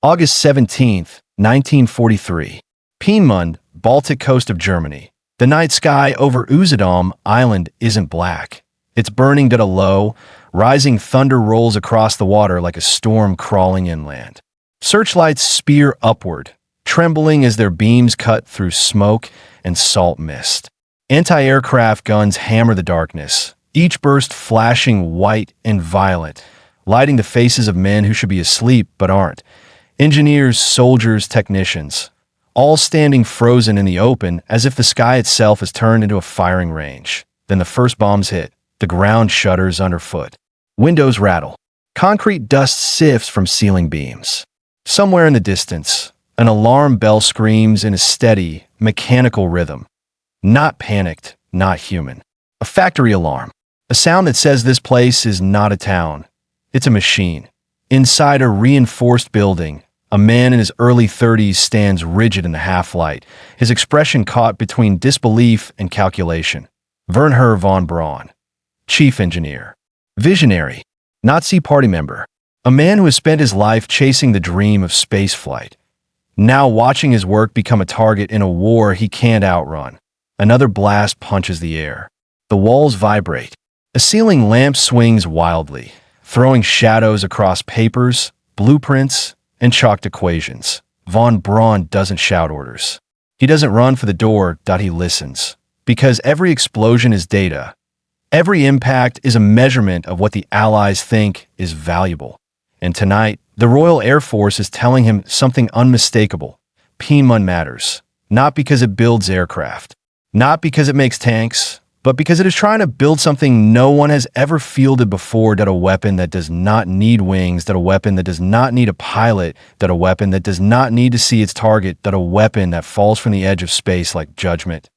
August 17, 1943. Peenemünde, Baltic coast of Germany. The night sky over Usedom Island isn't black. It's burning at a low, rising thunder rolls across the water like a storm crawling inland. Searchlights spear upward, trembling as their beams cut through smoke and salt mist. Anti-aircraft guns hammer the darkness, each burst flashing white and violent, lighting the faces of men who should be asleep but aren't. Engineers, soldiers, technicians, all standing frozen in the open as if the sky itself has turned into a firing range. Then the first bombs hit. The ground shudders underfoot. Windows rattle. Concrete dust sifts from ceiling beams. Somewhere in the distance, an alarm bell screams in a steady, mechanical rhythm. Not panicked, not human. A factory alarm. A sound that says this place is not a town. It's a machine. Inside a reinforced building, a man in his early 30s stands rigid in the half-light, his expression caught between disbelief and calculation. Wernher von Braun. Chief engineer. Visionary. Nazi party member. A man who has spent his life chasing the dream of spaceflight. Now watching his work become a target in a war he can't outrun. Another blast punches the air. The walls vibrate. A ceiling lamp swings wildly, throwing shadows across papers, blueprints, and chalked equations. Von Braun doesn't shout orders. He doesn't run for the door, he listens. Because every explosion is data. Every impact is a measurement of what the Allies think is valuable. And tonight, the Royal Air Force is telling him something unmistakable. Peenemünde matters. Not because it builds aircraft. Not because it makes tanks. But because it is trying to build something no one has ever fielded before, a weapon that does not need wings, a weapon that does not need a pilot, a weapon that does not need to see its target, a weapon that falls from the edge of space like judgment.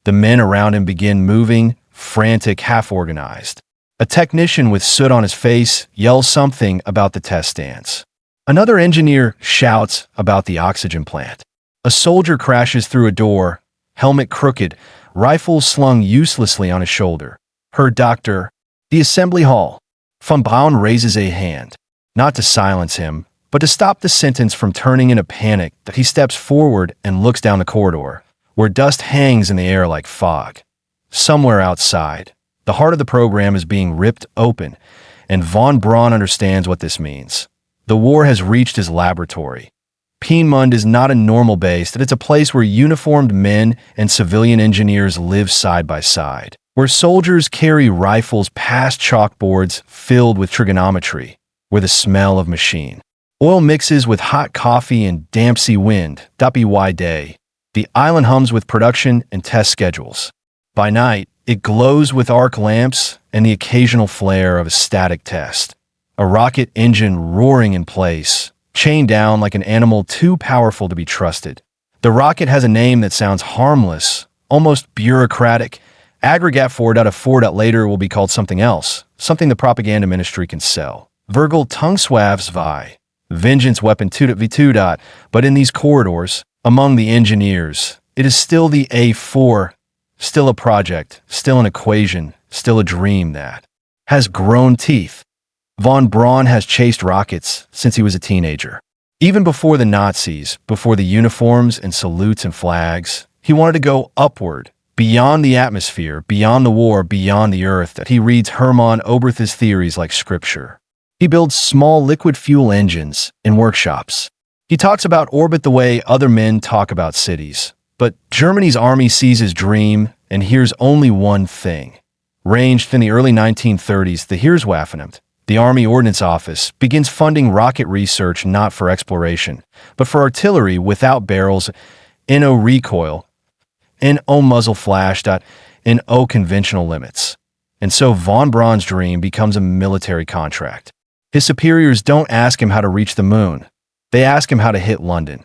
The men around him begin moving, frantic, half-organized. A technician with soot on his face yells something about the test stands. Another engineer shouts about the oxygen plant. A soldier crashes through a door, helmet crooked, rifle slung uselessly on his shoulder. Her doctor. The assembly hall. Von Braun raises a hand. Not to silence him, but to stop the sentence from turning into panic. That he steps forward and looks down the corridor, where dust hangs in the air like fog. Somewhere outside, the heart of the program is being ripped open, and von Braun understands what this means. The war has reached his laboratory. Peenemünde is not a normal base, that it's a place where uniformed men and civilian engineers live side by side, where soldiers carry rifles past chalkboards filled with trigonometry, where the smell of machine oil mixes with hot coffee and damp sea wind. By day, the island hums with production and test schedules. By night, it glows with arc lamps and the occasional flare of a static test. A rocket engine roaring in place, chained down like an animal too powerful to be trusted. The rocket has a name that sounds harmless, almost bureaucratic. Aggregate 4.4. Later will be called something else, something the propaganda ministry can sell. Virgil Tungswavs Vi. Vengeance Weapon 2. V-2. But in these corridors, among the engineers, it is still the A4, still a project, still an equation, still a dream that has grown teeth. Von Braun has chased rockets since he was a teenager. Even before the Nazis, before the uniforms and salutes and flags, he wanted to go upward, beyond the atmosphere, beyond the war, beyond the earth. That he reads Hermann Oberth's theories like scripture. He builds small liquid fuel engines in workshops. He talks about orbit the way other men talk about cities. But Germany's army sees his dream and hears only one thing. Ranged in the early 1930s, the Heereswaffenamt, the Army Ordnance Office, begins funding rocket research not for exploration, but for artillery without barrels, NO recoil, NO muzzle flash, NO conventional limits. And so von Braun's dream becomes a military contract. His superiors don't ask him how to reach the moon. They ask him how to hit London.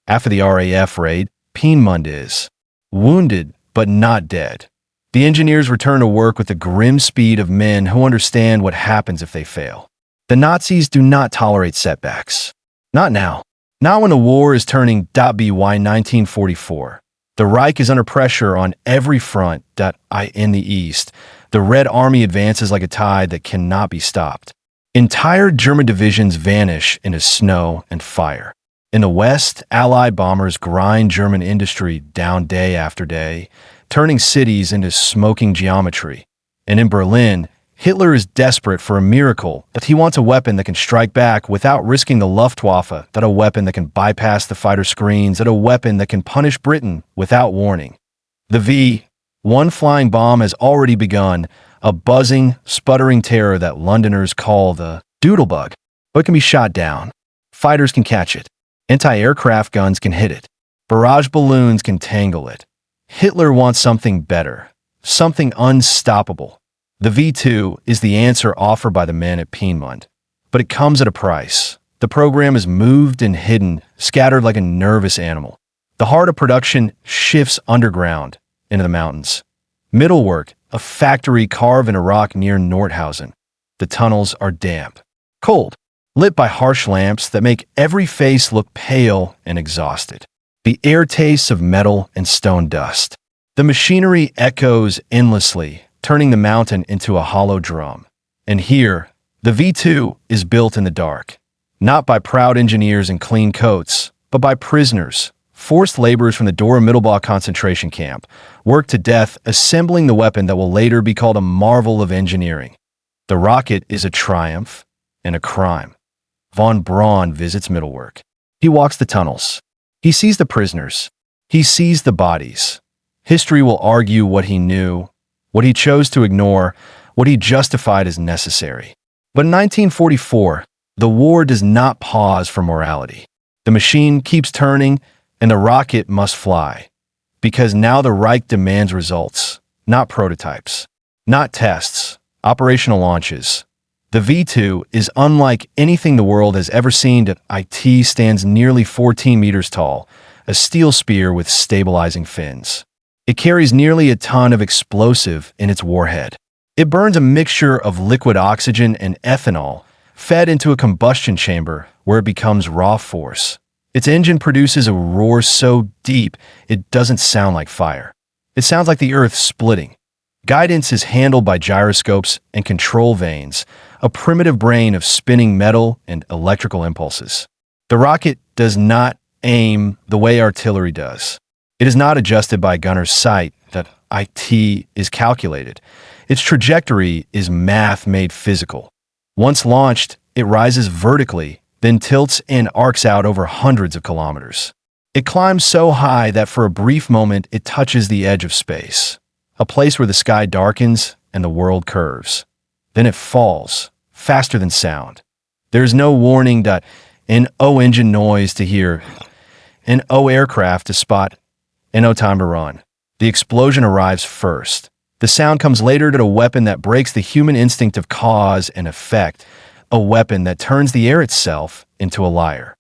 After the RAF raid, Peenemünde is wounded but not dead. The engineers return to work with the grim speed of men who understand what happens if they fail. The Nazis do not tolerate setbacks. Not now. Not when the war is turning. By 1944. The Reich is under pressure on every front. In the east, the Red Army advances like a tide that cannot be stopped. Entire German divisions vanish into snow and fire. In the West, Allied bombers grind German industry down day after day, turning cities into smoking geometry. And in Berlin, Hitler is desperate for a miracle, that he wants a weapon that can strike back without risking the Luftwaffe, that a weapon that can bypass the fighter screens, that a weapon that can punish Britain without warning. The V-1 flying bomb has already begun, a buzzing, sputtering terror that Londoners call the doodlebug. But it can be shot down. Fighters can catch it. Anti-aircraft guns can hit it. Barrage balloons can tangle it. Hitler wants something better, something unstoppable. The V-2 is the answer offered by the men at Piemont, but it comes at a price. The program is moved and hidden, scattered like a nervous animal. The heart of production shifts underground into the mountains. Middlework, a factory carved in a rock near Nordhausen. The tunnels are damp, cold, lit by harsh lamps that make every face look pale and exhausted. The air tastes of metal and stone dust. The machinery echoes endlessly, turning the mountain into a hollow drum. And here, the V-2 is built in the dark, not by proud engineers in clean coats, but by prisoners, forced laborers from the Dora-Mittelbau concentration camp, worked to death assembling the weapon that will later be called a marvel of engineering. The rocket is a triumph and a crime. Von Braun visits Middlework. He walks the tunnels. He sees the prisoners. He sees the bodies. History will argue what he knew, what he chose to ignore, what he justified as necessary. But in 1944, the war does not pause for morality. The machine keeps turning, and the rocket must fly. Because now the Reich demands results, not prototypes, not tests, operational launches. The V-2 is unlike anything the world has ever seen. It stands nearly 14 meters tall, a steel spear with stabilizing fins. It carries nearly a ton of explosive in its warhead. It burns a mixture of liquid oxygen and ethanol, fed into a combustion chamber where it becomes raw force. Its engine produces a roar so deep it doesn't sound like fire. It sounds like the earth splitting. Guidance is handled by gyroscopes and control vanes, a primitive brain of spinning metal and electrical impulses. The rocket does not aim the way artillery does. It is not adjusted by a gunner's sight. That IT is calculated. Its trajectory is math made physical. Once launched, it rises vertically, then tilts and arcs out over hundreds of kilometers. It climbs so high that for a brief moment it touches the edge of space, a place where the sky darkens and the world curves. Then it falls, faster than sound. There is no warning. No engine noise to hear, no aircraft to spot, and no time to run. The explosion arrives first. The sound comes later to a weapon that breaks the human instinct of cause and effect, a weapon that turns the air itself into a liar.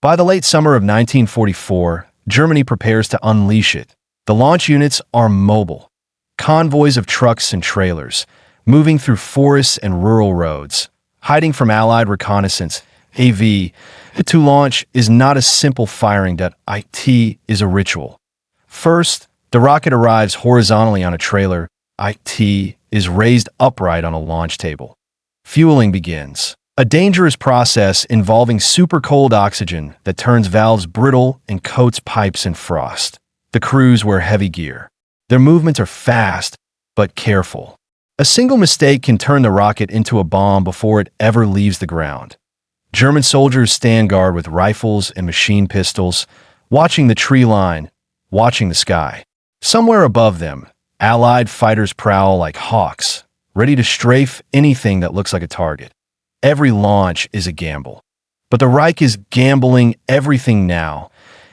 By the late summer of 1944, Germany prepares to unleash it. The launch units are mobile, convoys of trucks and trailers, moving through forests and rural roads, hiding from Allied reconnaissance. AV to launch is not a simple firing. IT is a ritual. First, the rocket arrives horizontally on a trailer. IT is raised upright on a launch table. Fueling begins, a dangerous process involving super cold oxygen that turns valves brittle and coats pipes in frost. The crews wear heavy gear. Their movements are fast, but careful. A single mistake can turn the rocket into a bomb before it ever leaves the ground. German soldiers stand guard with rifles and machine pistols, watching the tree line, watching the sky. Somewhere above them, Allied fighters prowl like hawks, ready to strafe anything that looks like a target. Every launch is a gamble. But the Reich is gambling everything now.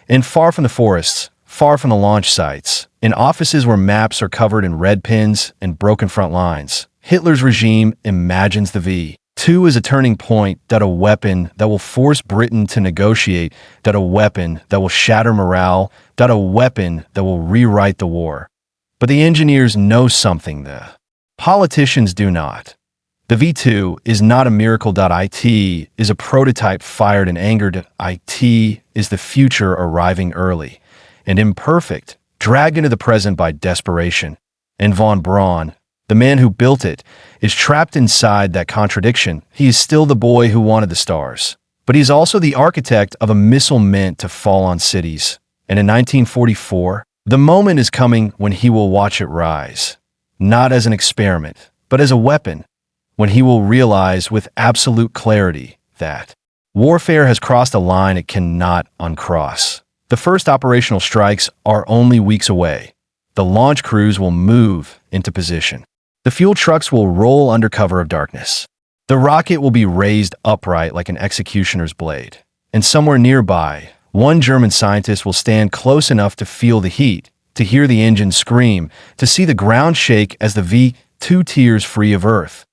And far from the forests, far from the launch sites, in offices where maps are covered in red pins and broken front lines, Hitler's regime imagines the V-2 as a turning point, a weapon that will force Britain to negotiate, a weapon that will shatter morale, a weapon that will rewrite the war. But the engineers know something the politicians do not. The V-2 is not a miracle. It is a prototype fired in anger. It is the future arriving early and imperfect, dragged into the present by desperation. And von Braun, the man who built it, is trapped inside that contradiction. He is still the boy who wanted the stars, But he's also the architect of a missile meant to fall on cities. And in 1944, the moment is coming when he will watch it rise. Not as an experiment, but as a weapon. When he will realize with absolute clarity that warfare has crossed a line it cannot uncross. The first operational strikes are only weeks away. The launch crews will move into position. The fuel trucks will roll under cover of darkness. The rocket will be raised upright like an executioner's blade. And somewhere nearby, one German scientist will stand close enough to feel the heat, to hear the engine scream, to see the ground shake as the V-2 tears free of Earth.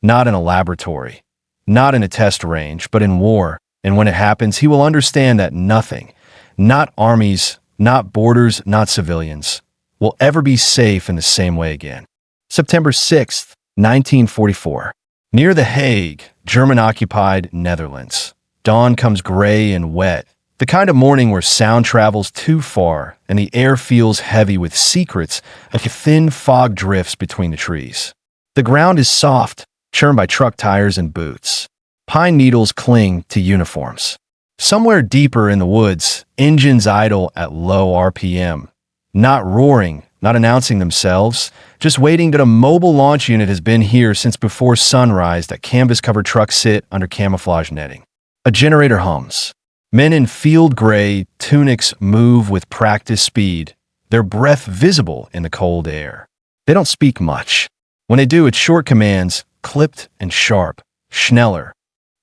Not in a laboratory, not in a test range, but in war. And when it happens, he will understand that nothing, not armies, not borders, not civilians, will ever be safe in the same way again. September 6th, 1944. Near The Hague, German-occupied Netherlands. Dawn comes gray and wet, the kind of morning where sound travels too far and the air feels heavy with secrets like a thin fog drifts between the trees. The ground is soft, churned by truck tires and boots. Pine needles cling to uniforms. Somewhere deeper in the woods, engines idle at low RPM. Not roaring, not announcing themselves, just waiting that a mobile launch unit has been here since before sunrise that canvas-covered trucks sit under camouflage netting. A generator hums. Men in field gray tunics move with practiced speed, their breath visible in the cold air. They don't speak much. When they do, it's short commands, clipped and sharp. Schneller.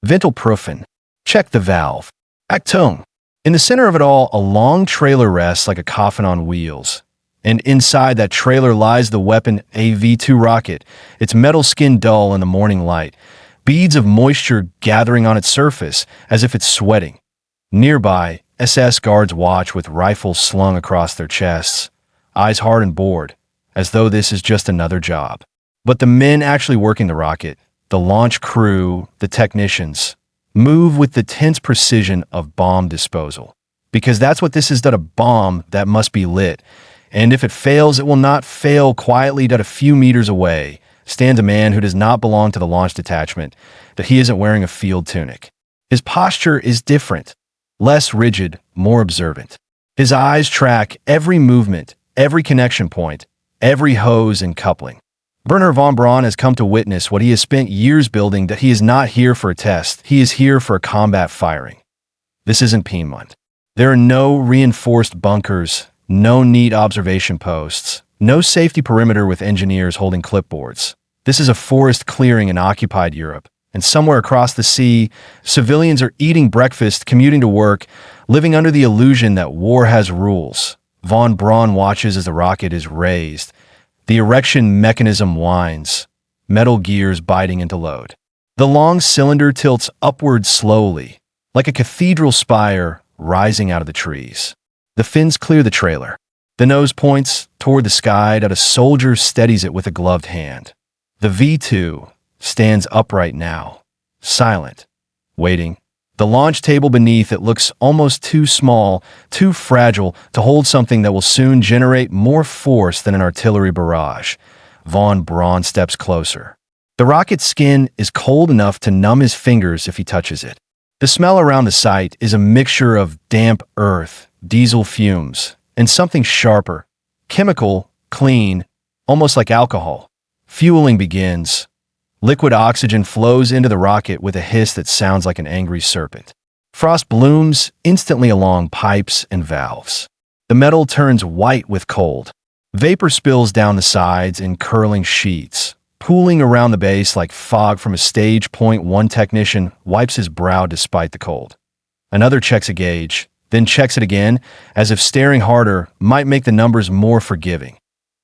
Ventilprüfen. Check the valve. Achtung. In the center of it all, a long trailer rests like a coffin on wheels. And inside that trailer lies the weapon, a V-2 rocket, its metal skin dull in the morning light, beads of moisture gathering on its surface as if it's sweating. Nearby, SS guards watch with rifles slung across their chests, eyes hard and bored, as though this is just another job. But the men actually working the rocket, the launch crew, the technicians, move with the tense precision of bomb disposal. Because that's what this is, that a bomb that must be lit. And if it fails, it will not fail quietly that a few meters away stands a man who does not belong to the launch detachment, that he isn't wearing a field tunic. His posture is different, less rigid, more observant. His eyes track every movement, every connection point, every hose and coupling. Wernher von Braun has come to witness what he has spent years building, that he is not here for a test, he is here for a combat firing. This isn't Piedmont. There are no reinforced bunkers, no neat observation posts, no safety perimeter with engineers holding clipboards. This is a forest clearing in occupied Europe, and somewhere across the sea, civilians are eating breakfast, commuting to work, living under the illusion that war has rules. Von Braun watches as the rocket is raised. The erection mechanism whines, metal gears biting into load. The long cylinder tilts upward slowly, like a cathedral spire rising out of the trees. The fins clear the trailer. The nose points toward the sky that a soldier steadies it with a gloved hand. The V-2 stands upright now, silent, waiting. The launch table beneath it looks almost too small, too fragile to hold something that will soon generate more force than an artillery barrage. Von Braun steps closer. The rocket's skin is cold enough to numb his fingers if he touches it. The smell around the site is a mixture of damp earth, diesel fumes, and something sharper, chemical, clean, almost like alcohol. Fueling begins. Liquid oxygen flows into the rocket with a hiss that sounds like an angry serpent. Frost blooms instantly along pipes and valves. The metal turns white with cold. Vapor spills down the sides in curling sheets, pooling around the base like fog from a stage. One technician wipes his brow despite the cold. Another checks a gauge, then checks it again, as if staring harder might make the numbers more forgiving.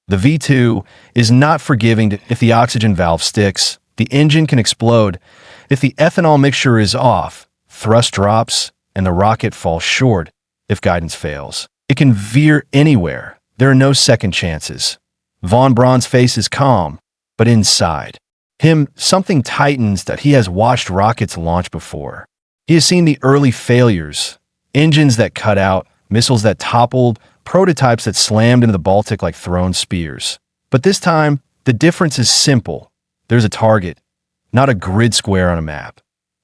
The V-2 is not forgiving if the oxygen valve sticks. The engine can explode. If the ethanol mixture is off, thrust drops, and the rocket falls short. If guidance fails, it can veer anywhere. There are no second chances. Von Braun's face is calm, but inside him, something tightens that he has watched rockets launch before. He has seen the early failures, engines that cut out, missiles that toppled, prototypes that slammed into the Baltic like thrown spears. But this time, the difference is simple. There's a target, not a grid square on a map.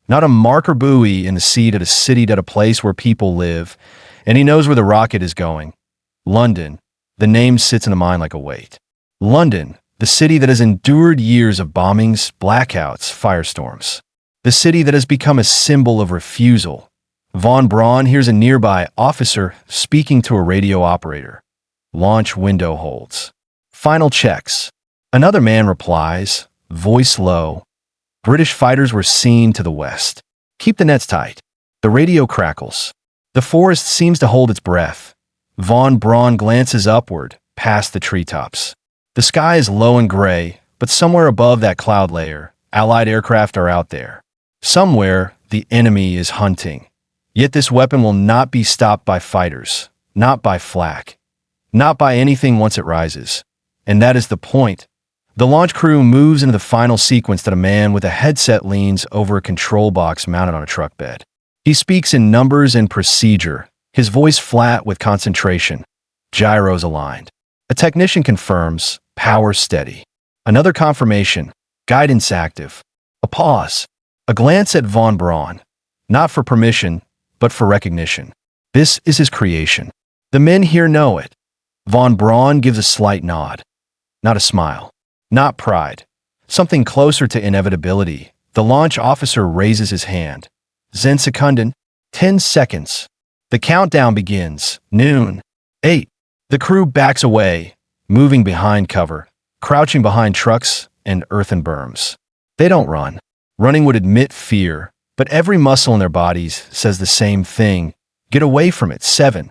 Not a marker buoy in the sea at a city at a place where people live, and he knows where the rocket is going. London, the name sits in the mind like a weight. London, the city that has endured years of bombings, blackouts, firestorms. The city that has become a symbol of refusal. Von Braun hears a nearby officer speaking to a radio operator. Launch window holds. Final checks. Another man replies, voice low. British fighters were seen to the west. Keep the nets tight. The radio crackles. The forest seems to hold its breath. Von Braun glances upward, past the treetops. The sky is low and gray, but somewhere above that cloud layer, Allied aircraft are out there. Somewhere, the enemy is hunting. Yet this weapon will not be stopped by fighters, not by flak, not by anything once it rises. And that is the point. The launch crew moves into the final sequence that a man with a headset leans over a control box mounted on a truck bed. He speaks in numbers and procedure, his voice flat with concentration, gyros aligned. A technician confirms, power steady. Another confirmation, guidance active. A pause, a glance at Von Braun, not for permission, but for recognition. This is his creation. The men here know it. Von Braun gives a slight nod. Not a smile. Not pride. Something closer to inevitability. The launch officer raises his hand. Sekunden. 10 seconds. The countdown begins. Noon. 8. The crew backs away, moving behind cover, crouching behind trucks and earthen berms. They don't run. Running would admit fear, but every muscle in their bodies says the same thing. Get away from it. 7.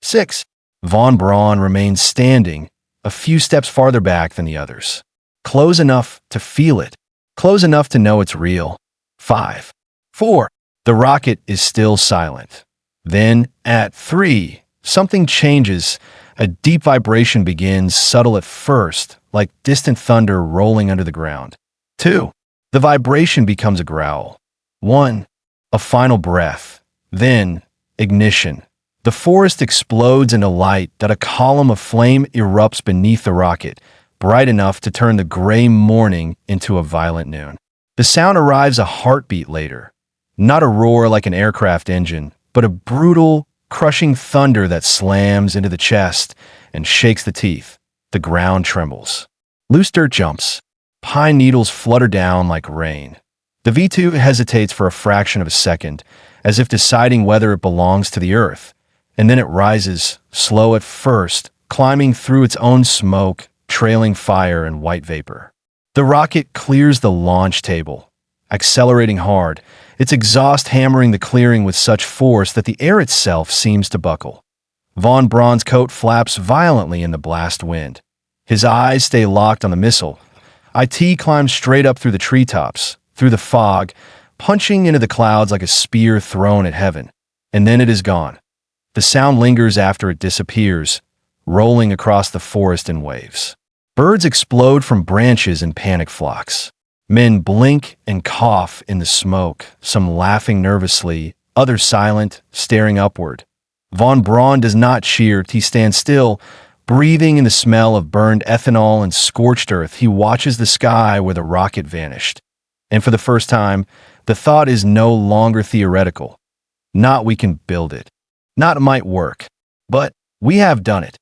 6. Von Braun remains standing, a few steps farther back than the others. Close enough to feel it. Close enough to know it's real. 5. 4. The rocket is still silent. Then, at 3, something changes. A deep vibration begins, subtle at first, like distant thunder rolling under the ground. 2. The vibration becomes a growl. 1. A final breath. Then, ignition. The forest explodes into light that a column of flame erupts beneath the rocket, bright enough to turn the gray morning into a violent noon. The sound arrives a heartbeat later. Not a roar like an aircraft engine, but a brutal, crushing thunder that slams into the chest and shakes the teeth. The ground trembles. Loose dirt jumps. Pine needles flutter down like rain. The V-2 hesitates for a fraction of a second, as if deciding whether it belongs to the Earth, and then it rises, slow at first, climbing through its own smoke, trailing fire and white vapor. The rocket clears the launch table, accelerating hard, its exhaust hammering the clearing with such force that the air itself seems to buckle. Von Braun's coat flaps violently in the blast wind. His eyes stay locked on the missile. IT climbs straight up through the treetops, through the fog, punching into the clouds like a spear thrown at heaven. And then it is gone. The sound lingers after it disappears, rolling across the forest in waves. Birds explode from branches in panic flocks. Men blink and cough in the smoke, some laughing nervously, others silent, staring upward. Von Braun does not cheer. He stands still, breathing in the smell of burned ethanol and scorched earth. He watches the sky where the rocket vanished. And for the first time, the thought is no longer theoretical. Not we can build it. Not it might work. But we have done it.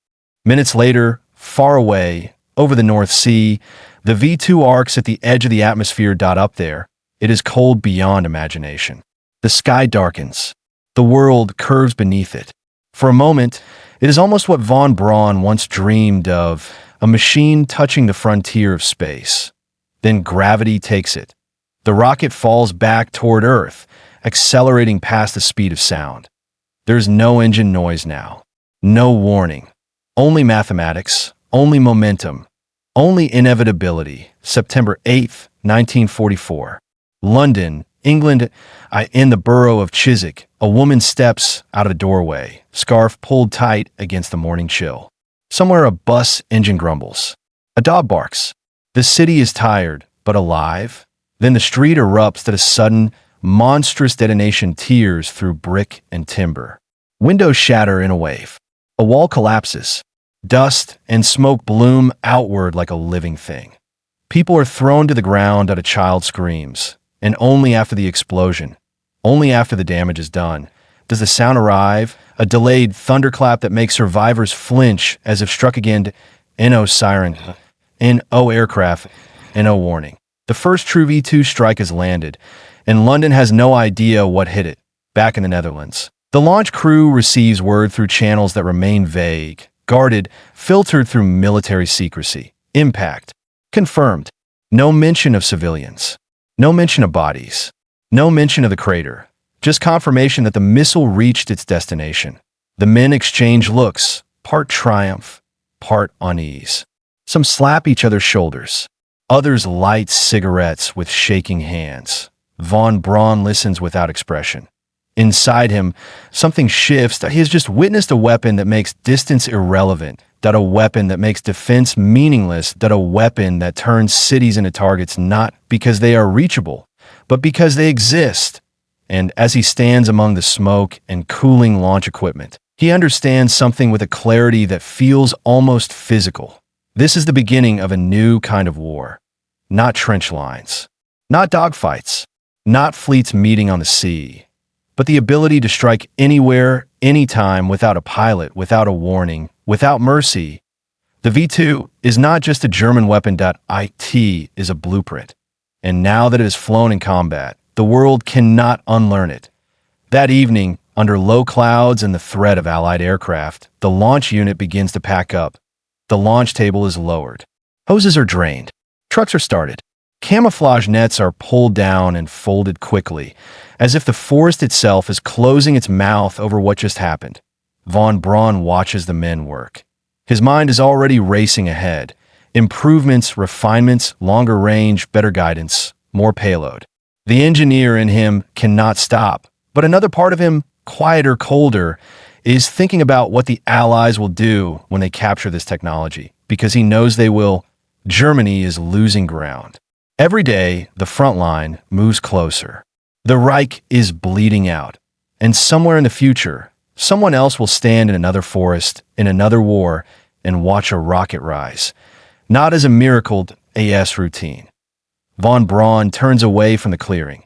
Minutes later, far away, over the North Sea, the V-2 arcs at the edge of the atmosphere. Up there, it is cold beyond imagination. The sky darkens. The world curves beneath it. For a moment, it is almost what Von Braun once dreamed of, a machine touching the frontier of space. Then gravity takes it. The rocket falls back toward Earth, accelerating past the speed of sound. There's no engine noise now. No warning. Only mathematics. Only momentum. Only inevitability. September 8th, 1944. London, England. In the borough of Chiswick, a woman steps out of a doorway, scarf pulled tight against the morning chill. Somewhere a bus engine grumbles. A dog barks. The city is tired, but alive. Then the street erupts at a sudden, monstrous detonation tears through brick and timber. Windows shatter in a wave. A wall collapses. Dust and smoke bloom outward like a living thing. People are thrown to the ground. A child screams. And only after the explosion, only after the damage is done, does the sound arrive, a delayed thunderclap that makes survivors flinch as if struck again. No siren, no aircraft, no warning. The first true V-2 strike has landed, and London has no idea what hit it. Back in the Netherlands, the launch crew receives word through channels that remain vague, guarded, filtered through military secrecy. Impact. Confirmed. No mention of civilians. No mention of bodies. No mention of the crater. Just confirmation that the missile reached its destination. The men exchange looks, part triumph, part unease. Some slap each other's shoulders. Others light cigarettes with shaking hands. Von Braun listens without expression. Inside him, something shifts. He has just witnessed a weapon that makes distance irrelevant, that a weapon that makes defense meaningless, that a weapon that turns cities into targets not because they are reachable, but because they exist. And as he stands among the smoke and cooling launch equipment, he understands something with a clarity that feels almost physical. This is the beginning of a new kind of war. Not trench lines, not dogfights, not fleets meeting on the sea, but the ability to strike anywhere, anytime, without a pilot, without a warning, without mercy. The V-2 is not just a German weapon. It is a blueprint. And now that it has flown in combat, the world cannot unlearn it. That evening, under low clouds and the threat of Allied aircraft, the launch unit begins to pack up. The launch table is lowered. Hoses are drained. Trucks are started. Camouflage nets are pulled down and folded quickly, as if the forest itself is closing its mouth over what just happened. Von Braun watches the men work. His mind is already racing ahead. Improvements, refinements, longer range, better guidance, more payload. The engineer in him cannot stop, but another part of him, quieter, colder, is thinking about what the Allies will do when they capture this technology, because he knows they will. Germany is losing ground. Every day, the front line moves closer. The Reich is bleeding out. And somewhere in the future, someone else will stand in another forest, in another war, and watch a rocket rise. Not as a miracle, as routine. Von Braun turns away from the clearing.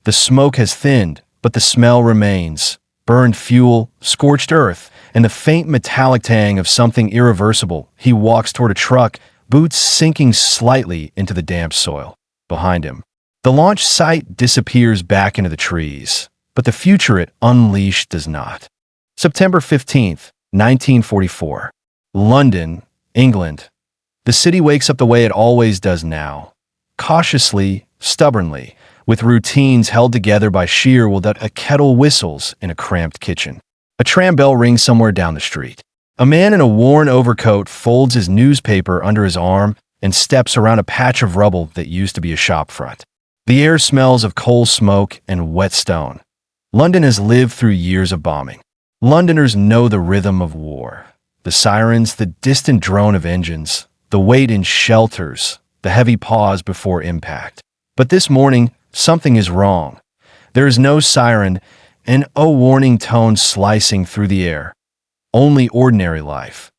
The smoke has thinned, but the smell remains. Burned fuel, scorched earth, and the faint metallic tang of something irreversible. He walks toward a truck, boots sinking slightly into the damp soil. Behind him, the launch site disappears back into the trees, but the future it unleashed does not. September 15th, 1944. London, England. The city wakes up the way it always does now. Cautiously, stubbornly, with routines held together by sheer will that a kettle whistles in a cramped kitchen. A tram bell rings somewhere down the street. A man in a worn overcoat folds his newspaper under his arm and steps around a patch of rubble that used to be a shop front. The air smells of coal smoke and wet stone. London has lived through years of bombing. Londoners know the rhythm of war. The sirens, the distant drone of engines, the wait in shelters, the heavy pause before impact. But this morning, something is wrong. There is no siren, and a warning tone slicing through the air. Only ordinary life.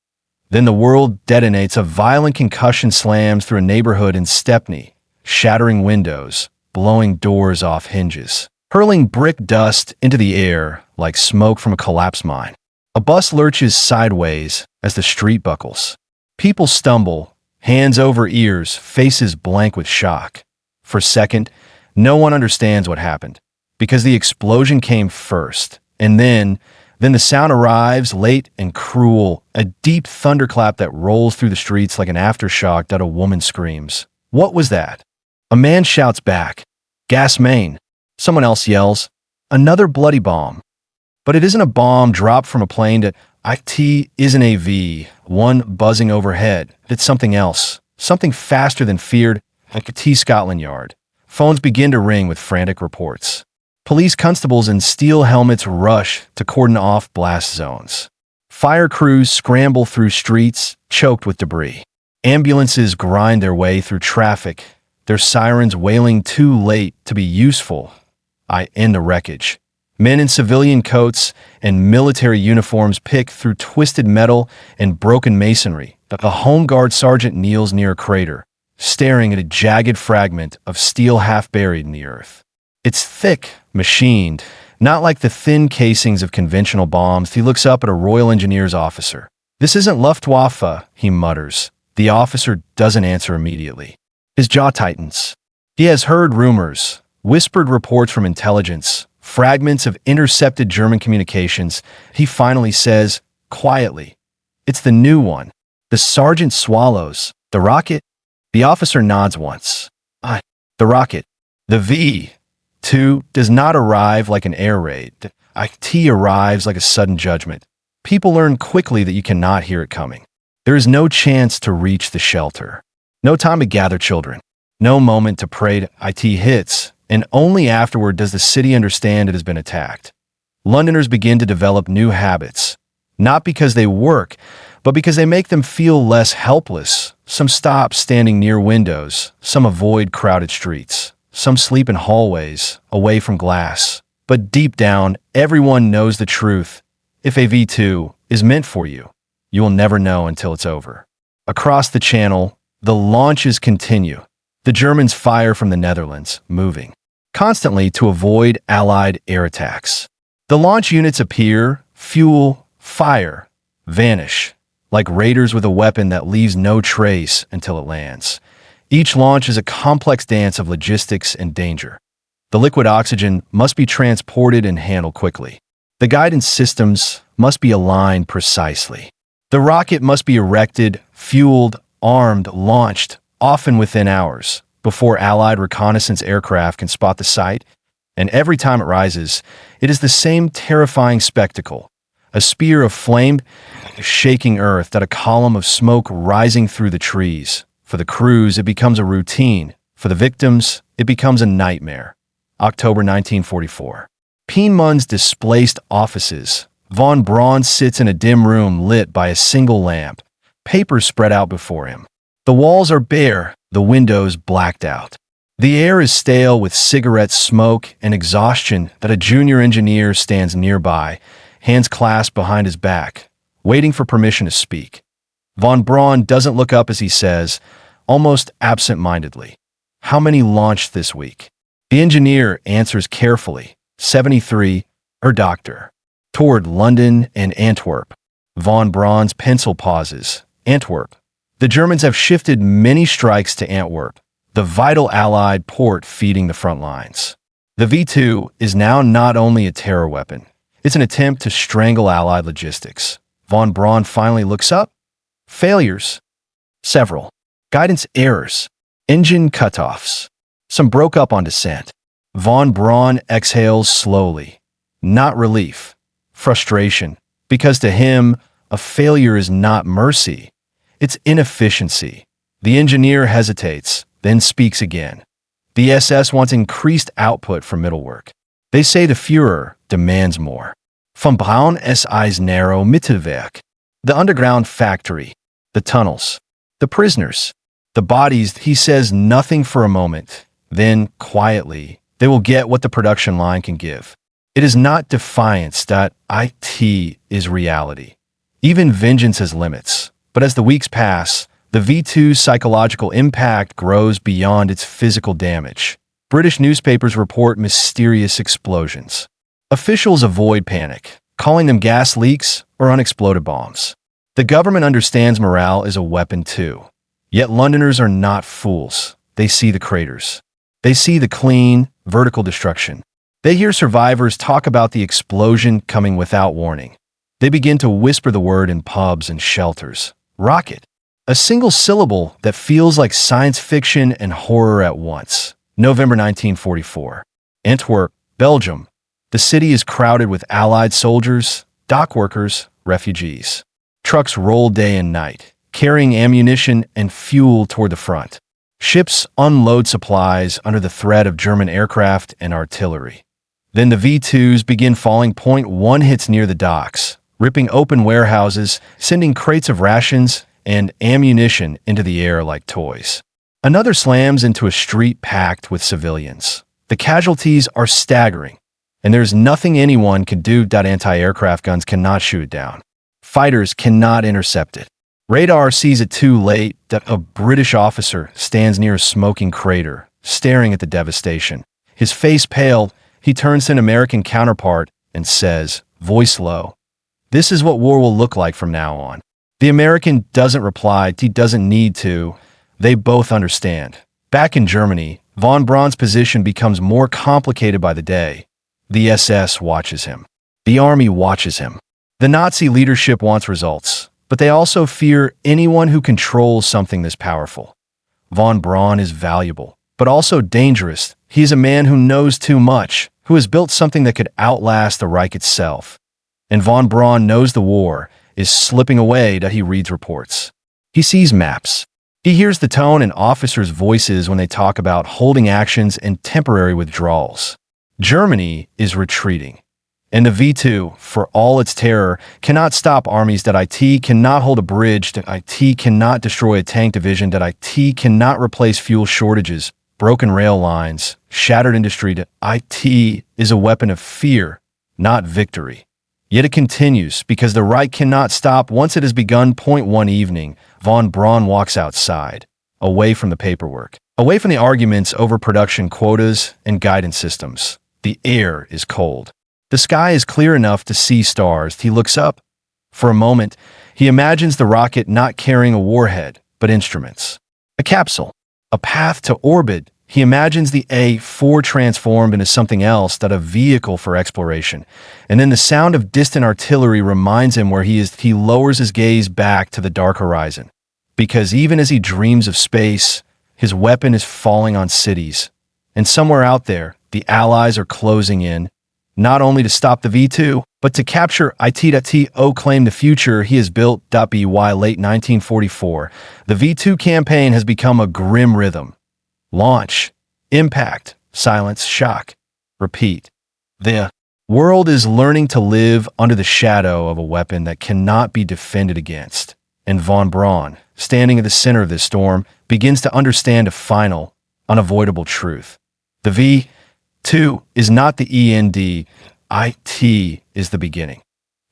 Then the world detonates. A violent concussion slams through a neighborhood in Stepney, shattering windows, blowing doors off hinges, hurling brick dust into the air like smoke from a collapsed mine. A bus lurches sideways as the street buckles. People stumble, hands over ears, faces blank with shock. For a second, no one understands what happened, because the explosion came first, and then the sound arrives, late and cruel, a deep thunderclap that rolls through the streets like an aftershock that a woman screams. What was that? A man shouts back, "Gas main." Someone else yells, "Another bloody bomb." But it isn't a bomb dropped from a plane. That it isn't a V-1 buzzing overhead. It's something else, something faster than feared, like a T Scotland Yard. Phones begin to ring with frantic reports. Police constables in steel helmets rush to cordon off blast zones. Fire crews scramble through streets choked with debris. Ambulances grind their way through traffic, their sirens wailing too late to be useful. In the wreckage. Men in civilian coats and military uniforms pick through twisted metal and broken masonry. A Home Guard sergeant kneels near a crater, staring at a jagged fragment of steel half buried in the earth. It's thick, machined, not like the thin casings of conventional bombs. He looks up at a Royal Engineers officer. "This isn't Luftwaffe," he mutters. The officer doesn't answer immediately. His jaw tightens. He has heard rumors, whispered reports from intelligence, fragments of intercepted German communications. He finally says, quietly, "It's the new one. The sergeant swallows. The rocket?" The officer nods once. The rocket. The V-2 does not arrive like an air raid. It arrives like a sudden judgment. People learn quickly that you cannot hear it coming. There is no chance to reach the shelter. No time to gather children. No moment to pray. It hits, and only afterward does the city understand it has been attacked. Londoners begin to develop new habits, not because they work, but because they make them feel less helpless. Some stop standing near windows, some avoid crowded streets, some sleep in hallways, away from glass. But deep down, everyone knows the truth. If a V-2 is meant for you, you will never know until it's over. Across the channel, the launches continue. The Germans fire from the Netherlands, moving constantly to avoid Allied air attacks. The launch units appear, fuel, fire, vanish, like raiders with a weapon that leaves no trace until it lands. Each launch is a complex dance of logistics and danger. The liquid oxygen must be transported and handled quickly. The guidance systems must be aligned precisely. The rocket must be erected, fueled, armed, launched, often within hours, before Allied reconnaissance aircraft can spot the site. And every time it rises, it is the same terrifying spectacle. A spear of flame shaking earth, that a column of smoke rising through the trees. For the crews, it becomes a routine. For the victims, it becomes a nightmare. October 1944. Peenemund's displaced offices. Von Braun sits in a dim room lit by a single lamp. Papers spread out before him. The walls are bare, the windows blacked out. The air is stale with cigarette smoke and exhaustion. That a junior engineer stands nearby, hands clasped behind his back, waiting for permission to speak. Von Braun doesn't look up as he says, almost absent-mindedly, "How many launched this week?" The engineer answers carefully, 73, her doctor. Toward London and Antwerp. Von Braun's pencil pauses. Antwerp. The Germans have shifted many strikes to Antwerp, the vital Allied port feeding the front lines. The V-2 is now not only a terror weapon, it's an attempt to strangle Allied logistics. Von Braun finally looks up. Failures. Several. Guidance errors. Engine cutoffs. Some broke up on descent. Von Braun exhales slowly. Not relief. Frustration. Because to him, a failure is not mercy. It's inefficiency. The engineer hesitates, then speaks again. The SS wants increased output from middle work. They say the Führer demands more. Von Braun SI's narrow Mittelwerk. The underground factory. The tunnels. The prisoners. The bodies. He says nothing for a moment. Then, quietly, they will get what the production line can give. It is not defiance. It is reality. Even vengeance has limits. But as the weeks pass, the V-2's psychological impact grows beyond its physical damage. British newspapers report mysterious explosions. Officials avoid panic, calling them gas leaks or unexploded bombs. The government understands morale is a weapon too. Yet Londoners are not fools. They see the craters. They see the clean, vertical destruction. They hear survivors talk about the explosion coming without warning. They begin to whisper the word in pubs and shelters. Rocket. A single syllable that feels like science fiction and horror at once. November 1944. Antwerp, Belgium. The city is crowded with Allied soldiers, dock workers, refugees. Trucks roll day and night, carrying ammunition and fuel toward the front. Ships unload supplies under the threat of German aircraft and artillery. Then the V-2s begin falling. Point one hits near the docks, ripping open warehouses, sending crates of rations and ammunition into the air like toys. Another slams into a street packed with civilians. The casualties are staggering, and there's nothing anyone can do. Anti-aircraft guns cannot shoot it down. Fighters cannot intercept it. Radar sees it too late that a British officer stands near a smoking crater, staring at the devastation. His face pale, he turns to an American counterpart and says, voice low, "This is what war will look like from now on." The American doesn't reply. He doesn't need to. They both understand. Back in Germany, von Braun's position becomes more complicated by the day. The SS watches him. The army watches him. The Nazi leadership wants results, but they also fear anyone who controls something this powerful. Von Braun is valuable, but also dangerous. He is a man who knows too much, who has built something that could outlast the Reich itself. And von Braun knows the war is slipping away that he reads reports. He sees maps. He hears the tone in officers' voices when they talk about holding actions and temporary withdrawals. Germany is retreating. And the V-2, for all its terror, cannot stop armies. That IT cannot hold a bridge. That IT cannot destroy a tank division. That IT cannot replace fuel shortages, broken rail lines, shattered industry. That IT is a weapon of fear, not victory. Yet it continues, because the Reich cannot stop once it has begun. Point one evening, von Braun walks outside, away from the paperwork, away from the arguments over production quotas and guidance systems. The air is cold. The sky is clear enough to see stars. He looks up. For a moment, he imagines the rocket not carrying a warhead, but instruments. A capsule, a path to orbit. He imagines the A-4 transformed into something else, that a vehicle for exploration. And then the sound of distant artillery reminds him where he is. He lowers his gaze back to the dark horizon. Because even as he dreams of space, his weapon is falling on cities. And somewhere out there, the Allies are closing in, not only to stop the V-2, but to capture it. Claim the future he has built. By late 1944, the V-2 campaign has become a grim rhythm. Launch, impact, silence, shock, repeat. The world is learning to live under the shadow of a weapon that cannot be defended against. And von Braun, standing at the center of this storm, begins to understand a final, unavoidable truth. The V-2 is not the end. It is the beginning.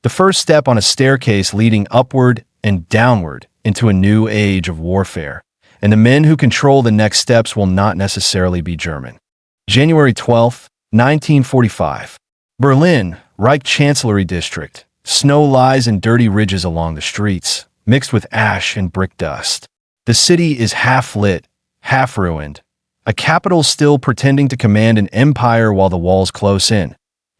The first step on a staircase leading upward and downward into a new age of warfare. And the men who control the next steps will not necessarily be German. January 12, 1945. Berlin, Reich Chancellery District. Snow lies in dirty ridges along the streets, mixed with ash and brick dust. The city is half lit, half ruined. A capital still pretending to command an empire while the walls close in.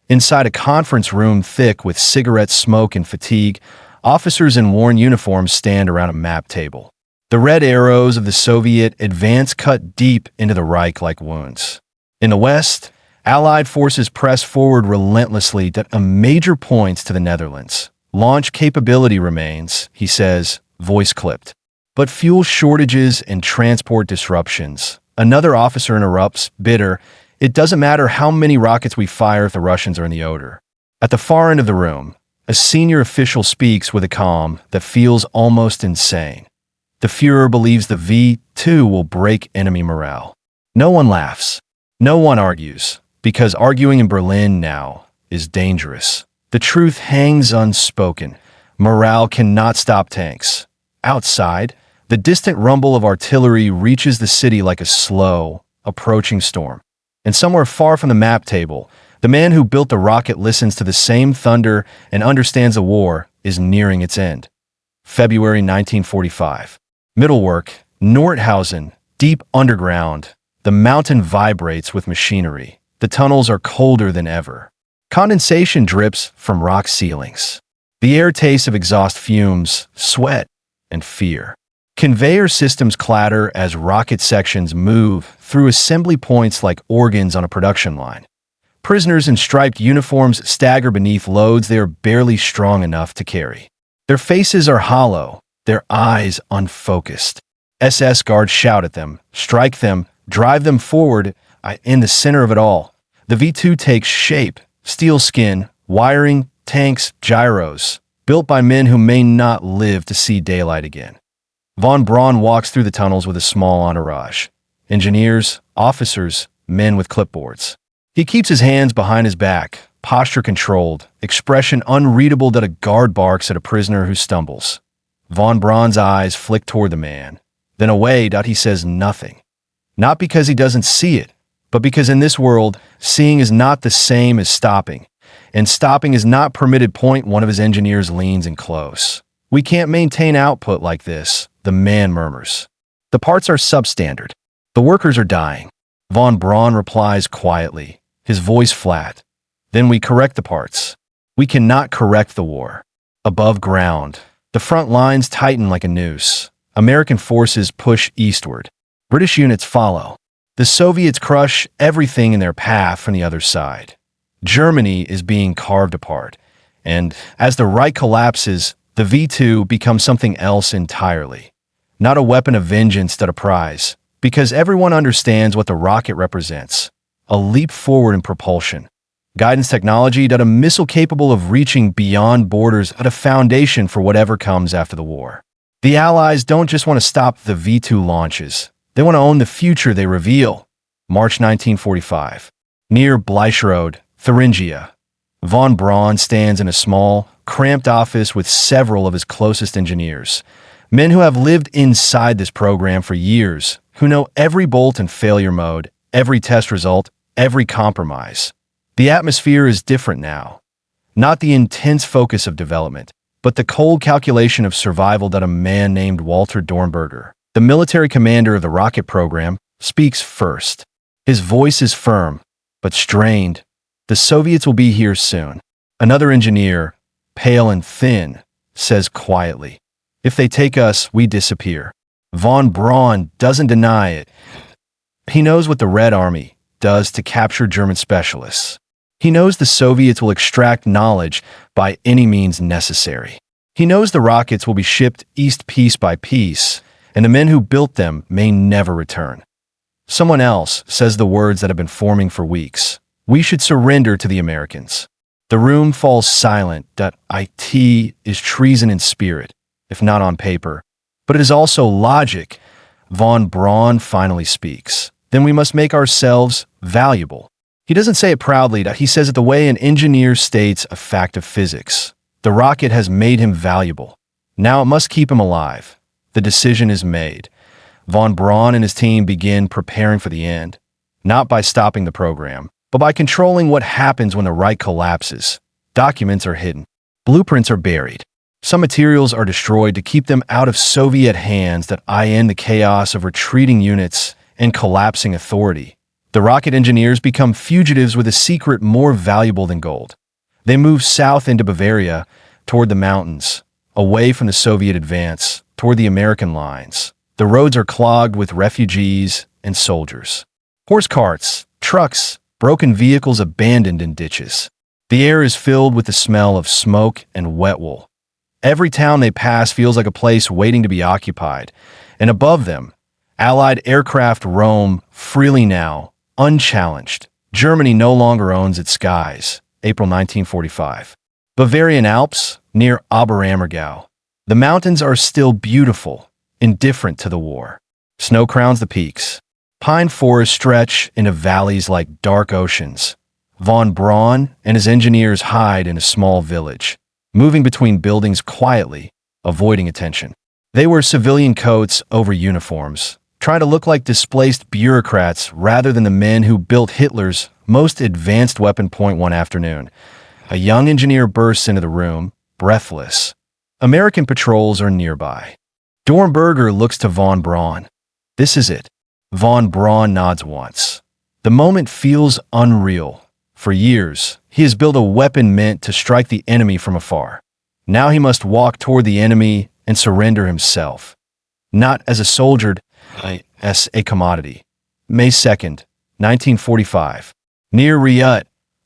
Inside a conference room thick with cigarette smoke and fatigue, officers in worn uniforms stand around a map table. The red arrows of the Soviet advance cut deep into the Reich like wounds. In the West, Allied forces press forward relentlessly at major points to the Netherlands. Launch capability remains, he says, voice clipped. But fuel shortages and transport disruptions. Another officer interrupts, bitter, "It doesn't matter how many rockets we fire if the Russians are in the odor." At the far end of the room, a senior official speaks with a calm that feels almost insane. The Führer believes the V-2 will break enemy morale. No one laughs. No one argues, because arguing in Berlin now is dangerous. The truth hangs unspoken. Morale cannot stop tanks. Outside, the distant rumble of artillery reaches the city like a slow, approaching storm. And somewhere far from the map table, the man who built the rocket listens to the same thunder and understands the war is nearing its end. February 1945. Mittelwerk, Nordhausen, deep underground. The mountain vibrates with machinery. The tunnels are colder than ever. Condensation drips from rock ceilings. The air tastes of exhaust fumes, sweat, and fear. Conveyor systems clatter as rocket sections move through assembly points like organs on a production line. Prisoners in striped uniforms stagger beneath loads they are barely strong enough to carry. Their faces are hollow, their eyes unfocused. SS guards shout at them, strike them, drive them forward. In the center of it all, the V-2 takes shape, steel skin, wiring, tanks, gyros, built by men who may not live to see daylight again. Von Braun walks through the tunnels with a small entourage. Engineers, officers, men with clipboards. He keeps his hands behind his back, posture controlled, expression unreadable that a guard barks at a prisoner who stumbles. Von Braun's eyes flick toward the man. Then away. He says nothing. Not because he doesn't see it, but because in this world, seeing is not the same as stopping. And stopping is not permitted. One of his engineers leans in close. We can't maintain output like this, the man murmurs. The parts are substandard. The workers are dying. Von Braun replies quietly, his voice flat. Then we correct the parts. We cannot correct the war. Above ground, the front lines tighten like a noose. American forces push eastward. British units follow. The Soviets crush everything in their path from the other side. Germany is being carved apart. And as the Reich collapses, the V-2 becomes something else entirely. Not a weapon of vengeance, but a prize. Because everyone understands what the rocket represents. A leap forward in propulsion. Guidance technology, a missile capable of reaching beyond borders, at a foundation for whatever comes after the war. The Allies don't just want to stop the V-2 launches. They want to own the future they reveal. March 1945. Near Bleischerode, Thuringia. Von Braun stands in a small, cramped office with several of his closest engineers. Men who have lived inside this program for years, who know every bolt and failure mode, every test result, every compromise. The atmosphere is different now. Not the intense focus of development, but the cold calculation of survival. That a man named Walter Dornberger, the military commander of the rocket program, speaks first. His voice is firm, but strained. The Soviets will be here soon. Another engineer, pale and thin, says quietly, if they take us, we disappear. Von Braun doesn't deny it. He knows what the Red Army does to capture German specialists. He knows the Soviets will extract knowledge by any means necessary. He knows the rockets will be shipped east piece by piece, and the men who built them may never return. Someone else says the words that have been forming for weeks. We should surrender to the Americans. The room falls silent. It is treason in spirit, if not on paper. But it is also logic. Von Braun finally speaks. Then we must make ourselves valuable. He doesn't say it proudly. He says it the way an engineer states a fact of physics. The rocket has made him valuable. Now it must keep him alive. The decision is made. Von Braun and his team begin preparing for the end. Not by stopping the program, but by controlling what happens when the Reich collapses. Documents are hidden. Blueprints are buried. Some materials are destroyed to keep them out of Soviet hands. That end the chaos of retreating units and collapsing authority. The rocket engineers become fugitives with a secret more valuable than gold. They move south into Bavaria, toward the mountains, away from the Soviet advance, toward the American lines. The roads are clogged with refugees and soldiers. Horse carts, trucks, broken vehicles abandoned in ditches. The air is filled with the smell of smoke and wet wool. Every town they pass feels like a place waiting to be occupied. And above them, Allied aircraft roam freely now, unchallenged. Germany no longer owns its skies. April 1945. Bavarian Alps, near Oberammergau. The mountains are still beautiful, indifferent to the war. Snow crowns the peaks. Pine forests stretch into valleys like dark oceans. Von Braun and his engineers hide in a small village, moving between buildings quietly, avoiding attention. They wear civilian coats over uniforms, trying to look like displaced bureaucrats rather than the men who built Hitler's most advanced weapon. One afternoon, a young engineer bursts into the room, breathless. American patrols are nearby. Dornberger looks to von Braun. This is it. Von Braun nods once. The moment feels unreal. For years, he has built a weapon meant to strike the enemy from afar. Now he must walk toward the enemy and surrender himself. Not as a soldier, as a commodity. May 2nd, 1945. Near Riet,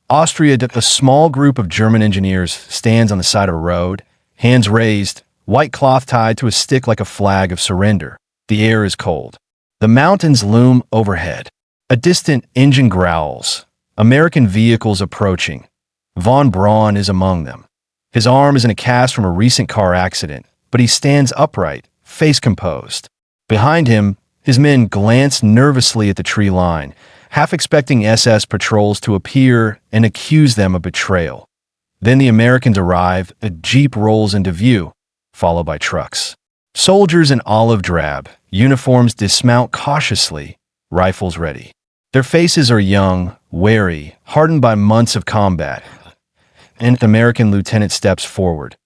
Austria, a small group of German engineers stands on the side of a road, hands raised, white cloth tied to a stick like a flag of surrender. The air is cold. The mountains loom overhead. A distant engine growls. American vehicles approaching. Von Braun is among them. His arm is in a cast from a recent car accident, but he stands upright, face composed. Behind him, his men glance nervously at the tree line, half expecting SS patrols to appear and accuse them of betrayal. Then the Americans arrive, a jeep rolls into view. followed by trucks. Soldiers in olive drab uniforms dismount cautiously, rifles ready. Their faces are young, wary, hardened by months of combat. An American lieutenant steps forward.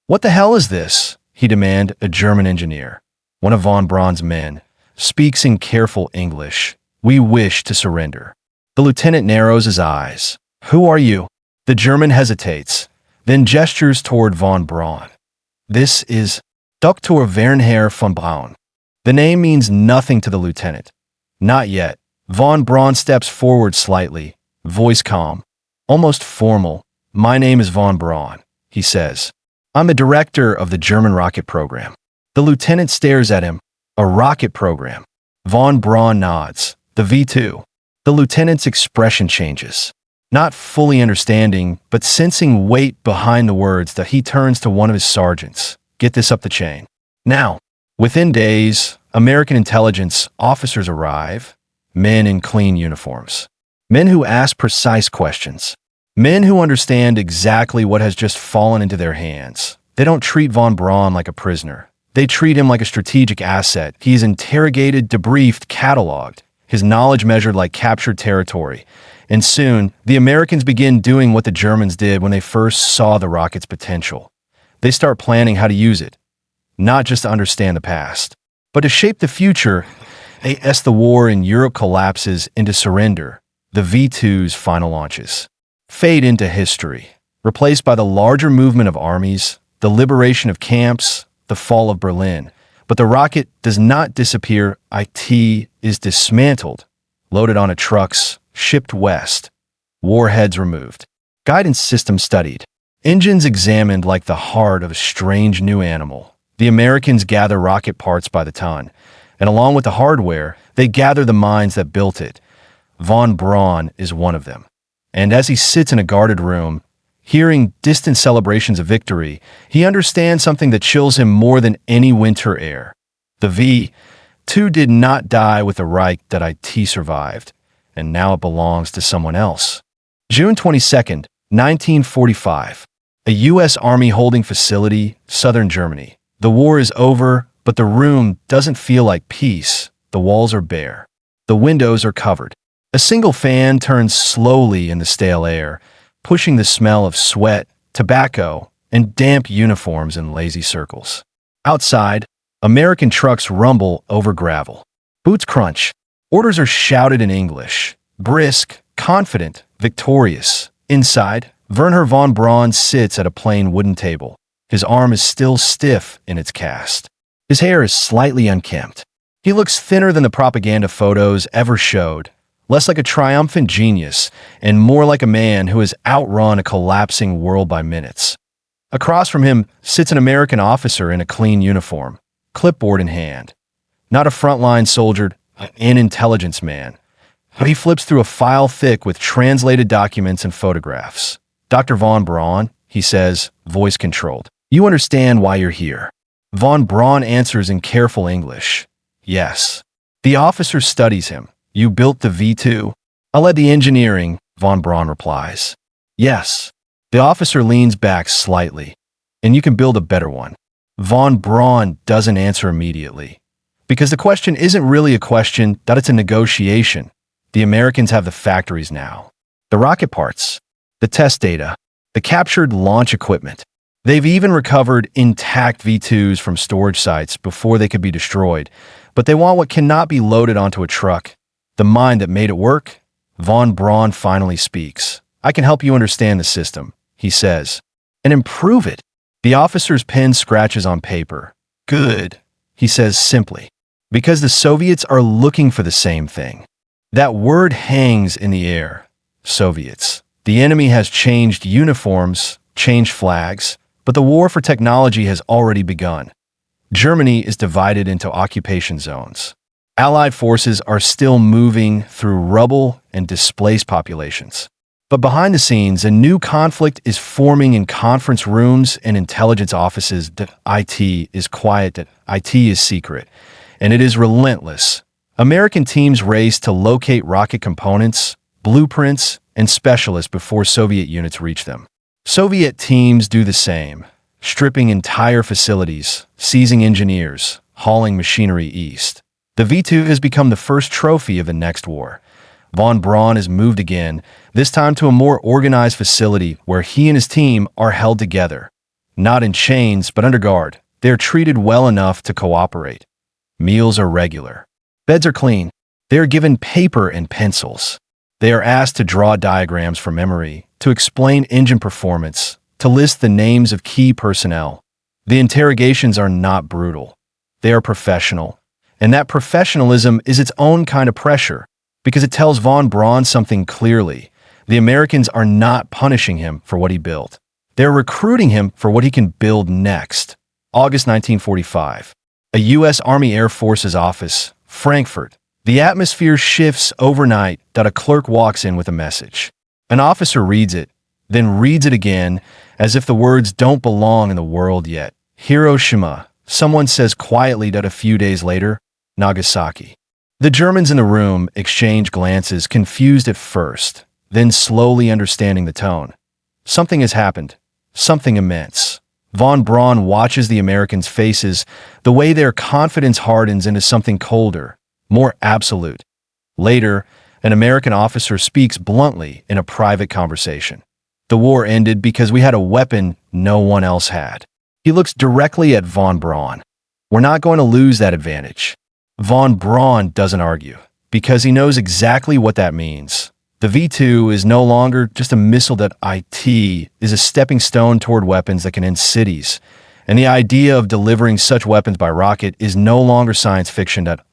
"What the hell is this?" he demands. A German engineer, one of von Braun's men, speaks in careful English. "We wish to surrender." The lieutenant narrows his eyes. "Who are you?" The German hesitates, then gestures toward von Braun. "This is Dr. Wernher von Braun." The name means nothing to the lieutenant. "Not yet." Von Braun steps forward slightly, voice calm, almost formal. "My name is von Braun," he says. "I'm the director of the German rocket program." The lieutenant stares at him. "A rocket program?" Von Braun nods. "The V-2. The lieutenant's expression changes. Not fully understanding, but sensing weight behind the words, that he turns to one of his sergeants. "Get this up the chain." Now, within days, American intelligence officers arrive, men in clean uniforms. Men who ask precise questions. Men who understand exactly what has just fallen into their hands. They don't treat von Braun like a prisoner. They treat him like a strategic asset. He is interrogated, debriefed, cataloged, his knowledge measured like captured territory. And soon, the Americans begin doing what the Germans did when they first saw the rocket's potential. They start planning how to use it, not just to understand the past, but to shape the future. As the war in Europe collapses into surrender, the V-2's final launches fade into history, replaced by the larger movement of armies, the liberation of camps, the fall of Berlin. But the rocket does not disappear. It is dismantled, loaded onto trucks, shipped west, warheads removed, guidance systems studied, engines examined like the heart of a strange new animal. The Americans gather rocket parts by the ton, and along with the hardware, they gather the minds that built it. Von Braun is one of them. And as he sits in a guarded room, hearing distant celebrations of victory, he understands something that chills him more than any winter air. The V-2 did not die with the Reich. That IT survived, and now it belongs to someone else. June 22nd, 1945. A U.S. Army holding facility, southern Germany. The war is over, but the room doesn't feel like peace. The walls are bare. The windows are covered. A single fan turns slowly in the stale air, pushing the smell of sweat, tobacco, and damp uniforms in lazy circles. Outside, American trucks rumble over gravel. Boots crunch. Orders are shouted in English. Brisk, confident, victorious. Inside, Wernher von Braun sits at a plain wooden table. His arm is still stiff in its cast. His hair is slightly unkempt. He looks thinner than the propaganda photos ever showed, less like a triumphant genius, and more like a man who has outrun a collapsing world by minutes. Across from him sits an American officer in a clean uniform, clipboard in hand. Not a frontline soldier, an intelligence man. He flips through a file thick with translated documents and photographs. "Dr. von Braun," he says, voice controlled. "You understand why you're here." Von Braun answers in careful English. "Yes." The officer studies him. "You built the V-2? "I led the engineering," von Braun replies. "Yes." The officer leans back slightly. "And you can build a better one." Von Braun doesn't answer immediately, because the question isn't really a question, that it's a negotiation. The Americans have the factories now, the rocket parts, the test data, the captured launch equipment. They've even recovered intact V-2s from storage sites before they could be destroyed, but they want what cannot be loaded onto a truck. The mind that made it work? Von Braun finally speaks. "I can help you understand the system," he says, "and improve it." The officer's pen scratches on paper. "Good," he says simply, "because the Soviets are looking for the same thing." That word hangs in the air. Soviets. The enemy has changed uniforms, changed flags, but the war for technology has already begun. Germany is divided into occupation zones. Allied forces are still moving through rubble and displaced populations. But behind the scenes, a new conflict is forming in conference rooms and intelligence offices. That IT is quiet, that IT is secret, and it is relentless. American teams race to locate rocket components, blueprints, and specialists before Soviet units reach them. Soviet teams do the same. stripping entire facilities, seizing engineers, hauling machinery east. The V-2 has become the first trophy of the next war. Von Braun has moved again, this time to a more organized facility where he and his team are held together. Not in chains, but under guard. They are treated well enough to cooperate. Meals are regular. Beds are clean. They are given paper and pencils. They are asked to draw diagrams from memory, to explain engine performance, to list the names of key personnel. The interrogations are not brutal. They are professional. And that professionalism is its own kind of pressure, because it tells von Braun something clearly. The Americans are not punishing him for what he built. They're recruiting him for what he can build next. August 1945. A U.S. Army Air Forces office, Frankfurt. The atmosphere shifts overnight that a clerk walks in with a message. An officer reads it, then reads it again, as if the words don't belong in the world yet. Hiroshima, someone says quietly that a few days later, Nagasaki. The Germans in the room exchange glances, confused at first, then slowly understanding the tone. Something has happened. Something immense. Von Braun watches the Americans' faces, the way their confidence hardens into something colder, more absolute. Later, an American officer speaks bluntly in a private conversation. The war ended because we had a weapon no one else had. He looks directly at von Braun. We're not going to lose that advantage. Von Braun doesn't argue, because he knows exactly what that means. The V-2 is no longer just a missile that is a stepping stone toward weapons that can end cities. And the idea of delivering such weapons by rocket is no longer science fiction, that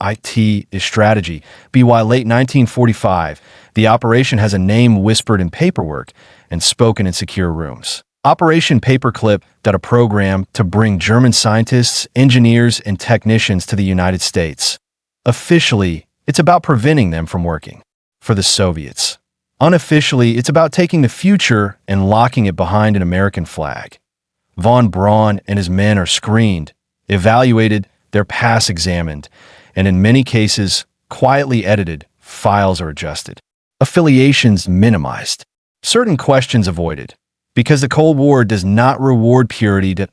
is strategy. By late 1945, the operation has a name whispered in paperwork and spoken in secure rooms. Operation Paperclip, that a program to bring German scientists, engineers, and technicians to the United States. Officially, it's about preventing them from working for the Soviets. Unofficially, it's about taking the future and locking it behind an American flag. Von Braun and his men are screened, evaluated, their past examined, and in many cases, quietly edited, files are adjusted. Affiliations minimized. Certain questions avoided. Because the Cold War does not reward purity, that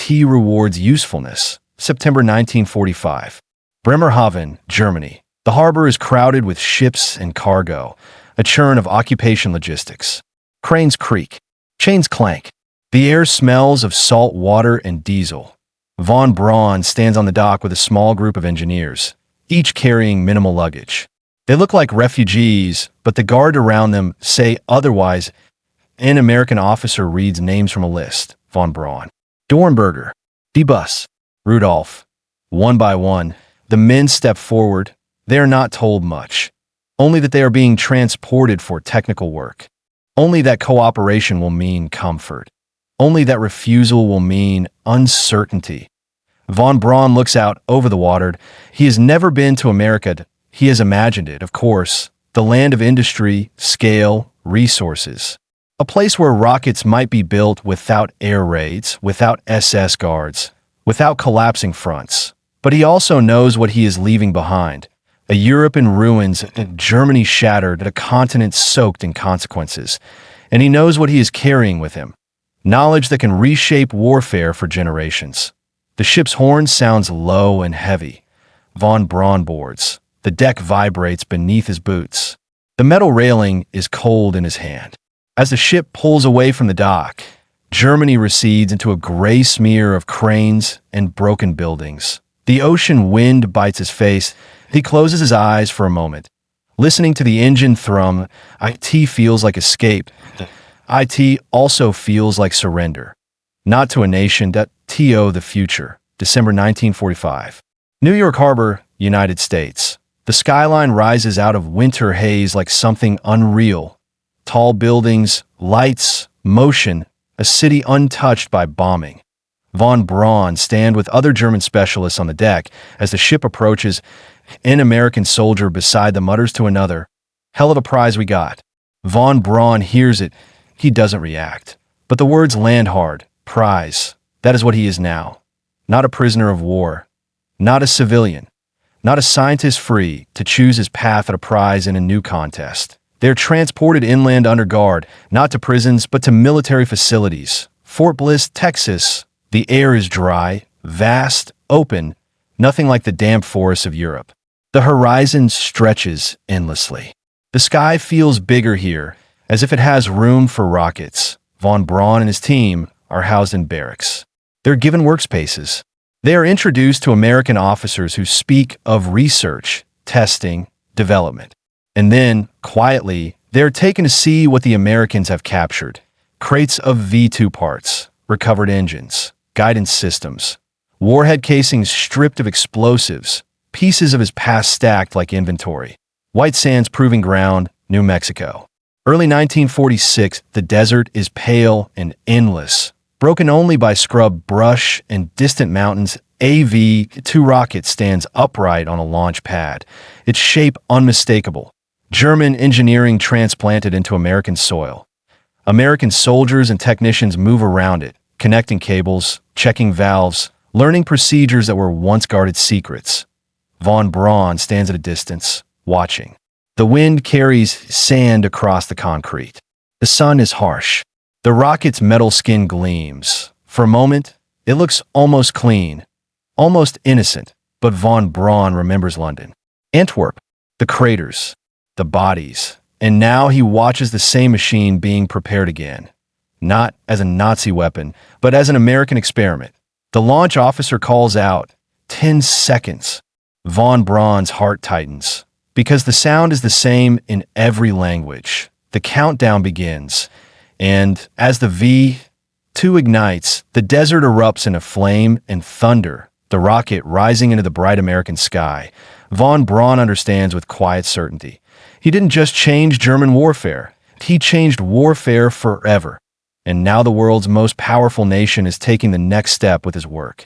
rewards usefulness. September 1945. Bremerhaven, Germany. The harbor is crowded with ships and cargo, a churn of occupation logistics. Cranes creak. Chains clank. The air smells of salt water and diesel. Von Braun stands on the dock with a small group of engineers, each carrying minimal luggage. They look like refugees, but the guard around them say otherwise. An American officer reads names from a list. Von Braun. Dornberger. Debus. Rudolph. One by one, the men step forward. They are not told much. Only that they are being transported for technical work. Only that cooperation will mean comfort. Only that refusal will mean uncertainty. Von Braun looks out over the water. He has never been to America. He has imagined it, of course. The land of industry, scale, resources. A place where rockets might be built without air raids, without SS guards, without collapsing fronts. But he also knows what he is leaving behind. A Europe in ruins, a Germany shattered, a continent soaked in consequences. And he knows what he is carrying with him. Knowledge that can reshape warfare for generations. The ship's horn sounds low and heavy. Von Braun boards. The deck vibrates beneath his boots. The metal railing is cold in his hand. As the ship pulls away from the dock, Germany recedes into a gray smear of cranes and broken buildings. The ocean wind bites his face. He closes his eyes for a moment. Listening to the engine thrum, it feels like escape. It also feels like surrender. Not to a nation, the future. December 1945. New York Harbor, United States. The skyline rises out of winter haze like something unreal. Tall buildings, lights, motion, a city untouched by bombing. Von Braun stand with other German specialists on the deck as the ship approaches. An American soldier beside them mutters to another, "Hell of a prize we got." Von Braun hears it. He doesn't react. But the words land hard. Prize. That is what he is now. Not a prisoner of war. Not a civilian. Not a scientist free to choose his path at a prize in a new contest. They're transported inland under guard, not to prisons, but to military facilities. Fort Bliss, Texas, The air is dry, vast, open, nothing like the damp forests of Europe. The horizon stretches endlessly. The sky feels bigger here, as if it has room for rockets. Von Braun and his team are housed in barracks. They're given workspaces. They are introduced to American officers who speak of research, testing, development. And then, quietly, they are taken to see what the Americans have captured. Crates of V-2 parts, recovered engines, guidance systems, warhead casings stripped of explosives, pieces of his past stacked like inventory. White Sands Proving Ground, New Mexico. Early 1946, the desert is pale and endless, broken only by scrub brush and distant mountains. A V-2 rocket stands upright on a launch pad, its shape unmistakable. German engineering transplanted into American soil. American soldiers and technicians move around it, connecting cables, checking valves, learning procedures that were once guarded secrets. Von Braun stands at a distance, watching. The wind carries sand across the concrete. The sun is harsh. The rocket's metal skin gleams. For a moment, it looks almost clean, almost innocent, but Von Braun remembers London, Antwerp, the craters, the bodies, and now he watches the same machine being prepared again, not as a Nazi weapon, but as an American experiment. The launch officer calls out, 10 seconds. Von Braun's heart tightens, because the sound is the same in every language. The countdown begins, and as the V-2 ignites, the desert erupts in a flame and thunder, the rocket rising into the bright American sky. Von Braun understands with quiet certainty. He didn't just change German warfare, he changed warfare forever. And now the world's most powerful nation is taking the next step with his work.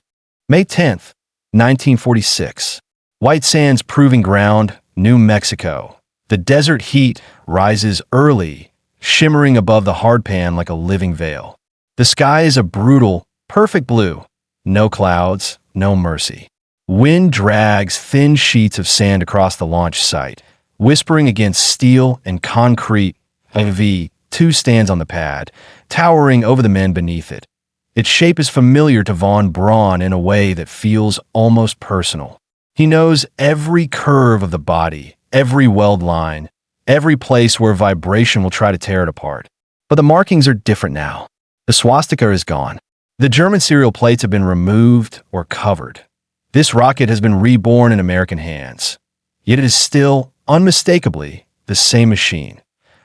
May 10th, 1946. White Sands Proving Ground, New Mexico. The desert heat rises early, shimmering above the hardpan like a living veil. The sky is a brutal, perfect blue. No clouds, no mercy. Wind drags thin sheets of sand across the launch site, whispering against steel and concrete. A V-2 stands on the pad, towering over the men beneath it. Its shape is familiar to Von Braun in a way that feels almost personal. He knows every curve of the body, every weld line, every place where vibration will try to tear it apart. But the markings are different now. The swastika is gone. The German serial plates have been removed or covered. This rocket has been reborn in American hands. Yet it is still, unmistakably, the same machine.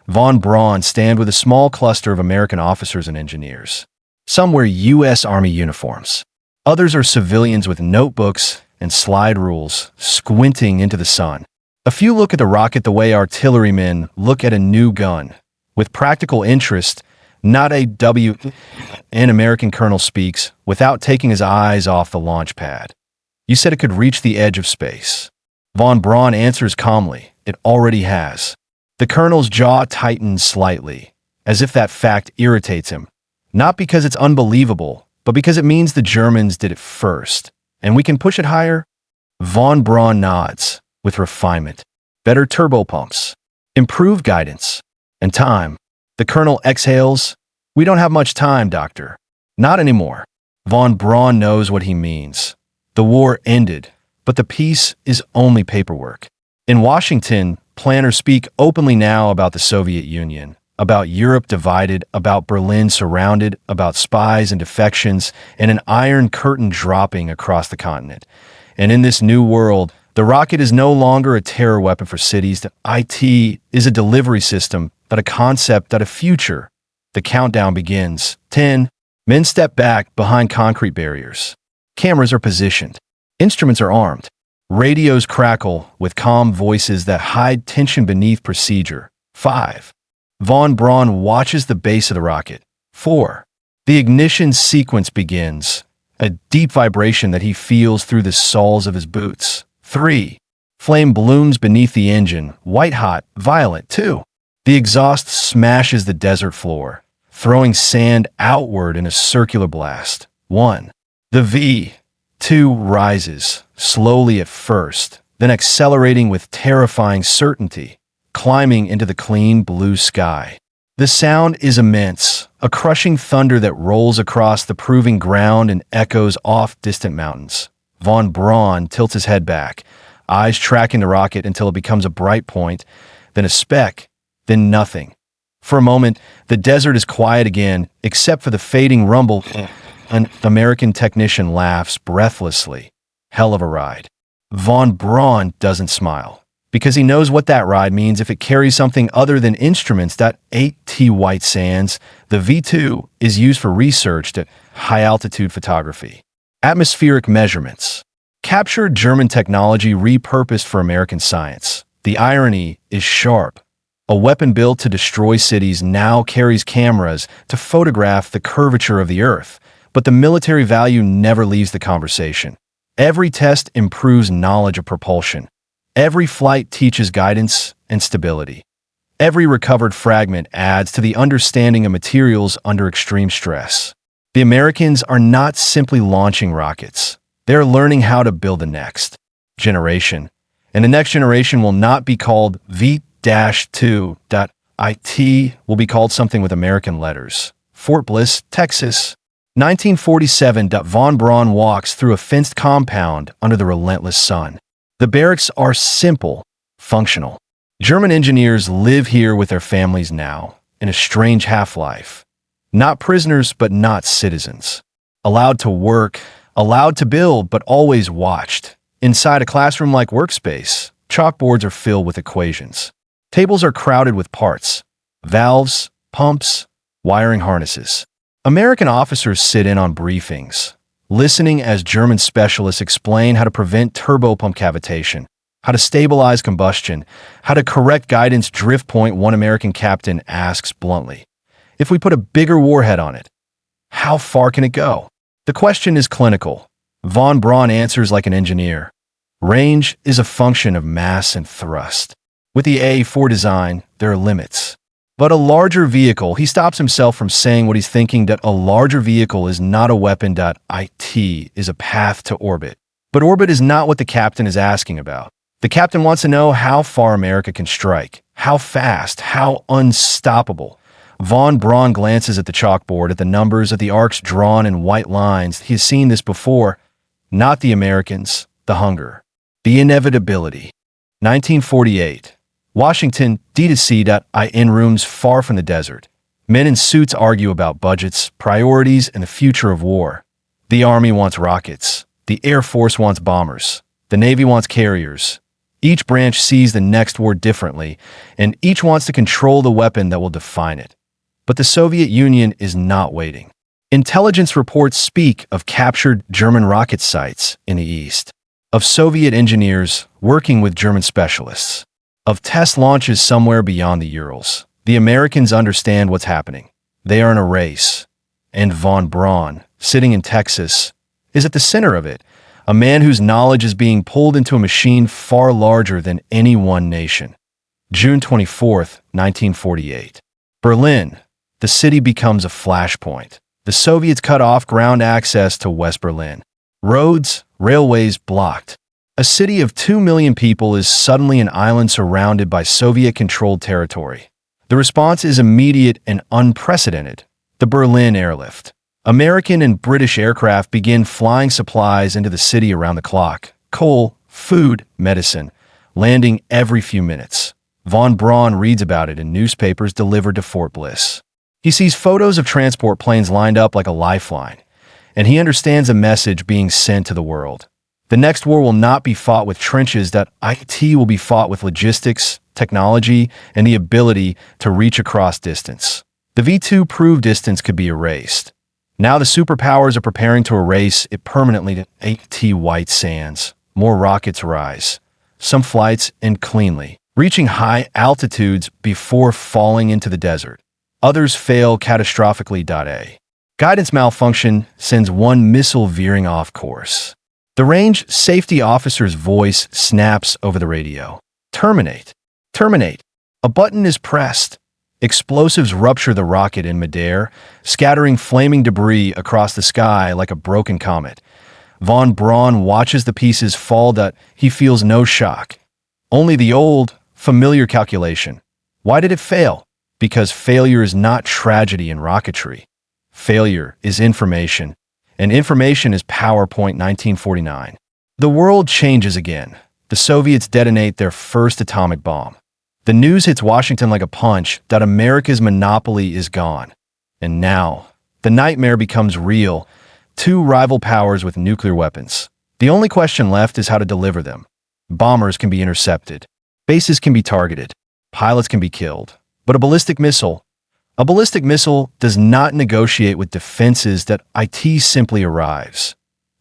Von Braun stands with a small cluster of American officers and engineers. Some wear U.S. Army uniforms. Others are civilians with notebooks and slide rules, squinting into the sun. A few look at the rocket the way artillerymen look at a new gun, with practical interest, not a W. An American colonel speaks without taking his eyes off the launch pad. You said it could reach the edge of space. Von Braun answers calmly, it already has. The colonel's jaw tightens slightly, as if that fact irritates him. Not because it's unbelievable, but because it means the Germans did it first. And we can push it higher? Von Braun nods, with refinement. Better turbopumps, improved guidance, and time. The colonel exhales. We don't have much time, Doctor. Not anymore. Von Braun knows what he means. The war ended, but the peace is only paperwork. In Washington, planners speak openly now about the Soviet Union, about Europe divided, about Berlin surrounded, about spies and defections, and an iron curtain dropping across the continent. And in this new world, the rocket is no longer a terror weapon for cities. The IT is a delivery system, not a concept, not a future. The countdown begins. 10. Men step back behind concrete barriers. Cameras are positioned. Instruments are armed. Radios crackle with calm voices that hide tension beneath procedure. 5. Von Braun watches the base of the rocket. 4. The ignition sequence begins, a deep vibration that he feels through the soles of his boots. 3. Flame blooms beneath the engine, white-hot, violent. 2. The exhaust smashes the desert floor, throwing sand outward in a circular blast. 1. The V-2 rises, slowly at first, then accelerating with terrifying certainty, climbing into the clean blue sky. The sound is immense, a crushing thunder that rolls across the proving ground and echoes off distant mountains. Von Braun tilts his head back, eyes tracking the rocket until it becomes a bright point, then a speck, then nothing. For a moment, the desert is quiet again, except for the fading rumble. An American technician laughs breathlessly. Hell of a ride. Von Braun doesn't smile, because he knows what that ride means if it carries something other than instruments. That 8T white sands, the V-2, is used for research at high-altitude photography. Atmospheric measurements. Captured German technology repurposed for American science. The irony is sharp. A weapon built to destroy cities now carries cameras to photograph the curvature of the Earth, but the military value never leaves the conversation. Every test improves knowledge of propulsion. Every flight teaches guidance and stability. Every recovered fragment adds to the understanding of materials under extreme stress. The Americans are not simply launching rockets. They're learning how to build the next generation. And the next generation will not be called V-2. It will be called something with American letters. Fort Bliss, Texas. 1947. Von Braun walks through a fenced compound under the relentless sun. The barracks are simple, functional. German engineers live here with their families now, in a strange half-life. Not prisoners, but not citizens. Allowed to work, allowed to build, but always watched. Inside a classroom-like workspace, chalkboards are filled with equations. Tables are crowded with parts, valves, pumps, wiring harnesses. American officers sit in on briefings, listening as German specialists explain how to prevent turbopump cavitation, how to stabilize combustion, how to correct guidance drift point. One American captain asks bluntly, if we put a bigger warhead on it, how far can it go? The question is clinical. Von Braun answers like an engineer. Range is a function of mass and thrust. With the A4 design, there are limits. But a larger vehicle, he stops himself from saying what he's thinking, that a larger vehicle is not a weapon. It is a path to orbit. But orbit is not what the captain is asking about. The captain wants to know how far America can strike, how fast, how unstoppable. Von Braun glances at the chalkboard, at the numbers, at the arcs drawn in white lines. He has seen this before. Not the Americans, the hunger, the inevitability. 1948. Washington, D.C. In rooms far from the desert. Men in suits argue about budgets, priorities, and the future of war. The Army wants rockets. The Air Force wants bombers. The Navy wants carriers. Each branch sees the next war differently, and each wants to control the weapon that will define it. But the Soviet Union is not waiting. Intelligence reports speak of captured German rocket sites in the east, of Soviet engineers working with German specialists, of test launches somewhere beyond the Urals. The Americans understand what's happening. They are in a race. And Von Braun, sitting in Texas, is at the center of it, a man whose knowledge is being pulled into a machine far larger than any one nation. June 24, 1948. Berlin. The city becomes a flashpoint. The Soviets cut off ground access to West Berlin. Roads, railways blocked. A city of 2 million people is suddenly an island surrounded by Soviet-controlled territory. The response is immediate and unprecedented. The Berlin airlift. American and British aircraft begin flying supplies into the city around the clock. Coal, food, medicine, landing every few minutes. Von Braun reads about it in newspapers delivered to Fort Bliss. He sees photos of transport planes lined up like a lifeline, and he understands a message being sent to the world. The next war will not be fought with trenches. It will be fought with logistics, technology, and the ability to reach across distance. The V-2 proved distance could be erased. Now the superpowers are preparing to erase it permanently to 8T white sands. More rockets rise. Some flights end cleanly, reaching high altitudes before falling into the desert. Others fail catastrophically. A guidance malfunction sends one missile veering off course. The range safety officer's voice snaps over the radio. Terminate. Terminate. A button is pressed. Explosives rupture the rocket in midair, scattering flaming debris across the sky like a broken comet. Von Braun watches the pieces fall. He feels no shock. Only the old, familiar calculation. Why did it fail? Because failure is not tragedy in rocketry. Failure is information, and information is PowerPoint 1949. The world changes again. The Soviets detonate their first atomic bomb. The news hits Washington like a punch that America's monopoly is gone. And now, the nightmare becomes real. Two rival powers with nuclear weapons. The only question left is how to deliver them. Bombers can be intercepted. Bases can be targeted. Pilots can be killed. But a ballistic missile does not negotiate with defenses that IT simply arrives.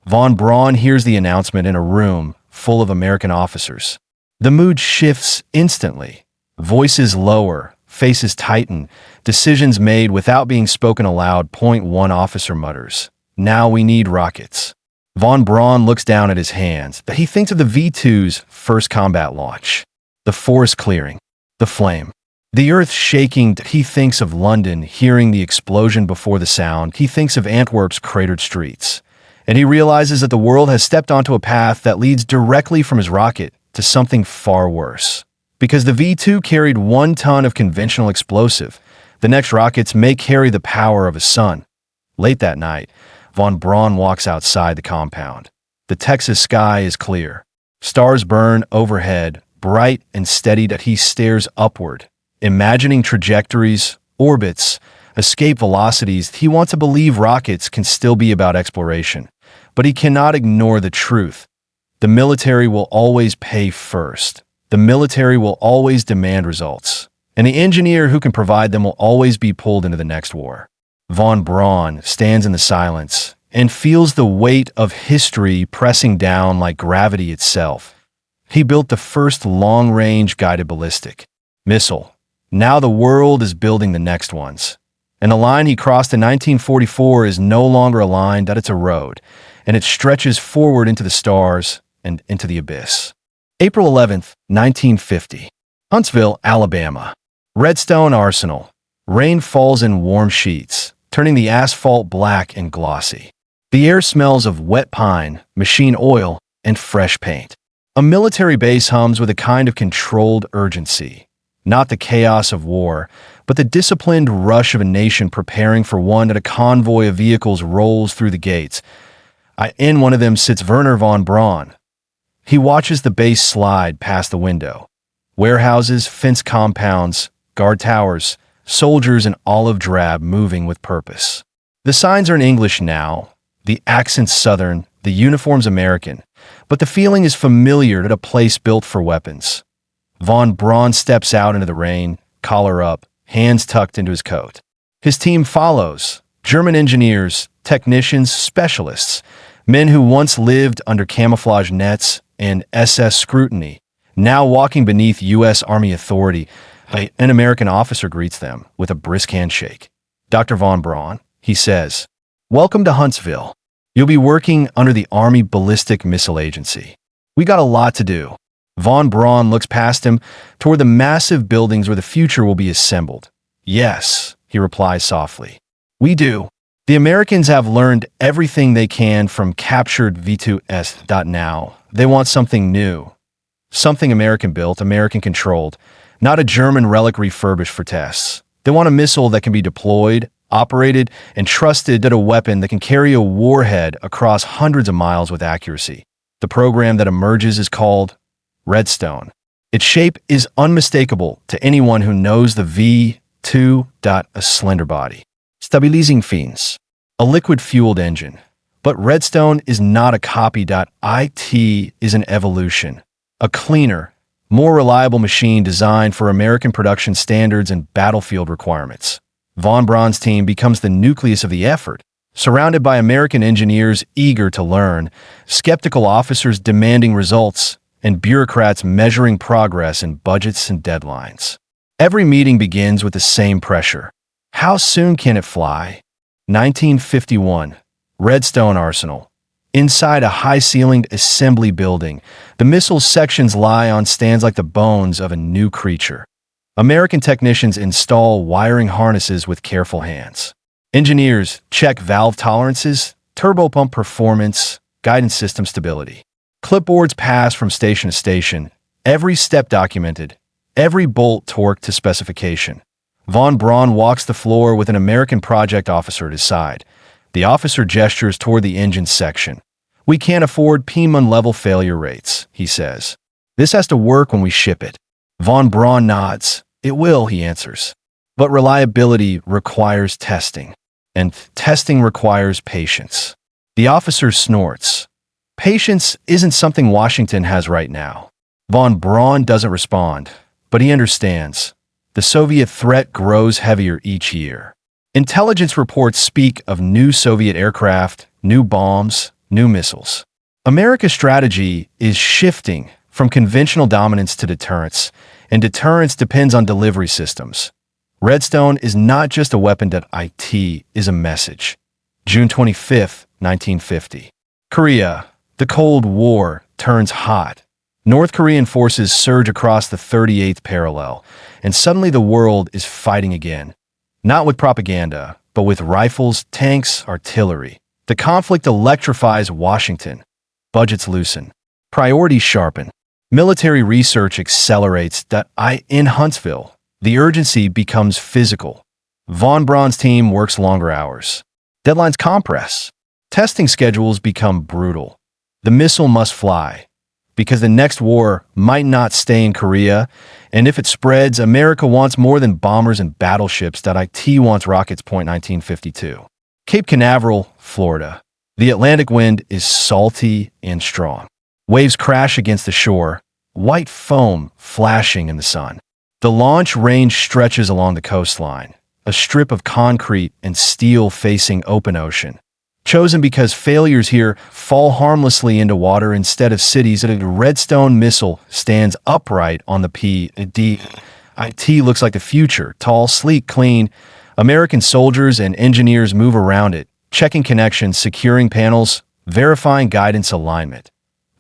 Von Braun hears the announcement in a room full of American officers. The mood shifts instantly. Voices lower, faces tighten, decisions made without being spoken aloud. Point one officer mutters, "Now we need rockets." Von Braun looks down at his hands, but he thinks of the V-2's first combat launch. The forest clearing, the flame, the earth shaking. He thinks of London, hearing the explosion before the sound. He thinks of Antwerp's cratered streets. And he realizes that the world has stepped onto a path that leads directly from his rocket to something far worse. Because the V-2 carried 1 ton of conventional explosive, the next rockets may carry the power of a sun. Late that night, Von Braun walks outside the compound. The Texas sky is clear. Stars burn overhead, bright and steady. That he stares upward, imagining trajectories, orbits, escape velocities. He wants to believe rockets can still be about exploration, but he cannot ignore the truth. The military will always pay first. The military will always demand results, and the engineer who can provide them will always be pulled into the next war. Von Braun stands in the silence and feels the weight of history pressing down like gravity itself. He built the first long-range guided ballistic missile. Now the world is building the next ones. And the line he crossed in 1944 is no longer a line, that it's a road, and it stretches forward into the stars and into the abyss. April 11th, 1950. Huntsville, Alabama. Redstone Arsenal. Rain falls in warm sheets, turning the asphalt black and glossy. The air smells of wet pine, machine oil, and fresh paint. A military base hums with a kind of controlled urgency. Not the chaos of war, but the disciplined rush of a nation preparing for one. That a convoy of vehicles rolls through the gates. In one of them sits Wernher von Braun. He watches the base slide past the window. Warehouses, fenced compounds, guard towers, soldiers in olive drab moving with purpose. The signs are in English now, the accent's Southern, the uniform's American, but the feeling is familiar at a place built for weapons. Von Braun steps out into the rain, collar up, hands tucked into his coat. His team follows, German engineers, technicians, specialists, men who once lived under camouflage nets and SS scrutiny, now walking beneath U.S. Army authority. An American officer greets them with a brisk handshake. "Dr. von Braun," he says, "welcome to Huntsville. You'll be working under the Army Ballistic Missile Agency. We got a lot to do." Von Braun looks past him toward the massive buildings where the future will be assembled. "Yes," he replies softly. "We do. The Americans have learned everything they can from captured V-2s. Now, they want something new. Something American-built, American-controlled, not a German relic refurbished for tests. They want a missile that can be deployed, operated, and trusted. That a weapon that can carry a warhead across hundreds of miles with accuracy. The program that emerges is called Redstone. Its shape is unmistakable to anyone who knows the V-2. A slender body. Stabilizing fins. A liquid-fueled engine. But Redstone is not a copy. It is an evolution. A cleaner, more reliable machine designed for American production standards and battlefield requirements. Von Braun's team becomes the nucleus of the effort, surrounded by American engineers eager to learn, skeptical officers demanding results, and bureaucrats measuring progress in budgets and deadlines. Every meeting begins with the same pressure. How soon can it fly? 1951. Redstone Arsenal. Inside a high-ceilinged assembly building, the missile sections lie on stands like the bones of a new creature. American technicians install wiring harnesses with careful hands. Engineers check valve tolerances, turbopump performance, guidance system stability. Clipboards pass from station to station, every step documented, every bolt torqued to specification. Von Braun walks the floor with an American project officer at his side. The officer gestures toward the engine section. "We can't afford P-1 level failure rates," he says. "This has to work when we ship it." Von Braun nods. "It will," he answers. "But reliability requires testing, and testing requires patience." The officer snorts. Patience isn't something Washington has right now. Von Braun doesn't respond, but he understands. The Soviet threat grows heavier each year. Intelligence reports speak of new Soviet aircraft, new bombs, new missiles. America's strategy is shifting from conventional dominance to deterrence, and deterrence depends on delivery systems. Redstone is not just a weapon. It is a message. June 25, 1950. Korea. The Cold War turns hot. North Korean forces surge across the 38th parallel, and suddenly the world is fighting again. Not with propaganda, but with rifles, tanks, artillery. The conflict electrifies Washington. Budgets loosen. Priorities sharpen. Military research accelerates. In Huntsville, the urgency becomes physical. Von Braun's team works longer hours. Deadlines compress. Testing schedules become brutal. The missile must fly, because the next war might not stay in Korea, and if it spreads, America wants more than bombers and battleships. It wants rockets. 1952. Cape Canaveral, Florida. The Atlantic wind is salty and strong. Waves crash against the shore, white foam flashing in the sun. The launch range stretches along the coastline, a strip of concrete and steel facing open ocean. Chosen because failures here fall harmlessly into water instead of cities. A Redstone missile stands upright on the P-D. It looks like the future, tall, sleek, clean. American soldiers and engineers move around it, checking connections, securing panels, verifying guidance alignment.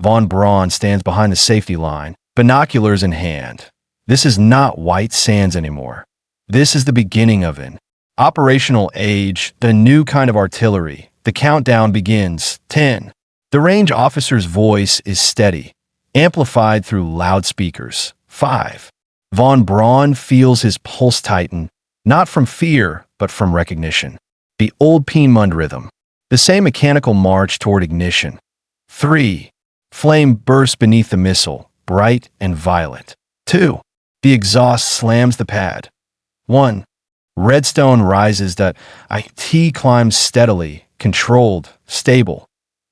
Von Braun stands behind the safety line, binoculars in hand. This is not white sands anymore. This is the beginning of an operational age, the new kind of artillery. The countdown begins. 10. The range officer's voice is steady, amplified through loudspeakers. 5. Von Braun feels his pulse tighten, not from fear, but from recognition. The old P-1 rhythm. The same mechanical march toward ignition. 3. Flame bursts beneath the missile, bright and violent. 2. The exhaust slams the pad. 1. Redstone rises. It climbs steadily, controlled, stable,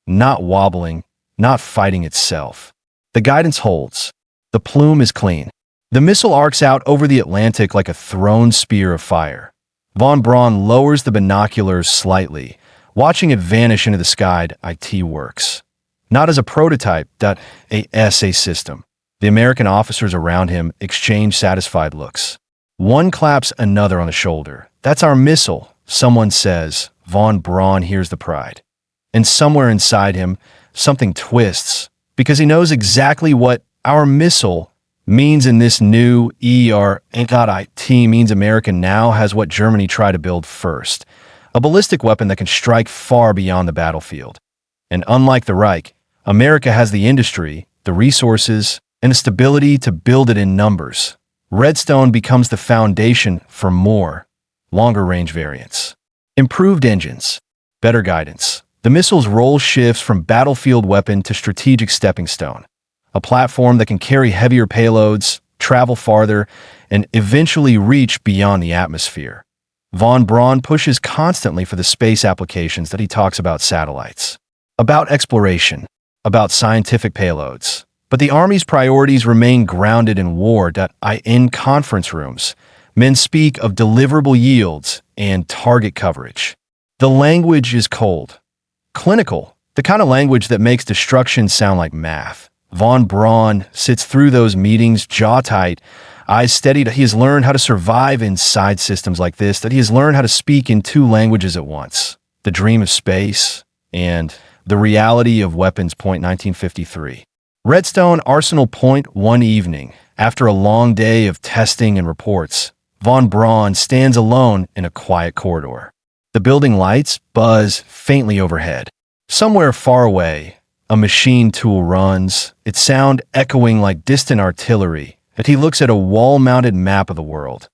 not wobbling, not fighting itself. The guidance holds. The plume is clean. The missile arcs out over the Atlantic like a thrown spear of fire. Von Braun lowers the binoculars slightly, watching it vanish into the sky. It works. Not as a prototype. A system. The American officers around him exchange satisfied looks. One claps another on the shoulder. "That's our missile," someone says. Von Braun hears the pride. And somewhere inside him, something twists, because he knows exactly what "our missile" means in this new ER. It means America now has what Germany tried to build first, a ballistic weapon that can strike far beyond the battlefield. And unlike the Reich, America has the industry, the resources, and the stability to build it in numbers. Redstone becomes the foundation for more, longer-range variants. Improved engines, better guidance. The missile's role shifts from battlefield weapon to strategic stepping stone, a platform that can carry heavier payloads, travel farther, and eventually reach beyond the atmosphere. Von Braun pushes constantly for the space applications that he talks about: satellites, about exploration, about scientific payloads. But the Army's priorities remain grounded in war. In conference rooms, men speak of deliverable yields and target coverage. The language is cold, clinical, the kind of language that makes destruction sound like math. Von Braun sits through those meetings, jaw tight, eyes steady. He has learned how to survive inside systems like this, that he has learned how to speak in two languages at once: the dream of space and the reality of weapons. 1953. Redstone Arsenal. One evening, after a long day of testing and reports, Von Braun stands alone in a quiet corridor. The building lights buzz faintly overhead. Somewhere far away, a machine tool runs, its sound echoing like distant artillery, as he looks at a wall-mounted map of the world.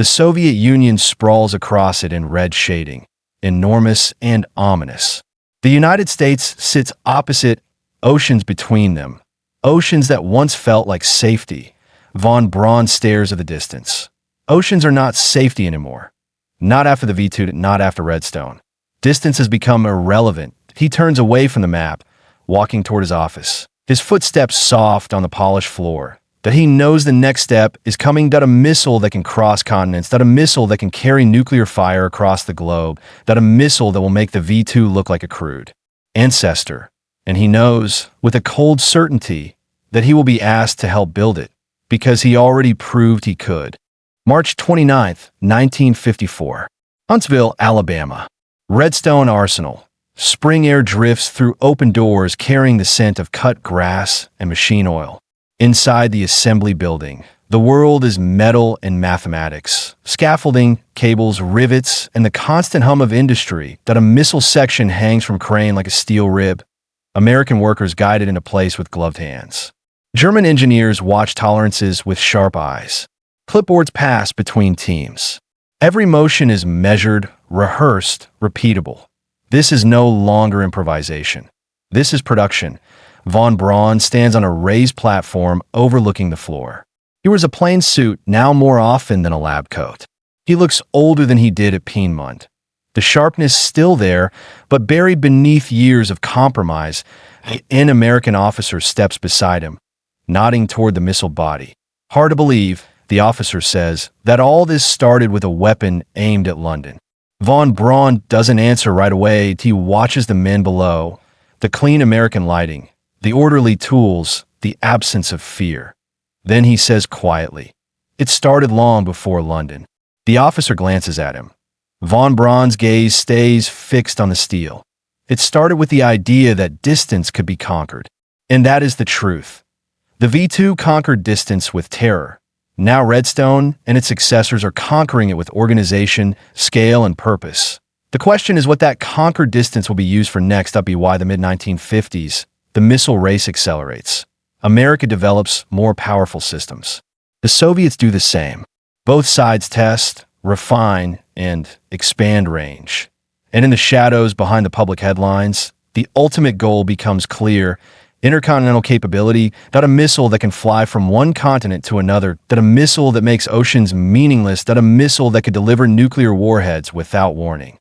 The Soviet Union sprawls across it in red shading, enormous and ominous. The United States sits opposite, oceans between them, oceans that once felt like safety. Von Braun stares at the distance. Oceans are not safety anymore. Not after the V-2, not after Redstone. Distance has become irrelevant. He turns away from the map, walking toward his office. His footsteps soft on the polished floor. That he knows the next step is coming, that a missile that can cross continents, that a missile that can carry nuclear fire across the globe, that a missile that will make the V-2 look like a crude ancestor. And he knows, with a cold certainty, that he will be asked to help build it, because he already proved he could. March 29, 1954. Huntsville, Alabama. Redstone Arsenal. Spring air drifts through open doors carrying the scent of cut grass and machine oil. Inside the assembly building, the world is metal and mathematics, scaffolding, cables, rivets, and the constant hum of industry that a missile section hangs from crane like a steel rib. American workers guided into place with gloved hands. German engineers watch tolerances with sharp eyes. Clipboards pass between teams. Every motion is measured, rehearsed, repeatable. This is no longer improvisation. This is production. Von Braun stands on a raised platform overlooking the floor. He wears a plain suit now more often than a lab coat. He looks older than he did at Piedmont. The sharpness still there, but buried beneath years of compromise. An American officer steps beside him, nodding toward the missile body. Hard to believe, the officer says, that all this started with a weapon aimed at London. Von Braun doesn't answer right away. He watches the men below, the clean American lighting, the orderly tools, the absence of fear. Then he says quietly, "It started long before London." The officer glances at him. Von Braun's gaze stays fixed on the steel. It started with the idea that distance could be conquered. And that is the truth. The V-2 conquered distance with terror. Now Redstone and its successors are conquering it with organization, scale, and purpose. The question is what that conquered distance will be used for next. Up by the mid-1950s, the missile race accelerates. America develops more powerful systems. The Soviets do the same. Both sides test, refine, and expand range. And in the shadows behind the public headlines, the ultimate goal becomes clear: intercontinental capability, that a missile that can fly from one continent to another, that a missile that makes oceans meaningless, that a missile that could deliver nuclear warheads without warning.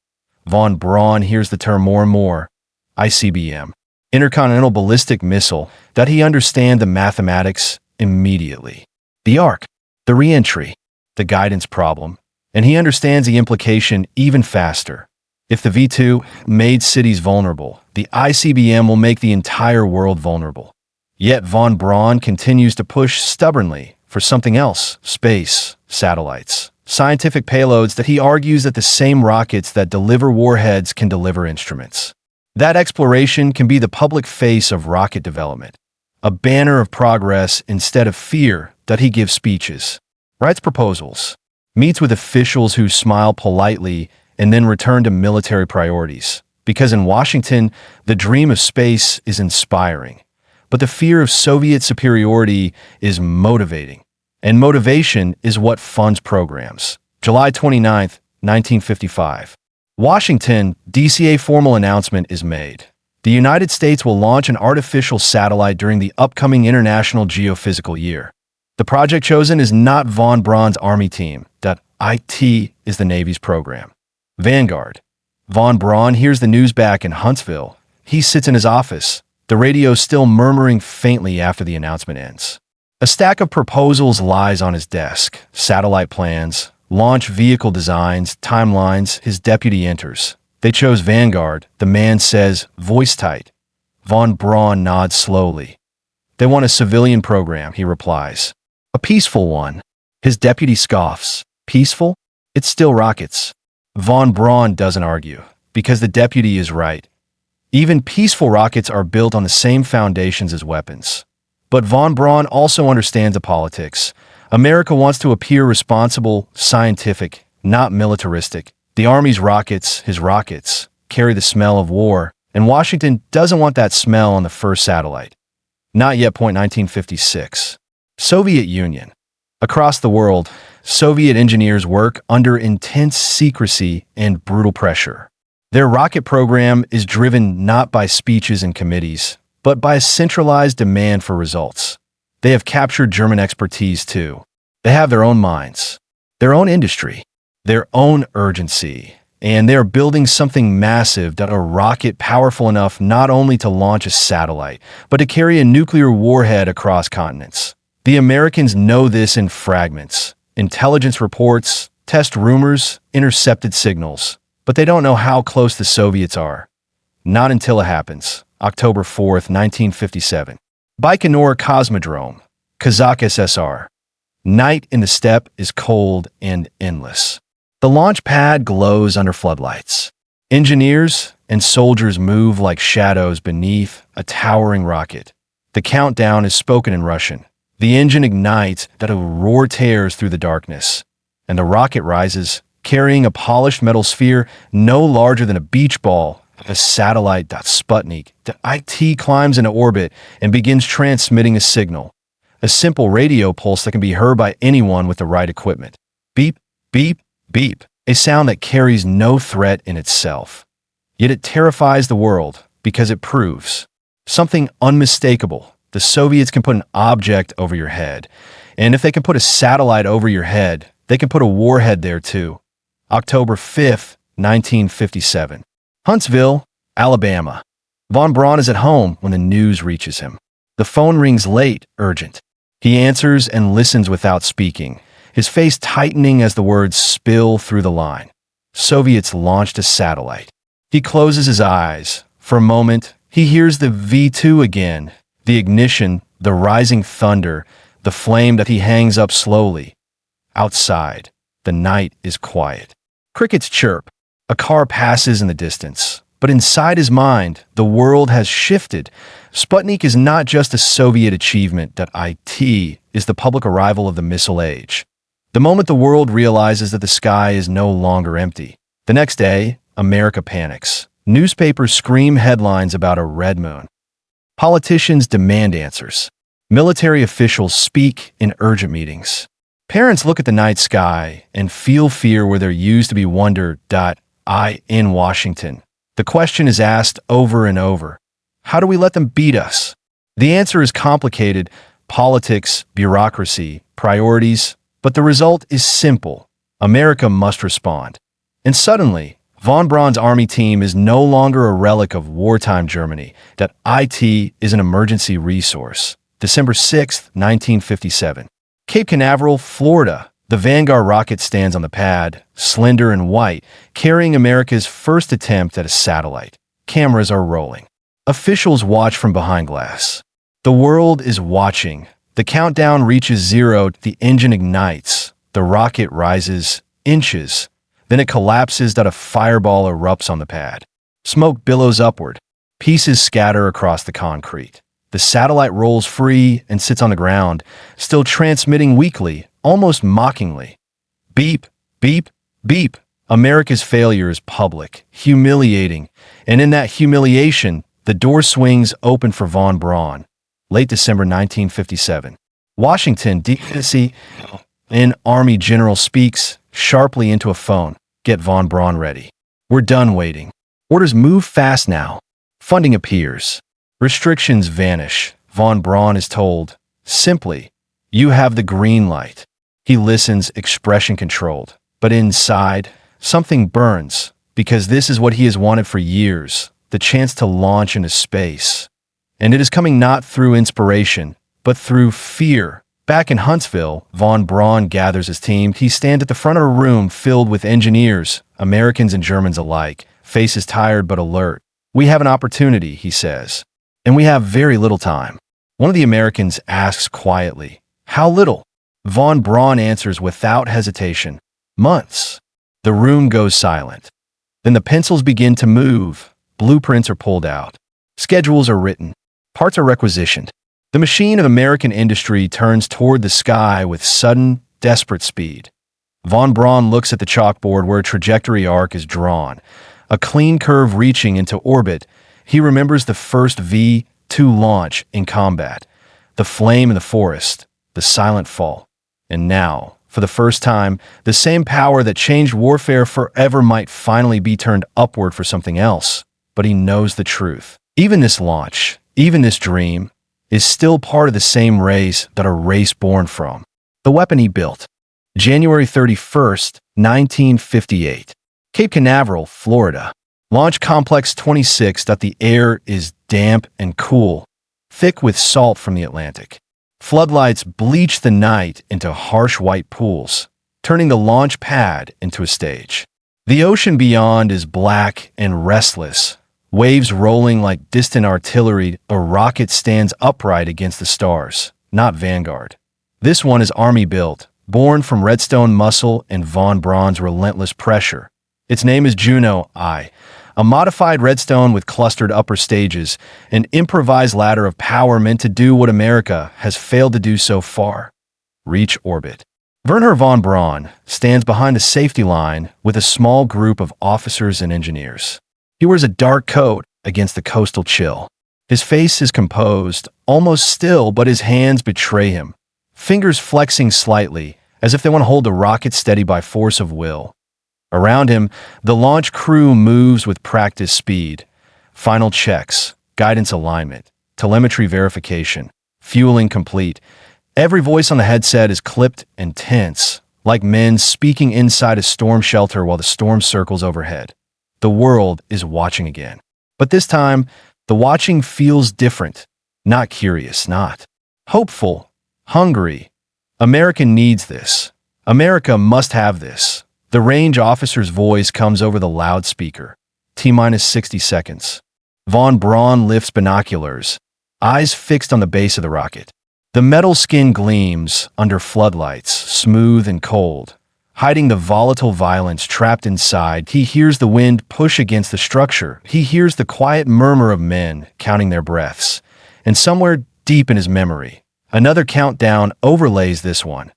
Von Braun hears the term more and more. ICBM. Intercontinental ballistic missile, that he understands the mathematics immediately. The arc, the re-entry, the guidance problem, and he understands the implication even faster. If the V-2 made cities vulnerable, the ICBM will make the entire world vulnerable. Yet von Braun continues to push stubbornly for something else: space, satellites, scientific payloads that he argues that the same rockets that deliver warheads can deliver instruments. That exploration can be the public face of rocket development, a banner of progress instead of fear. That he gives speeches, writes proposals, meets with officials who smile politely and then return to military priorities. Because in Washington, the dream of space is inspiring, but the fear of Soviet superiority is motivating. And motivation is what funds programs. July 29, 1955. Washington, D.C. A formal announcement is made. The United States will launch an artificial satellite during the upcoming International Geophysical Year. The project chosen is not von Braun's Army team. IT is the Navy's program. Vanguard. Von Braun hears the news back in Huntsville. He sits in his office, the radio still murmuring faintly after the announcement ends. A stack of proposals lies on his desk: satellite plans, launch vehicle designs, timelines. His deputy enters. They chose Vanguard. The man says, voice tight. Von Braun nods slowly. They want a civilian program, he replies. A peaceful one. His deputy scoffs. Peaceful? It's still rockets. Von Braun doesn't argue, because the deputy is right. Even peaceful rockets are built on the same foundations as weapons. But von Braun also understands the politics. America wants to appear responsible, scientific, not militaristic. The Army's rockets, his rockets, carry the smell of war, and Washington doesn't want that smell on the first satellite. Not yet. 1956. Soviet Union. Across the world, Soviet engineers work under intense secrecy and brutal pressure. Their rocket program is driven not by speeches and committees, but by a centralized demand for results. They have captured German expertise too. They have their own minds, their own industry, their own urgency, and they are building something massive, that a rocket powerful enough not only to launch a satellite, but to carry a nuclear warhead across continents. The Americans know this in fragments, intelligence reports, test rumors, intercepted signals, but they don't know how close the Soviets are. Not until it happens. October 4th, 1957. Baikonur Cosmodrome, Kazakh SSR. Night in the steppe is cold and endless. The launch pad glows under floodlights. Engineers and soldiers move like shadows beneath a towering rocket. The countdown is spoken in Russian. The engine ignites, that a roar tears through the darkness, and the rocket rises, carrying a polished metal sphere no larger than a beach ball. A satellite, Sputnik, IT climbs into orbit and begins transmitting a signal. A simple radio pulse that can be heard by anyone with the right equipment. Beep, beep, beep. A sound that carries no threat in itself. Yet it terrifies the world because it proves something unmistakable. The Soviets can put an object over your head. And if they can put a satellite over your head, they can put a warhead there too. October 5th, 1957. Huntsville, Alabama. Von Braun is at home when the news reaches him. The phone rings late, urgent. He answers and listens without speaking, his face tightening as the words spill through the line. Soviets launched a satellite. He closes his eyes. For a moment, he hears the V-2 again, the ignition, the rising thunder, the flame that he hangs up slowly. Outside, the night is quiet. Crickets chirp. A car passes in the distance, but inside his mind, the world has shifted. Sputnik is not just a Soviet achievement, IT is the public arrival of the missile age. The moment the world realizes that the sky is no longer empty. The next day, America panics. Newspapers scream headlines about a red moon. Politicians demand answers. Military officials speak in urgent meetings. Parents look at the night sky and feel fear where there used to be wonder. In Washington, the question is asked over and over. How do we let them beat us? The answer is complicated: politics, bureaucracy, priorities, but the result is simple. America must respond. And suddenly, von Braun's army team is no longer a relic of wartime Germany. IT is an emergency resource. December 6th, 1957. Cape Canaveral, Florida. The Vanguard rocket stands on the pad, slender and white, carrying America's first attempt at a satellite. Cameras are rolling. Officials watch from behind glass. The world is watching. The countdown reaches 0, the engine ignites, the rocket rises inches, then it collapses. A fireball erupts on the pad. Smoke billows upward. Pieces scatter across the concrete. The satellite rolls free and sits on the ground, still transmitting weakly, almost mockingly. Beep, beep, beep. America's failure is public, humiliating, and in that humiliation, the door swings open for von Braun. Late December 1957. Washington, D.C. An Army general speaks sharply into a phone. Get von Braun ready. We're done waiting. Orders move fast now. Funding appears. Restrictions vanish. Von Braun is told, simply, you have the green light. He listens, expression controlled. But inside, something burns, because this is what he has wanted for years, the chance to launch into space. And it is coming not through inspiration, but through fear. Back in Huntsville, von Braun gathers his team. He stands at the front of a room filled with engineers, Americans and Germans alike, faces tired but alert. We have an opportunity, he says. And we have very little time. One of the Americans asks quietly, how little? Von Braun answers without hesitation, months. The room goes silent. Then the pencils begin to move. Blueprints are pulled out. Schedules are written. Parts are requisitioned. The machine of American industry turns toward the sky with sudden, desperate speed. Von Braun looks at the chalkboard where a trajectory arc is drawn, a clean curve reaching into orbit. He remembers the first V-2 launch in combat, the flame in the forest, the silent fall. And now, for For the first time, the same power that changed warfare forever might finally be turned upward for something else. But he knows the truth. Even this launch, even this dream, is still part of the same race that a race born from. The weapon he built. January 31st, 1958. Cape Canaveral, Florida. Launch Complex 26. The air is damp and cool, thick with salt from the Atlantic. Floodlights bleach the night into harsh white pools, turning the launch pad into a stage. The ocean beyond is black and restless, waves rolling like distant artillery. A rocket stands upright against the stars, not Vanguard. This one is Army-built, born from Redstone muscle and von Braun's relentless pressure. Its name is Juno I, a modified Redstone with clustered upper stages, an improvised ladder of power meant to do what America has failed to do so far: reach orbit. Wernher von Braun stands behind the safety line with a small group of officers and engineers. He wears a dark coat against the coastal chill. His face is composed, almost still, but his hands betray him, fingers flexing slightly, as if they want to hold the rocket steady by force of will. Around him, the launch crew moves with practice speed. Final checks, guidance alignment, telemetry verification, fueling complete. Every voice on the headset is clipped and tense, like men speaking inside a storm shelter while the storm circles overhead. The world is watching again. But this time, the watching feels different. Not curious, not hopeful, hungry. America needs this. America must have this. The range officer's voice comes over the loudspeaker. T-minus 60 seconds. Von Braun lifts binoculars, eyes fixed on the base of the rocket. The metal skin gleams under floodlights, smooth and cold, hiding the volatile violence trapped inside. He hears the wind push against the structure. He hears the quiet murmur of men counting their breaths. And somewhere deep in his memory, another countdown overlays this one.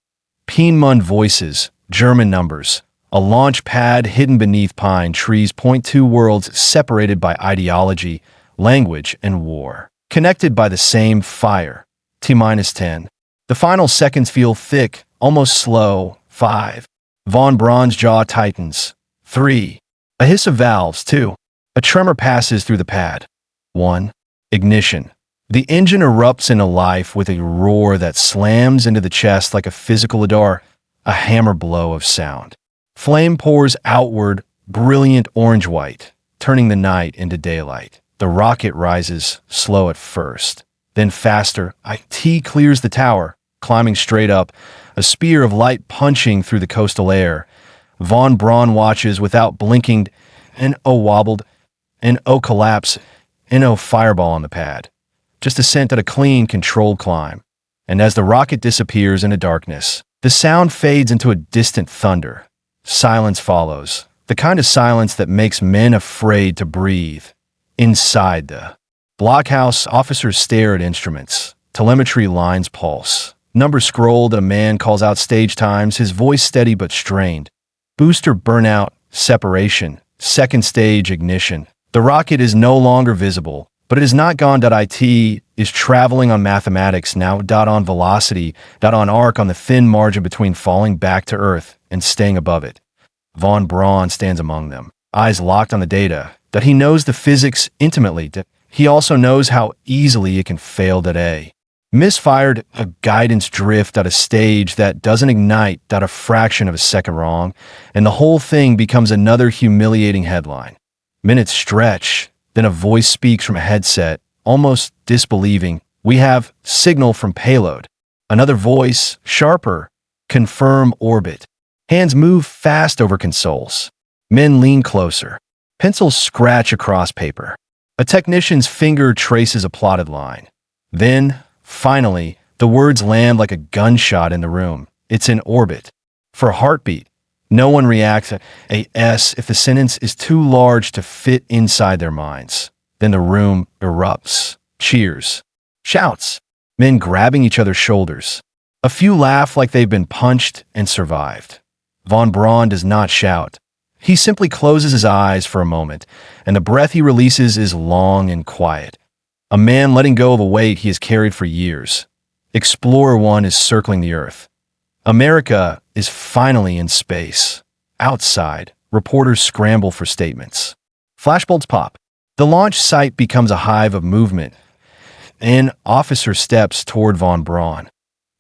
Piemont voices, German numbers. A launch pad hidden beneath pine trees point two worlds separated by ideology, language, and war, connected by the same fire. T-minus 10. The final seconds feel thick, almost slow. 5. Von Braun's jaw tightens. 3. A hiss of valves. 2. A tremor passes through the pad. 1. Ignition. The engine erupts into life with a roar that slams into the chest like a physical door, a hammer blow of sound. Flame pours outward, brilliant orange-white, turning the night into daylight. The rocket rises, slow at first, then faster. IT clears the tower, climbing straight up, a spear of light punching through the coastal air. Von Braun watches without blinking. N-O wobbled, N-O collapse, N-O fireball on the pad. Just ascent at a clean, controlled climb. And as the rocket disappears into darkness, the sound fades into a distant thunder. Silence follows, the kind of silence that makes men afraid to breathe. Inside the blockhouse, officers stare at instruments. Telemetry lines pulse. Numbers scrolled, and a man calls out stage times, his voice steady but strained. Booster burnout, separation, second stage ignition. The rocket is no longer visible, but it is not gone. IT is traveling on mathematics now. On velocity, on arc, on the thin margin between falling back to Earth and staying above it. Von Braun stands among them, eyes locked on the data, that he knows the physics intimately. He also knows how easily it can fail today. Misfired, a guidance drift at a stage that doesn't ignite, a fraction of a second wrong, and the whole thing becomes another humiliating headline. Minutes stretch, then a voice speaks from a headset, almost disbelieving. We have signal from payload. Another voice, sharper, confirm orbit. Hands move fast over consoles. Men lean closer. Pencils scratch across paper. A technician's finger traces a plotted line. Then, finally, the words land like a gunshot in the room. It's in orbit. For a heartbeat, no one reacts. A S if the sentence is too large to fit inside their minds. Then the room erupts. Cheers. Shouts. Men grabbing each other's shoulders. A few laugh like they've been punched and survived. Von Braun does not shout. He simply closes his eyes for a moment, and the breath he releases is long and quiet. A man letting go of a weight he has carried for years. Explorer 1 is circling the Earth. America is finally in space. Outside, reporters scramble for statements. Flashbulbs pop. The launch site becomes a hive of movement. An officer steps toward von Braun.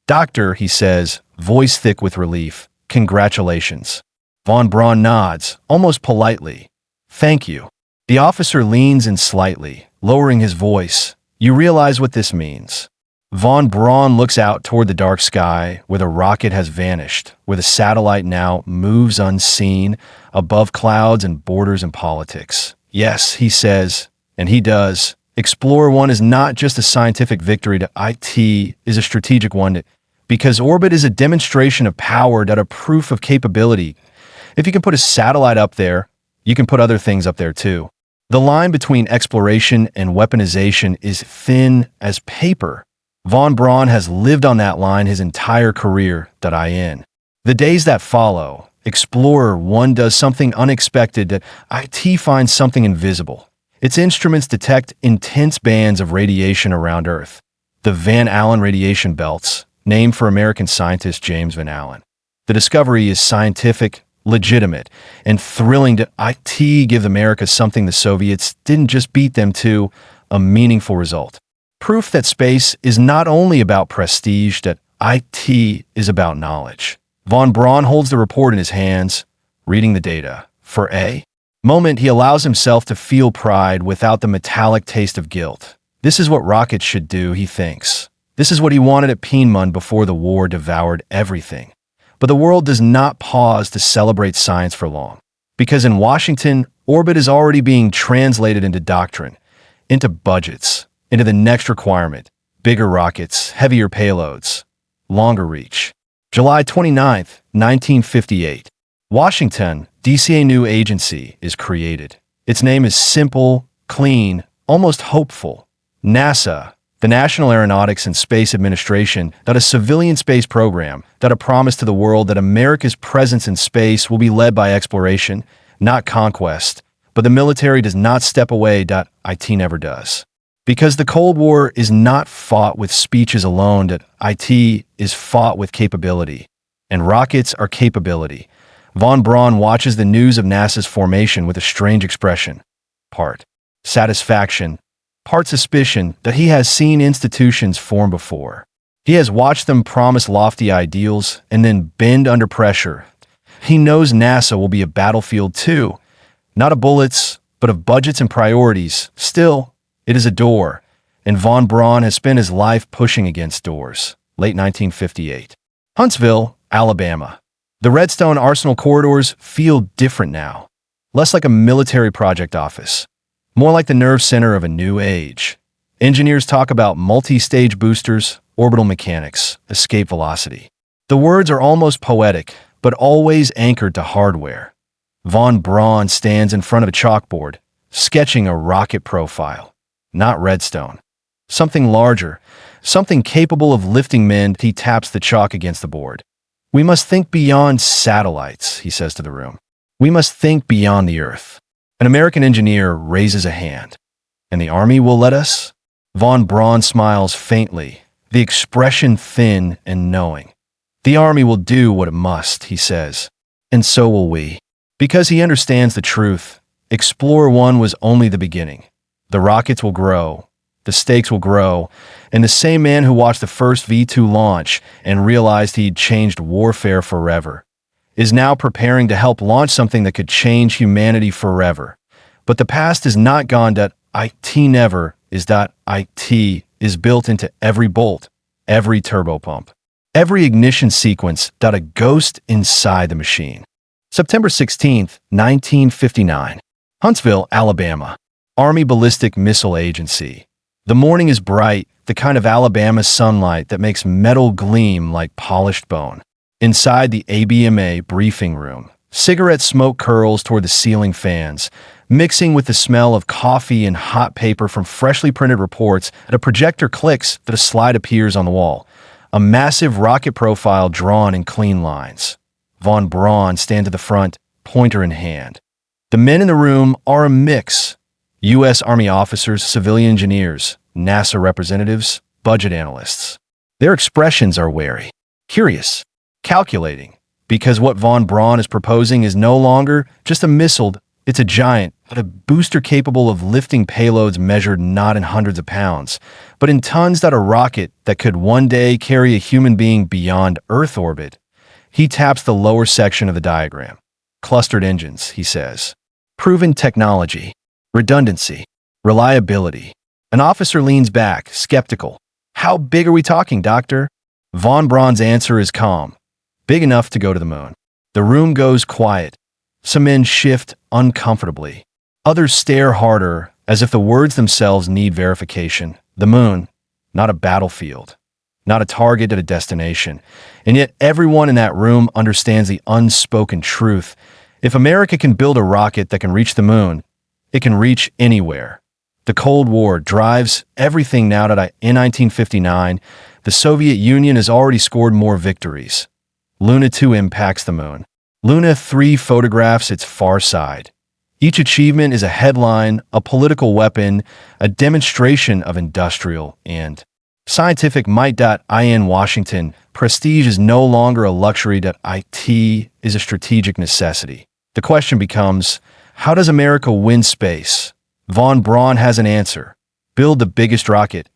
"Doctor," he says, voice thick with relief, "congratulations." Von Braun nods, almost politely. "Thank you." The officer leans in slightly, lowering his voice. "You realize what this means?" Von Braun looks out toward the dark sky, where the rocket has vanished, where the satellite now moves unseen, above clouds and borders and politics. "Yes," he says, and he does. Explorer 1 is not just a scientific victory, it is a strategic one, because orbit is a demonstration of power, a proof of capability. If you can put a satellite up there, you can put other things up there too. The line between exploration and weaponization is thin as paper. Von Braun has lived on that line his entire career. The days that follow, Explorer 1 does something unexpected, that IT finds something invisible. Its instruments detect intense bands of radiation around Earth. The Van Allen radiation belts, named for American scientist James Van Allen. The discovery is scientific, legitimate, and thrilling. To IT give America something the Soviets didn't just beat them to, a meaningful result. Proof that space is not only about prestige, that IT is about knowledge. Von Braun holds the report in his hands, reading the data. For a moment, he allows himself to feel pride without the metallic taste of guilt. This is what rockets should do, he thinks. This is what he wanted at Piedmont before the war devoured everything. But the world does not pause to celebrate science for long. Because in Washington, orbit is already being translated into doctrine, into budgets, into the next requirement: bigger rockets, heavier payloads, longer reach. July 29, 1958. Washington, D.C. A new agency is created. Its name is simple, clean, almost hopeful. NASA, the National Aeronautics and Space Administration, a civilian space program, a promise to the world that America's presence in space will be led by exploration, not conquest. But the military does not step away. IT never does. Because the Cold War is not fought with speeches alone, that IT is fought with capability. And rockets are capability. Von Braun watches the news of NASA's formation with a strange expression. Part satisfaction, part suspicion that he has seen institutions form before. He has watched them promise lofty ideals and then bend under pressure. He knows NASA will be a battlefield too, not of bullets, but of budgets and priorities. Still, it is a door, and von Braun has spent his life pushing against doors. Late 1958. Huntsville, Alabama. The Redstone Arsenal corridors feel different now. Less like a military project office. More like the nerve center of a new age. Engineers talk about multi-stage boosters, orbital mechanics, escape velocity. The words are almost poetic, but always anchored to hardware. Von Braun stands in front of a chalkboard, sketching a rocket profile. Not Redstone. Something larger, something capable of lifting men. He taps the chalk against the board. "We must think beyond satellites," he says to the room. "We must think beyond the Earth." An American engineer raises a hand. "And the Army will let us?" Von Braun smiles faintly, the expression thin and knowing. "The Army will do what it must," he says. "And so will we." Because he understands the truth, Explorer 1 was only the beginning. The rockets will grow, the stakes will grow, and the same man who watched the first V-2 launch and realized he'd changed warfare forever is now preparing to help launch something that could change humanity forever. But the past is not gone. IT never is. IT is built into every bolt, every turbopump, every ignition sequence. A ghost inside the machine. September 16, 1959. Huntsville, Alabama. Army Ballistic Missile Agency. The morning is bright, the kind of Alabama sunlight that makes metal gleam like polished bone. Inside the ABMA briefing room, cigarette smoke curls toward the ceiling fans, mixing with the smell of coffee and hot paper from freshly printed reports. A projector clicks, a slide appears on the wall. A massive rocket profile drawn in clean lines. Von Braun stands at the front, pointer in hand. The men in the room are a mix. U.S. Army officers, civilian engineers, NASA representatives, budget analysts. Their expressions are wary, curious. calculating, because what von Braun is proposing is no longer just a missile, it's a giant, but a booster capable of lifting payloads measured not in hundreds of pounds, but in tons. A rocket that could one day carry a human being beyond Earth orbit. He taps the lower section of the diagram. Clustered engines, he says. Proven technology. Redundancy. Reliability. An officer leans back, skeptical. How big are we talking, Doctor? Von Braun's answer is calm. Big enough to go to the moon. The room goes quiet. Some men shift uncomfortably. Others stare harder, as if the words themselves need verification. The moon, not a battlefield, not a target at a destination. And yet everyone in that room understands the unspoken truth. If America can build a rocket that can reach the moon, it can reach anywhere. The Cold War drives everything now. In 1959, the Soviet Union has already scored more victories. Luna 2 impacts the moon. Luna 3 photographs its far side. Each achievement is a headline, a political weapon, a demonstration of industrial and scientific might. In Washington, prestige is no longer a luxury. It is a strategic necessity. The question becomes, how does America win space? Von Braun has an answer. Build the biggest rocket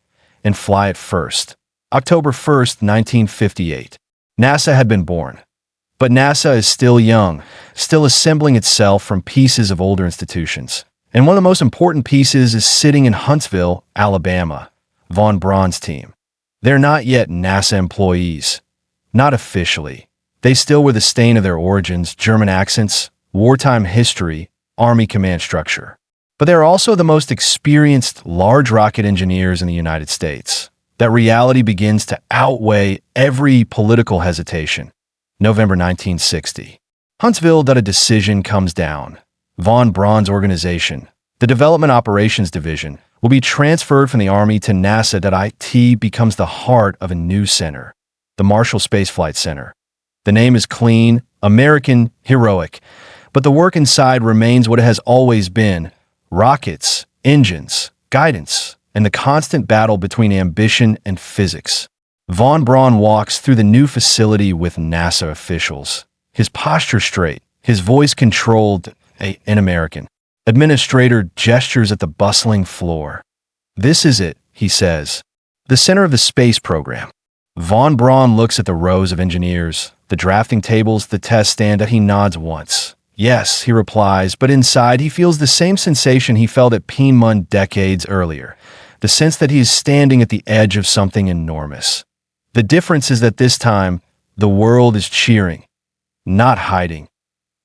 and fly it first. October 1st, 1958. NASA had been born. But NASA is still young, still assembling itself from pieces of older institutions. And one of the most important pieces is sitting in Huntsville, Alabama, von Braun's team. They're not yet NASA employees. Not officially. They still wear the stain of their origins, German accents, wartime history, Army command structure. But they're also the most experienced large rocket engineers in the United States. That reality begins to outweigh every political hesitation. November 1960. Huntsville. A decision comes down. Von Braun's organization, the Development Operations Division, will be transferred from the Army to NASA. It becomes the heart of a new center, the Marshall Space Flight Center. The name is clean, American, heroic, but the work inside remains what it has always been: rockets, engines, guidance, and the constant battle between ambition and physics. Von Braun walks through the new facility with NASA officials, his posture straight, his voice controlled. An American administrator gestures at the bustling floor. This is it, he says, the center of the space program. Von Braun looks at the rows of engineers, the drafting tables, the test stand. He nods once. Yes, he replies, but inside he feels the same sensation he felt at Peenemünde decades earlier, the sense that he is standing at the edge of something enormous. The difference is that this time, the world is cheering, not hiding,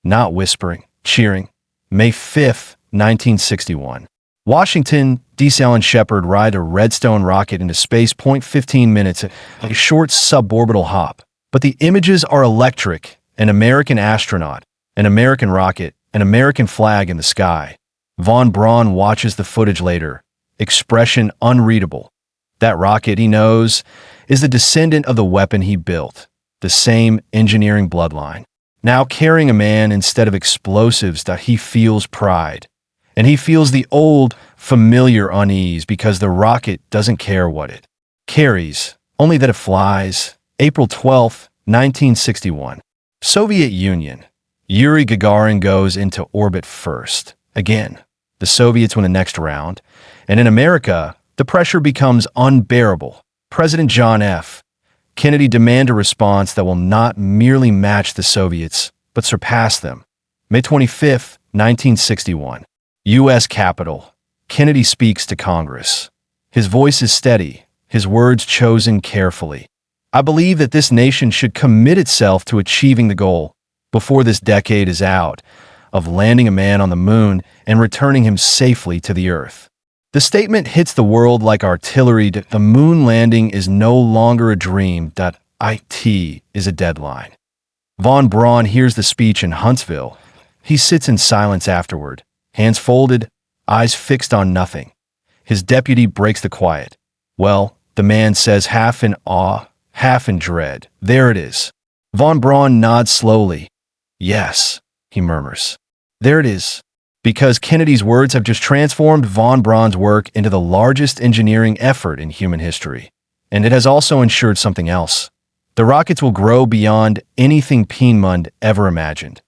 not whispering, cheering. May 5th, 1961. Washington, D.C. Alan Shepard ride a Redstone rocket into space. 15 minutes, a short suborbital hop. But the images are electric. An American astronaut, an American rocket, an American flag in the sky. Von Braun watches the footage later. Expression unreadable. That rocket, he knows, is the descendant of the weapon he built, the same engineering bloodline. Now carrying a man instead of explosives. He feels pride. And he feels the old, familiar unease because the rocket doesn't care what it carries, only that it flies. April 12, 1961. Soviet Union. Yuri Gagarin goes into orbit first. Again, the Soviets win the next round. And in America, the pressure becomes unbearable. President John F. Kennedy demands a response that will not merely match the Soviets, but surpass them. May 25, 1961. U.S. Capitol. Kennedy speaks to Congress. His voice is steady, his words chosen carefully. I believe that this nation should commit itself to achieving the goal, before this decade is out, of landing a man on the moon and returning him safely to the Earth. The statement hits the world like artillery. The moon landing is no longer a dream. It is a deadline. Von Braun hears the speech in Huntsville. He sits in silence afterward, hands folded, eyes fixed on nothing. His deputy breaks the quiet. Well, the man says, half in awe, half in dread. There it is. Von Braun nods slowly. Yes, he murmurs. There it is. Because Kennedy's words have just transformed von Braun's work into the largest engineering effort in human history. And it has also ensured something else. The rockets will grow beyond anything Pienmund ever imagined.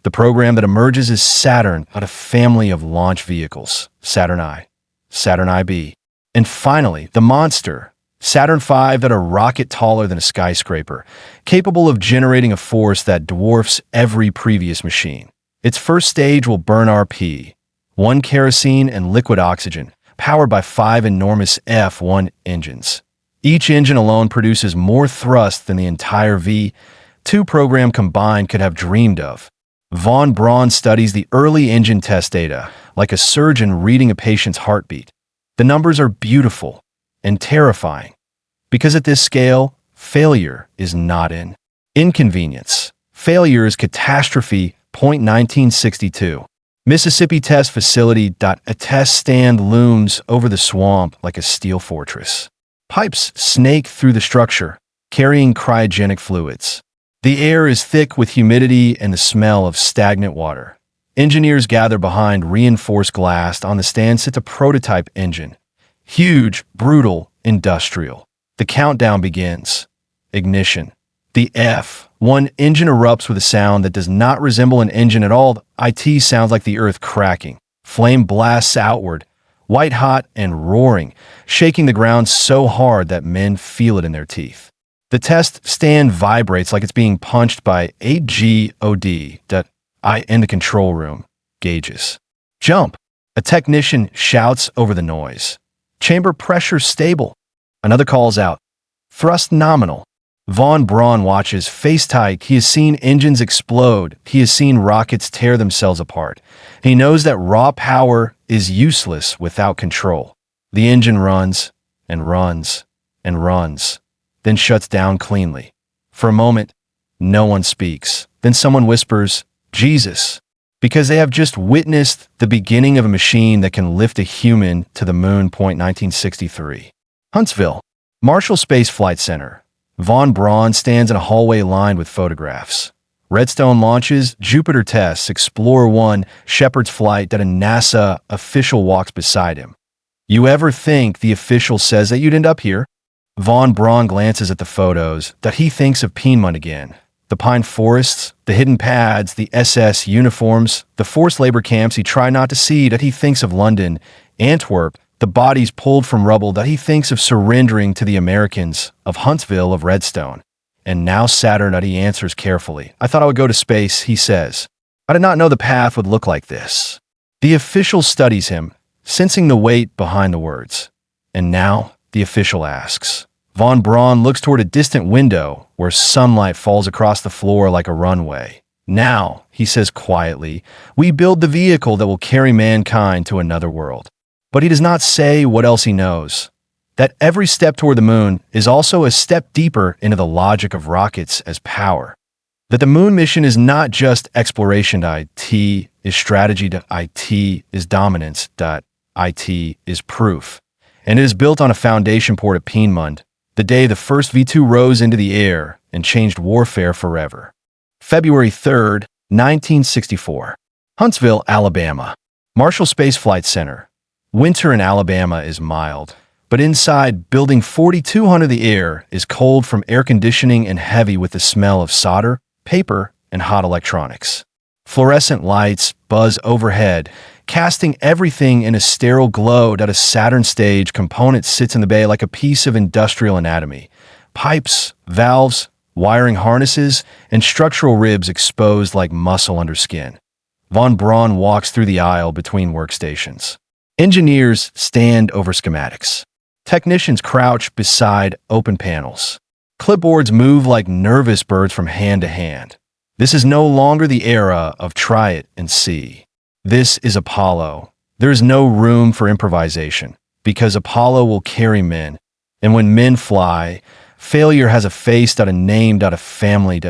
The program that emerges is Saturn out of a family of launch vehicles, Saturn I, Saturn IB, and finally, the monster, Saturn V, that a rocket taller than a skyscraper, capable of generating a force that dwarfs every previous machine. Its first stage will burn RP, one kerosene and liquid oxygen, powered by 5 enormous F-1 engines. Each engine alone produces more thrust than the entire V-2 program combined could have dreamed of. Von Braun studies the early engine test data, like a surgeon reading a patient's heartbeat. The numbers are beautiful and terrifying, because at this scale, failure is not an inconvenience. Failure is catastrophe. 1962. Mississippi Test Facility. A test stand looms over the swamp like a steel fortress. Pipes snake through the structure, carrying cryogenic fluids. The air is thick with humidity and the smell of stagnant water. Engineers gather behind reinforced glass. On the stand sits a prototype engine. Huge, brutal, industrial. The countdown begins. Ignition. The F-1 engine erupts with a sound that does not resemble an engine at all. It sounds like the earth cracking. Flame blasts outward, white hot and roaring, shaking the ground so hard that men feel it in their teeth. The test stand vibrates like it's being punched by a God. In the control room. Gauges. Jump. A technician shouts over the noise. Chamber pressure stable. Another calls out. Thrust nominal. Von Braun watches, face tight. He has seen engines explode. He has seen rockets tear themselves apart. He knows that raw power is useless without control. The engine runs and runs and runs, then shuts down cleanly. For a moment, no one speaks. Then someone whispers, Jesus, because they have just witnessed the beginning of a machine that can lift a human to the moon. 1963. Huntsville, Marshall Space Flight Center. Von Braun stands in a hallway lined with photographs. Redstone launches, Jupiter tests, Explorer 1, Shepard's flight. A NASA official walks beside him. You ever think the official says that you'd end up here? Von Braun glances at the photos. He thinks of Pienmund again. The pine forests, the hidden pads, the SS uniforms, the forced labor camps he tried not to see. He thinks of London, Antwerp, the bodies pulled from rubble. He thinks of surrendering to the Americans, of Huntsville, of Redstone. And now Saturn. He answers carefully. I thought I would go to space, he says. I did not know the path would look like this. The official studies him, sensing the weight behind the words. And now the official asks. Von Braun looks toward a distant window where sunlight falls across the floor like a runway. Now, he says quietly, we build the vehicle that will carry mankind to another world. But he does not say what else he knows. That every step toward the moon is also a step deeper into the logic of rockets as power. That the moon mission is not just exploration. It is strategy. It is dominance. It is proof. And it is built on a foundation poured at Pienmund, the day the first V-2 rose into the air and changed warfare forever. February 3rd, 1964. Huntsville, Alabama. Marshall Space Flight Center. Winter in Alabama is mild, but inside Building 4200 the air is cold from air conditioning and heavy with the smell of solder, paper, and hot electronics. Fluorescent lights buzz overhead, casting everything in a sterile glow. A Saturn stage component sits in the bay like a piece of industrial anatomy. Pipes, valves, wiring harnesses, and structural ribs exposed like muscle under skin. Von Braun walks through the aisle between workstations. Engineers stand over schematics. Technicians crouch beside open panels. Clipboards move like nervous birds from hand to hand. This is no longer the era of try it and see. This is Apollo. There is no room for improvisation, because Apollo will carry men. And when men fly, failure has a face. A name. A family.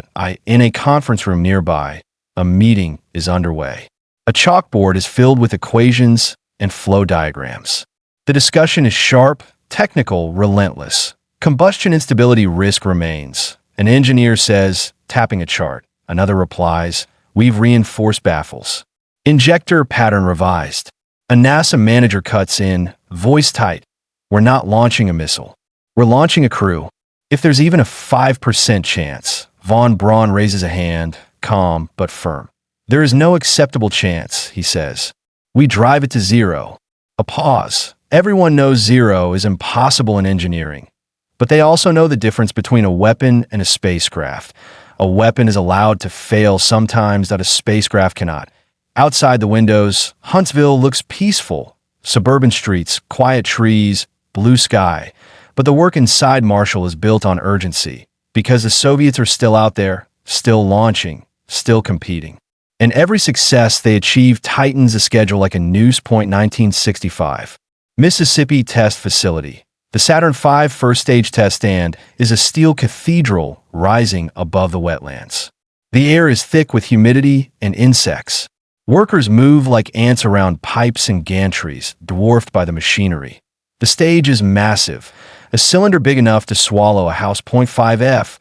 In a conference room nearby, a meeting is underway. A chalkboard is filled with equations and flow diagrams. The discussion is sharp, technical, relentless. Combustion instability risk remains. An engineer says, tapping a chart. Another replies, we've reinforced baffles. Injector pattern revised. A NASA manager cuts in, voice tight. We're not launching a missile. We're launching a crew. If there's even a 5% chance, von Braun raises a hand, calm but firm. There is no acceptable chance, he says. We drive it to zero. A pause. Everyone knows zero is impossible in engineering. But they also know the difference between a weapon and a spacecraft. A weapon is allowed to fail sometimes that a spacecraft cannot. Outside the windows, Huntsville looks peaceful. Suburban streets, quiet trees, blue sky. But the work inside Marshall is built on urgency, because the Soviets are still out there, still launching, still competing. And every success they achieve tightens the schedule like a noose. 1965. Mississippi Test Facility. The Saturn V first stage test stand is a steel cathedral rising above the wetlands. The air is thick with humidity and insects. Workers move like ants around pipes and gantries, dwarfed by the machinery. The stage is massive, a cylinder big enough to swallow a house. 5 F.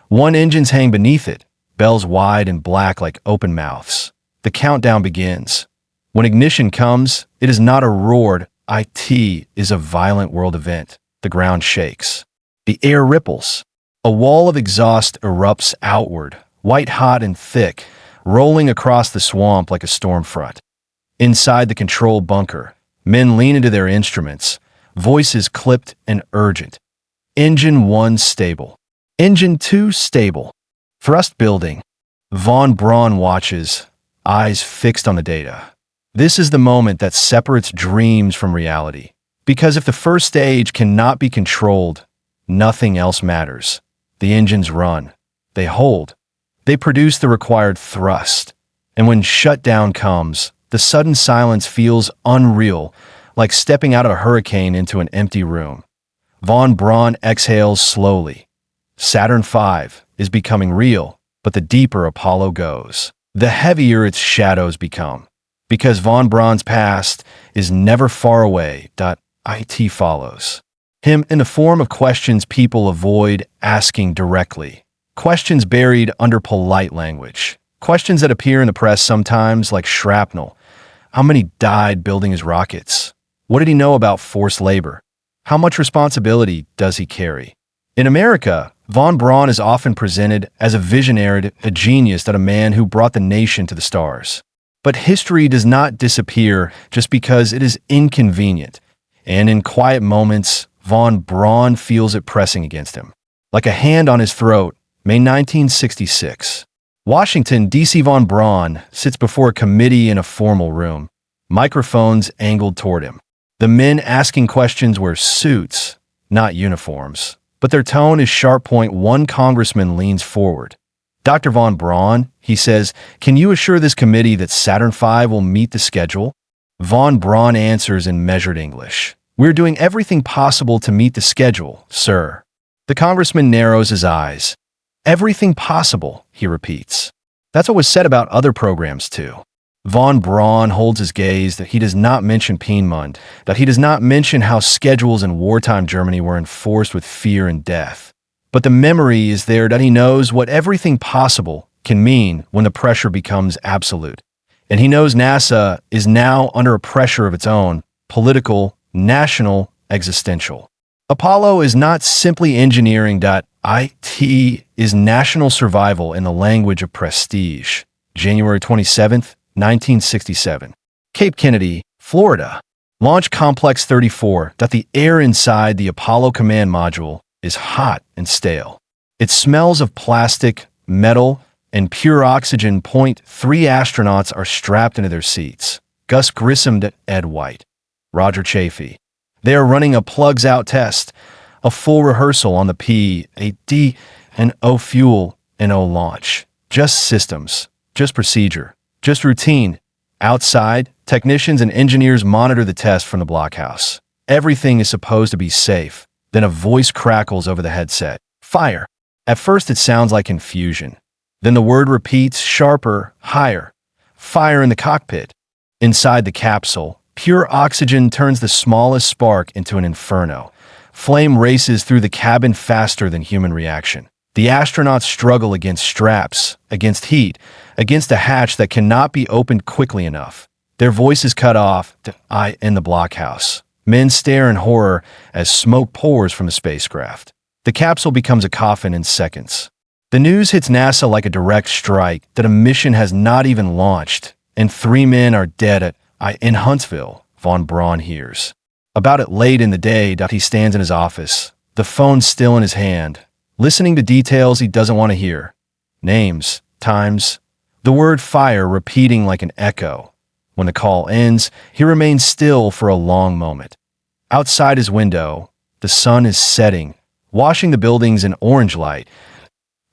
One engines hang beneath it, bells wide and black like open mouths. The countdown begins. When ignition comes, it is not a roared, it is a violent world event. The ground shakes. The air ripples. A wall of exhaust erupts outward, white-hot and thick, rolling across the swamp like a storm front. Inside the control bunker, men lean into their instruments, voices clipped and urgent. Engine 1 stable. Engine 2 stable. Thrust building. Von Braun watches, eyes fixed on the data. This is the moment that separates dreams from reality. Because if the first stage cannot be controlled, nothing else matters. The engines run. They hold. They produce the required thrust. And when shutdown comes, the sudden silence feels unreal, like stepping out of a hurricane into an empty room. Von Braun exhales slowly. Saturn V is becoming real, but the deeper Apollo goes, the heavier its shadows become. Because von Braun's past is never far away. It follows him in the form of questions people avoid asking directly. Questions buried under polite language. Questions that appear in the press sometimes like shrapnel. How many died building his rockets? What did he know about forced labor? How much responsibility does he carry? In America, von Braun is often presented as a visionary, a genius, a man who brought the nation to the stars. But history does not disappear just because it is inconvenient. And in quiet moments, von Braun feels it pressing against him. Like a hand on his throat. May 1966. Washington, D.C. Von Braun sits before a committee in a formal room. Microphones angled toward him. The men asking questions wear suits, not uniforms. But their tone is sharp. One congressman leans forward. Dr. Von Braun, he says, can you assure this committee that Saturn V will meet the schedule? Von Braun answers in measured English. We're doing everything possible to meet the schedule, sir. The congressman narrows his eyes. Everything possible, he repeats. That's what was said about other programs too. Von Braun holds his gaze that he does not mention Peenemünde, that he does not mention how schedules in wartime Germany were enforced with fear and death. But the memory is there that he knows what everything possible can mean when the pressure becomes absolute. And he knows NASA is now under a pressure of its own, political, national, existential. Apollo is not simply engineering. It is national survival in the language of prestige. January 27, 1967. Cape Kennedy, Florida. Launch Complex 34. The air inside the Apollo command module is hot and stale. It smells of plastic, metal, and pure oxygen. 3 astronauts are strapped into their seats. Gus Grissom, Ed White, Roger Chaffee. They are running a plugs-out test, a full rehearsal on the P, a D, and O fuel, and O launch. Just systems, just procedure, just routine. Outside, technicians and engineers monitor the test from the blockhouse. Everything is supposed to be safe. Then a voice crackles over the headset. Fire. At first it sounds like confusion. Then the word repeats, sharper, higher. Fire in the cockpit. Inside the capsule, pure oxygen turns the smallest spark into an inferno. Flame races through the cabin faster than human reaction. The astronauts struggle against straps, against heat, against a hatch that cannot be opened quickly enough. Their voices cut off in the blockhouse. Men stare in horror as smoke pours from the spacecraft. The capsule becomes a coffin in seconds. The news hits NASA like a direct strike that a mission has not even launched, and 3 men are dead in Huntsville, von Braun hears. About it late in the day, he stands in his office, the phone still in his hand, listening to details he doesn't want to hear. Names, times, the word fire repeating like an echo. When the call ends, he remains still for a long moment. Outside his window, the sun is setting, washing the buildings in orange light.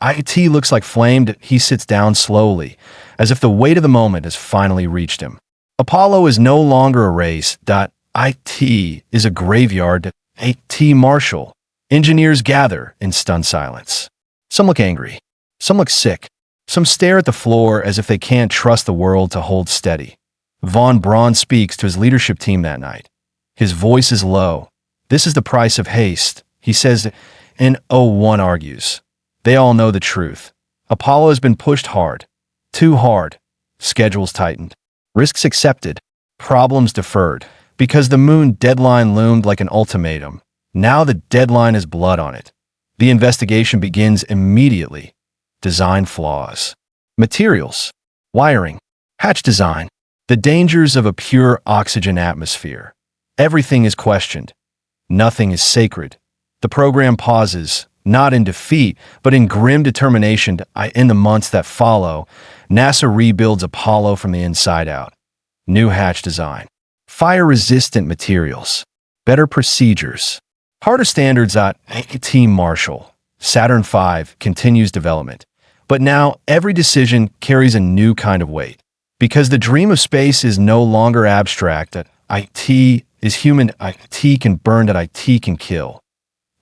IT looks like flamed. He sits down slowly, as if the weight of the moment has finally reached him. Apollo is no longer a race. IT is a graveyard. IT Marshall. Engineers gather in stunned silence. Some look angry. Some look sick. Some stare at the floor as if they can't trust the world to hold steady. Von Braun speaks to his leadership team that night. His voice is low. This is the price of haste, he says, and O1 argues. They all know the truth. Apollo has been pushed hard. Too hard. Schedules tightened. Risks accepted. Problems deferred. Because the moon deadline loomed like an ultimatum. Now the deadline has blood on it. The investigation begins immediately. Design flaws. Materials. Wiring. Hatch design. The dangers of a pure oxygen atmosphere. Everything is questioned. Nothing is sacred. The program pauses, not in defeat, but in grim determination. In the months that follow, NASA rebuilds Apollo from the inside out. New hatch design. Fire-resistant materials. Better procedures. Harder standards at Team Marshall. Saturn V continues development. But now every decision carries a new kind of weight. Because the dream of space is no longer abstract, that IT is human, IT can burn, that IT can kill.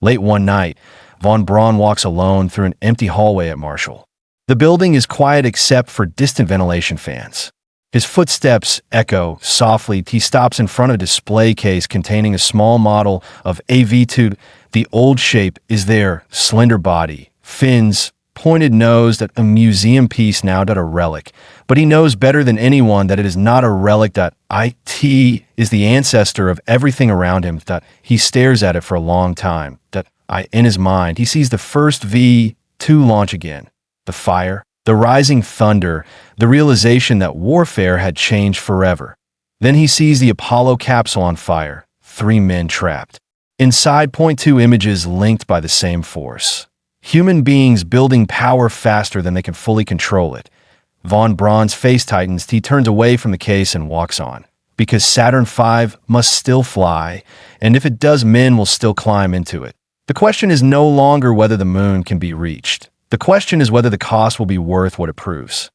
Late one night, von Braun walks alone through an empty hallway at Marshall. The building is quiet except for distant ventilation fans. His footsteps echo softly. He stops in front of a display case containing a small model of a V-2. The old shape is there, slender body, fins, pointed nose, that a museum piece now, that a relic. But he knows better than anyone that it is not a relic, that IT is the ancestor of everything around him, that he stares at it for a long time, that in his mind, he sees the first V-2 launch again. The fire, the rising thunder, the realization that warfare had changed forever. Then he sees the Apollo capsule on fire, 3 men trapped. Inside, point 2 images linked by the same force. Human beings building power faster than they can fully control it. Von Braun's face tightens. He turns away from the case and walks on. Because Saturn V must still fly, and if it does, men will still climb into it. The question is no longer whether the moon can be reached. The question is whether the cost will be worth what it proves.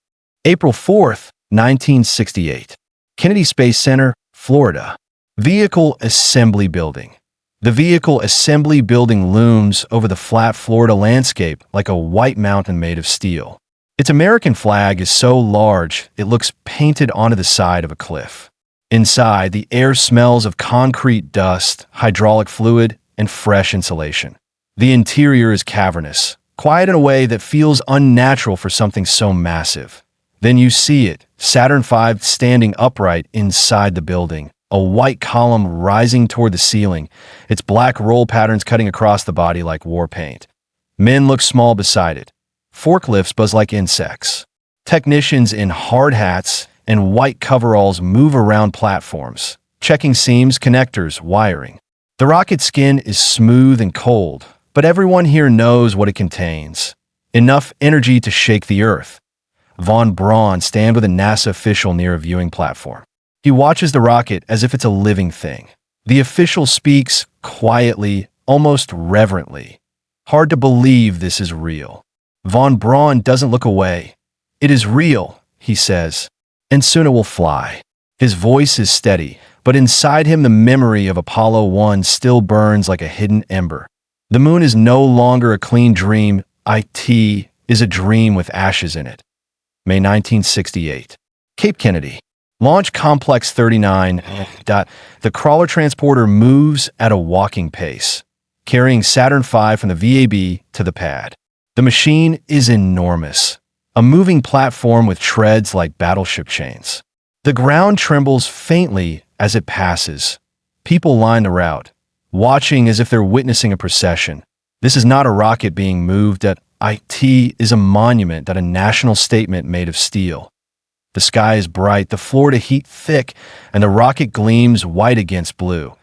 April 4th, 1968. Kennedy Space Center, Florida. Vehicle Assembly Building. The Vehicle Assembly Building looms over the flat Florida landscape like a white mountain made of steel. Its American flag is so large it looks painted onto the side of a cliff. Inside, the air smells of concrete dust, hydraulic fluid, and fresh insulation. The interior is cavernous, quiet in a way that feels unnatural for something so massive. Then you see it, Saturn V standing upright inside the building, a white column rising toward the ceiling, its black roll patterns cutting across the body like war paint. Men look small beside it. Forklifts buzz like insects. Technicians in hard hats and white coveralls move around platforms, checking seams, connectors, wiring. The rocket skin is smooth and cold, but everyone here knows what it contains. Enough energy to shake the Earth. Von Braun stands with a NASA official near a viewing platform. He watches the rocket as if it's a living thing. The official speaks quietly, almost reverently. Hard to believe this is real. Von Braun doesn't look away. It is real, he says, and soon it will fly. His voice is steady, but inside him the memory of Apollo 1 still burns like a hidden ember. The moon is no longer a clean dream. IT is a dream with ashes in it. May 1968. Cape Kennedy. Launch Complex 39. The crawler transporter moves at a walking pace, carrying Saturn V from the VAB to the pad. The machine is enormous, a moving platform with treads like battleship chains. The ground trembles faintly as it passes. People line the route, watching as if they're witnessing a procession. This is not a rocket being moved at IT is a monument, that a national statement made of steel. The sky is bright, the Florida heat thick, and the rocket gleams white against blue.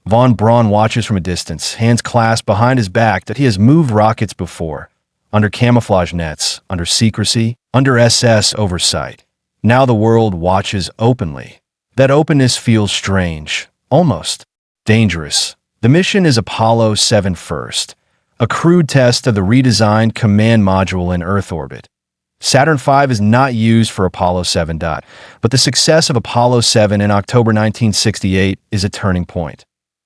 Von Braun watches from a distance, hands clasped behind his back, that he has moved rockets before, under camouflage nets, under secrecy, under SS oversight. Now the world watches openly. That openness feels strange, almost dangerous. The mission is Apollo 7 first, a crude test of the redesigned command module in Earth orbit. Saturn V is not used for Apollo 7. But the success of Apollo 7 in October 1968 is a turning point.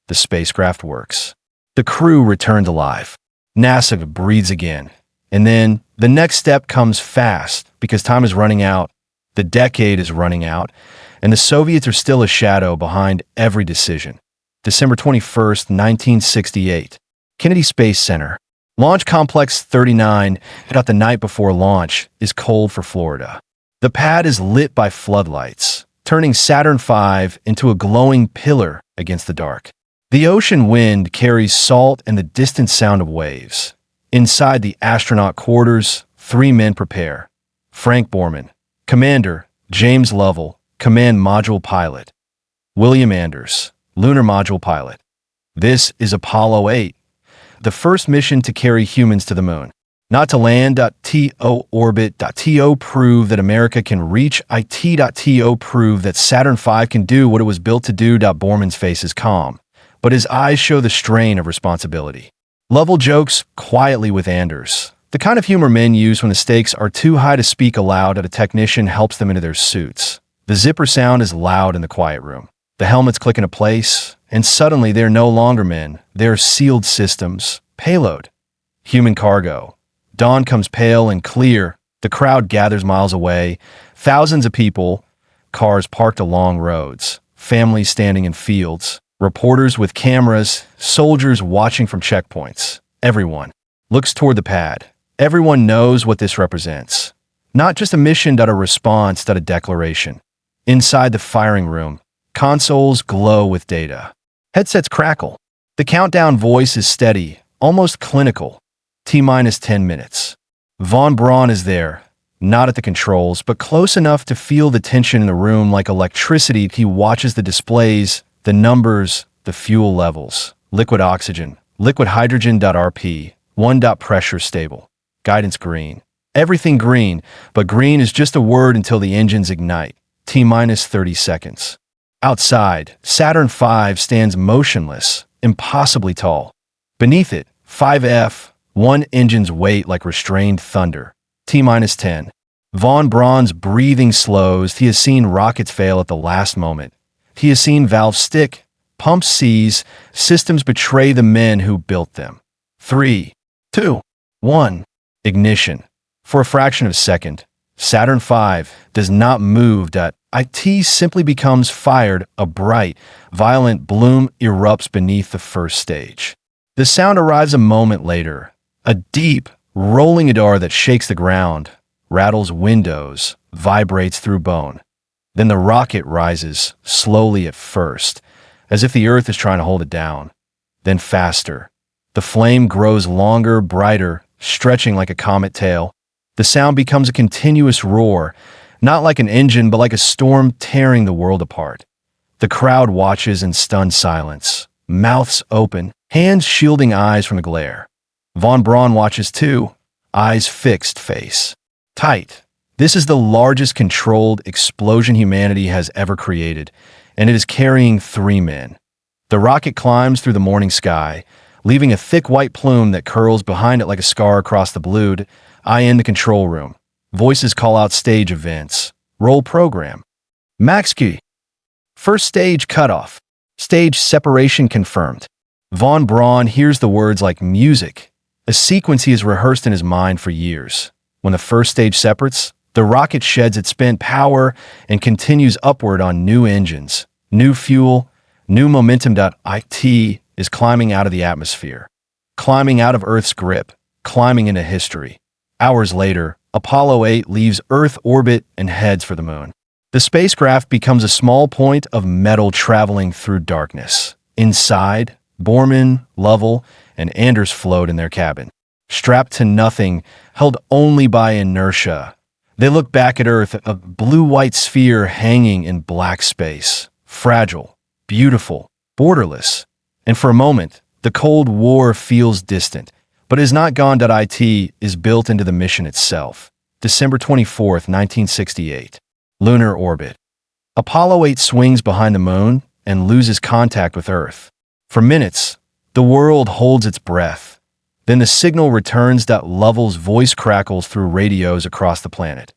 The spacecraft works. The crew returned alive. NASA breathes again. And then the next step comes fast, because time is running out. The decade is running out, and the Soviets are still a shadow behind every decision. December 21st, 1968. Kennedy Space Center. Launch Complex 39, about the night before launch, is cold for Florida. The pad is lit by floodlights, turning Saturn V into a glowing pillar against the dark. The ocean wind carries salt and the distant sound of waves. Inside the astronaut quarters, 3 men prepare. Frank Borman, Commander; James Lovell, Command Module Pilot; William Anders, Lunar Module Pilot. This is Apollo 8, the first mission to carry humans to the moon. Not to land. Orbit. Prove that America can reach. Prove that Saturn V can do what it was built to do. Borman's face is calm, but his eyes show the strain of responsibility. Lovell jokes quietly with Anders, the kind of humor men use when the stakes are too high to speak aloud, and a technician helps them into their suits. The zipper sound is loud in the quiet room. The helmets click into place, and suddenly they're no longer men. They're sealed systems. Payload. Human cargo. Dawn comes pale and clear. The crowd gathers miles away. Thousands of people. Cars parked along roads. Families standing in fields. Reporters with cameras. Soldiers watching from checkpoints. Everyone looks toward the pad. Everyone knows what this represents. Not just a mission, but a response, but a declaration. Inside the firing room, consoles glow with data. Headsets crackle. The countdown voice is steady, almost clinical. T-minus 10 minutes. Von Braun is there, not at the controls, but close enough to feel the tension in the room like electricity. He watches the displays, the numbers, the fuel levels. Liquid oxygen, liquid hydrogen. RP, 1. Pressure stable. Guidance green. Everything green, but green is just a word until the engines ignite. T-minus 30 seconds. Outside, Saturn V stands motionless, impossibly tall. Beneath it, 5F1 engines wait like restrained thunder. T-minus 10. Von Braun's breathing slows. He has seen rockets fail at the last moment. He has seen valves stick, pumps seize, systems betray the men who built them. 3, 2, 1. Ignition. For a fraction of a second, Saturn V does not move. IT simply becomes fired. A bright, violent bloom erupts beneath the first stage. The sound arrives a moment later. A deep, rolling adar that shakes the ground, rattles windows, vibrates through bone. Then the rocket rises, slowly at first, as if the earth is trying to hold it down. Then faster. The flame grows longer, brighter, stretching like a comet tail. The sound becomes a continuous roar, not like an engine, but like a storm tearing the world apart. The crowd watches in stunned silence, mouths open, hands shielding eyes from the glare. Von Braun watches too, eyes fixed, face tight. This is the largest controlled explosion humanity has ever created, and it is carrying 3 men. The rocket climbs through the morning sky, leaving a thick white plume that curls behind it like a scar across the blue. I in the control room. Voices call out stage events. Roll program. Max key. First stage cutoff. Stage separation confirmed. Von Braun hears the words like music, a sequence he has rehearsed in his mind for years. When the first stage separates, the rocket sheds its spent power and continues upward on new engines, new fuel, new momentum. IT is climbing out of the atmosphere, climbing out of Earth's grip, climbing into history. Hours later, Apollo 8 leaves Earth orbit and heads for the moon. The spacecraft becomes a small point of metal traveling through darkness. Inside, Borman, Lovell, and Anders float in their cabin. Strapped to nothing, held only by inertia. They look back at Earth, a blue-white sphere hanging in black space. Fragile, beautiful, borderless. And for a moment, the Cold War feels distant, but is not gone. It is built into the mission itself. December 24th, 1968. Lunar orbit. Apollo 8 swings behind the moon and loses contact with Earth. For minutes, the world holds its breath. Then the signal returns. Lovell's voice crackles through radios across the planet.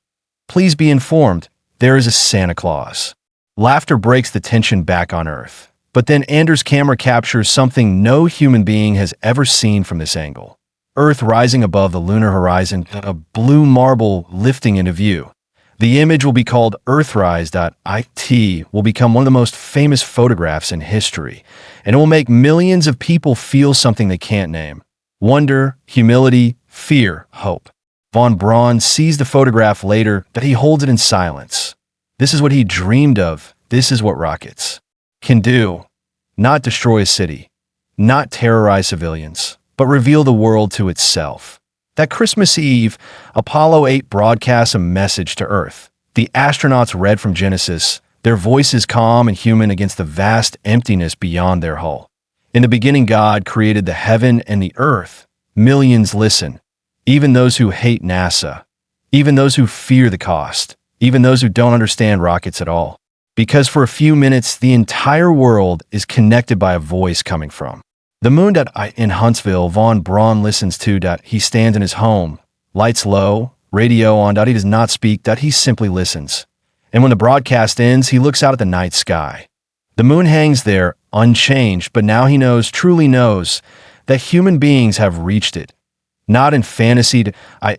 Please be informed, there is a Santa Claus. Laughter breaks the tension back on Earth. But then Anders' camera captures something no human being has ever seen from this angle. Earth rising above the lunar horizon, a blue marble lifting into view. The image will be called Earthrise.it, will become one of the most famous photographs in history, and it will make millions of people feel something they can't name. Wonder, humility, fear, hope. Von Braun sees the photograph later, but he holds it in silence. This is what he dreamed of. This is what rockets can do. Not destroy a city, not terrorize civilians, but reveal the world to itself. That Christmas Eve, Apollo 8 broadcasts a message to Earth. The astronauts read from Genesis, their voices calm and human against the vast emptiness beyond their hull. In the beginning, God created the heaven and the earth. Millions listen, even those who hate NASA, even those who fear the cost, even those who don't understand rockets at all. Because for a few minutes, the entire world is connected by a voice coming from the moon. In Huntsville, Von Braun listens to. He stands in his home, lights low, radio on. He does not speak. He simply listens. And when the broadcast ends, he looks out at the night sky. The moon hangs there, unchanged, but now he knows, truly knows, that human beings have reached it. Not in fantasy,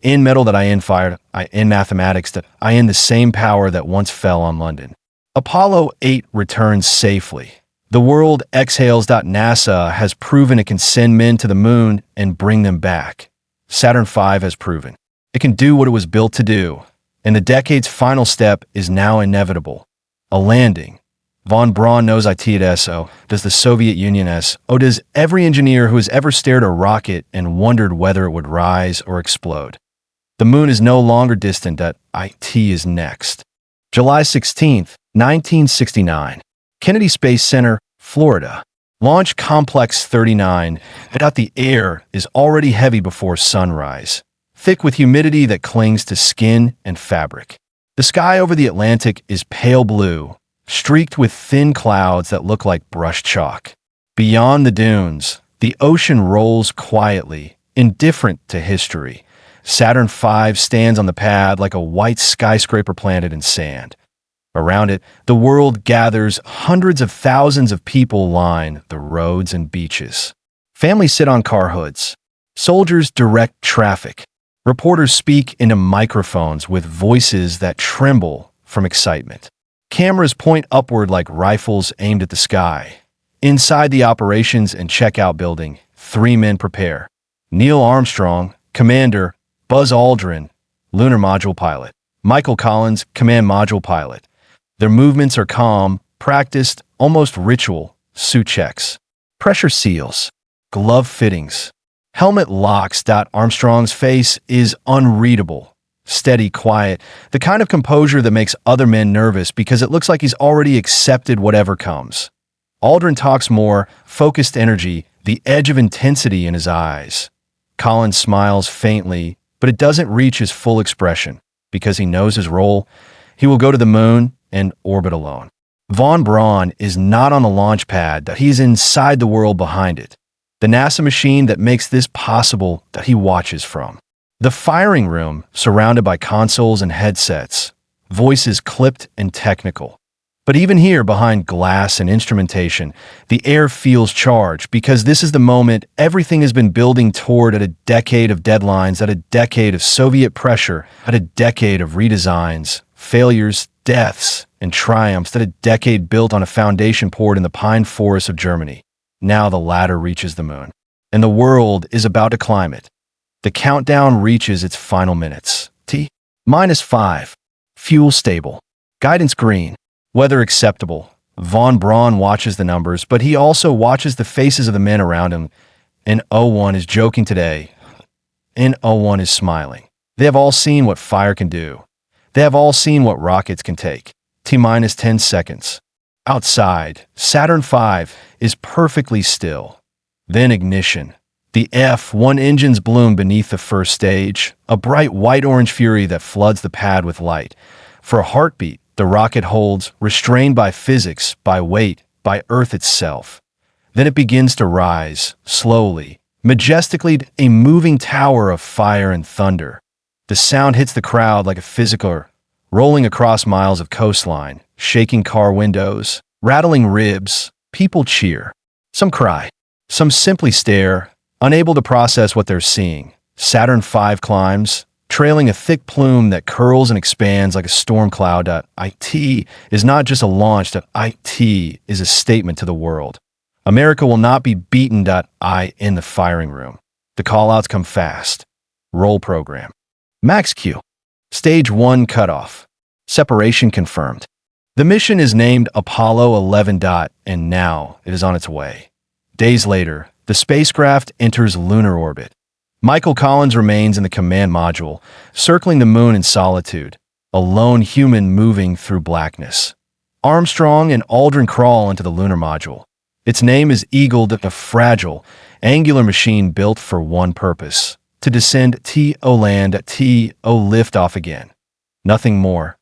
in metal, in fire, in mathematics, in the same power that once fell on London. Apollo 8 returns safely. The world exhales. NASA has proven it can send men to the moon and bring them back. Saturn V has proven it can do what it was built to do. And the decade's final step is now inevitable. A landing. Von Braun knows so does the Soviet Union does every engineer who has ever stared at a rocket and wondered whether it would rise or explode. The moon is no longer distant. It is next. July 16th, 1969. Kennedy Space Center, Florida. Launch Complex 39. The air is already heavy before sunrise, thick with humidity that clings to skin and fabric. The sky over the Atlantic is pale blue, streaked with thin clouds that look like brushed chalk. Beyond the dunes, the ocean rolls quietly, indifferent to history. Saturn V stands on the pad like a white skyscraper planted in sand. Around it, the world gathers. Hundreds of thousands of people line the roads and beaches. Families sit on car hoods. Soldiers direct traffic. Reporters speak into microphones with voices that tremble from excitement. Cameras point upward like rifles aimed at the sky. Inside the operations and checkout building, 3 men prepare. Neil Armstrong, commander; Buzz Aldrin, lunar module pilot; Michael Collins, command module pilot. Their movements are calm, practiced, almost ritual. Suit checks, pressure seals, glove fittings, helmet locks. Armstrong's face is unreadable. Steady, quiet, the kind of composure that makes other men nervous because it looks like he's already accepted whatever comes. Aldrin talks more, focused energy, the edge of intensity in his eyes. Collins smiles faintly, but it doesn't reach his full expression because he knows his role. He will go to the moon and orbit alone. Von Braun is not on the launch pad. He's inside the world behind it. The NASA machine that makes this possible that he watches from. The firing room, surrounded by consoles and headsets, voices clipped and technical. But even here, behind glass and instrumentation, the air feels charged because this is the moment everything has been building toward. At a decade of deadlines, at a decade of Soviet pressure, at a decade of redesigns, failures, deaths, and triumphs, at a decade built on a foundation poured in the pine forests of Germany. Now the ladder reaches the moon, and the world is about to climb it. The countdown reaches its final minutes. T-5. Fuel stable. Guidance green. Weather acceptable. Von Braun watches the numbers, but he also watches the faces of the men around him. N01 is joking today. N01 is smiling. They have all seen what fire can do. They have all seen what rockets can take. T-minus 10 seconds. Outside, Saturn V is perfectly still. Then ignition. The F-1 engines bloom beneath the first stage, a bright white-orange fury that floods the pad with light. For a heartbeat, the rocket holds, restrained by physics, by weight, by Earth itself. Then it begins to rise, slowly, majestically, a moving tower of fire and thunder. The sound hits the crowd like a physical, rolling across miles of coastline, shaking car windows, rattling ribs. People cheer. Some cry. Some simply stare, unable to process what they're seeing. Saturn V climbs, trailing a thick plume that curls and expands like a storm cloud. IT is not just a launch. IT is a statement to the world. America will not be beaten. In the firing room. The callouts come fast. Roll program. Max Q. Stage 1 cutoff. Separation confirmed. The mission is named Apollo 11. And now it is on its way. Days later, the spacecraft enters lunar orbit. Michael Collins remains in the command module, circling the moon in solitude, a lone human moving through blackness. Armstrong and Aldrin crawl into the lunar module. Its name is Eagle, a fragile, angular machine built for one purpose: to descend to land, to lift off again. Nothing more,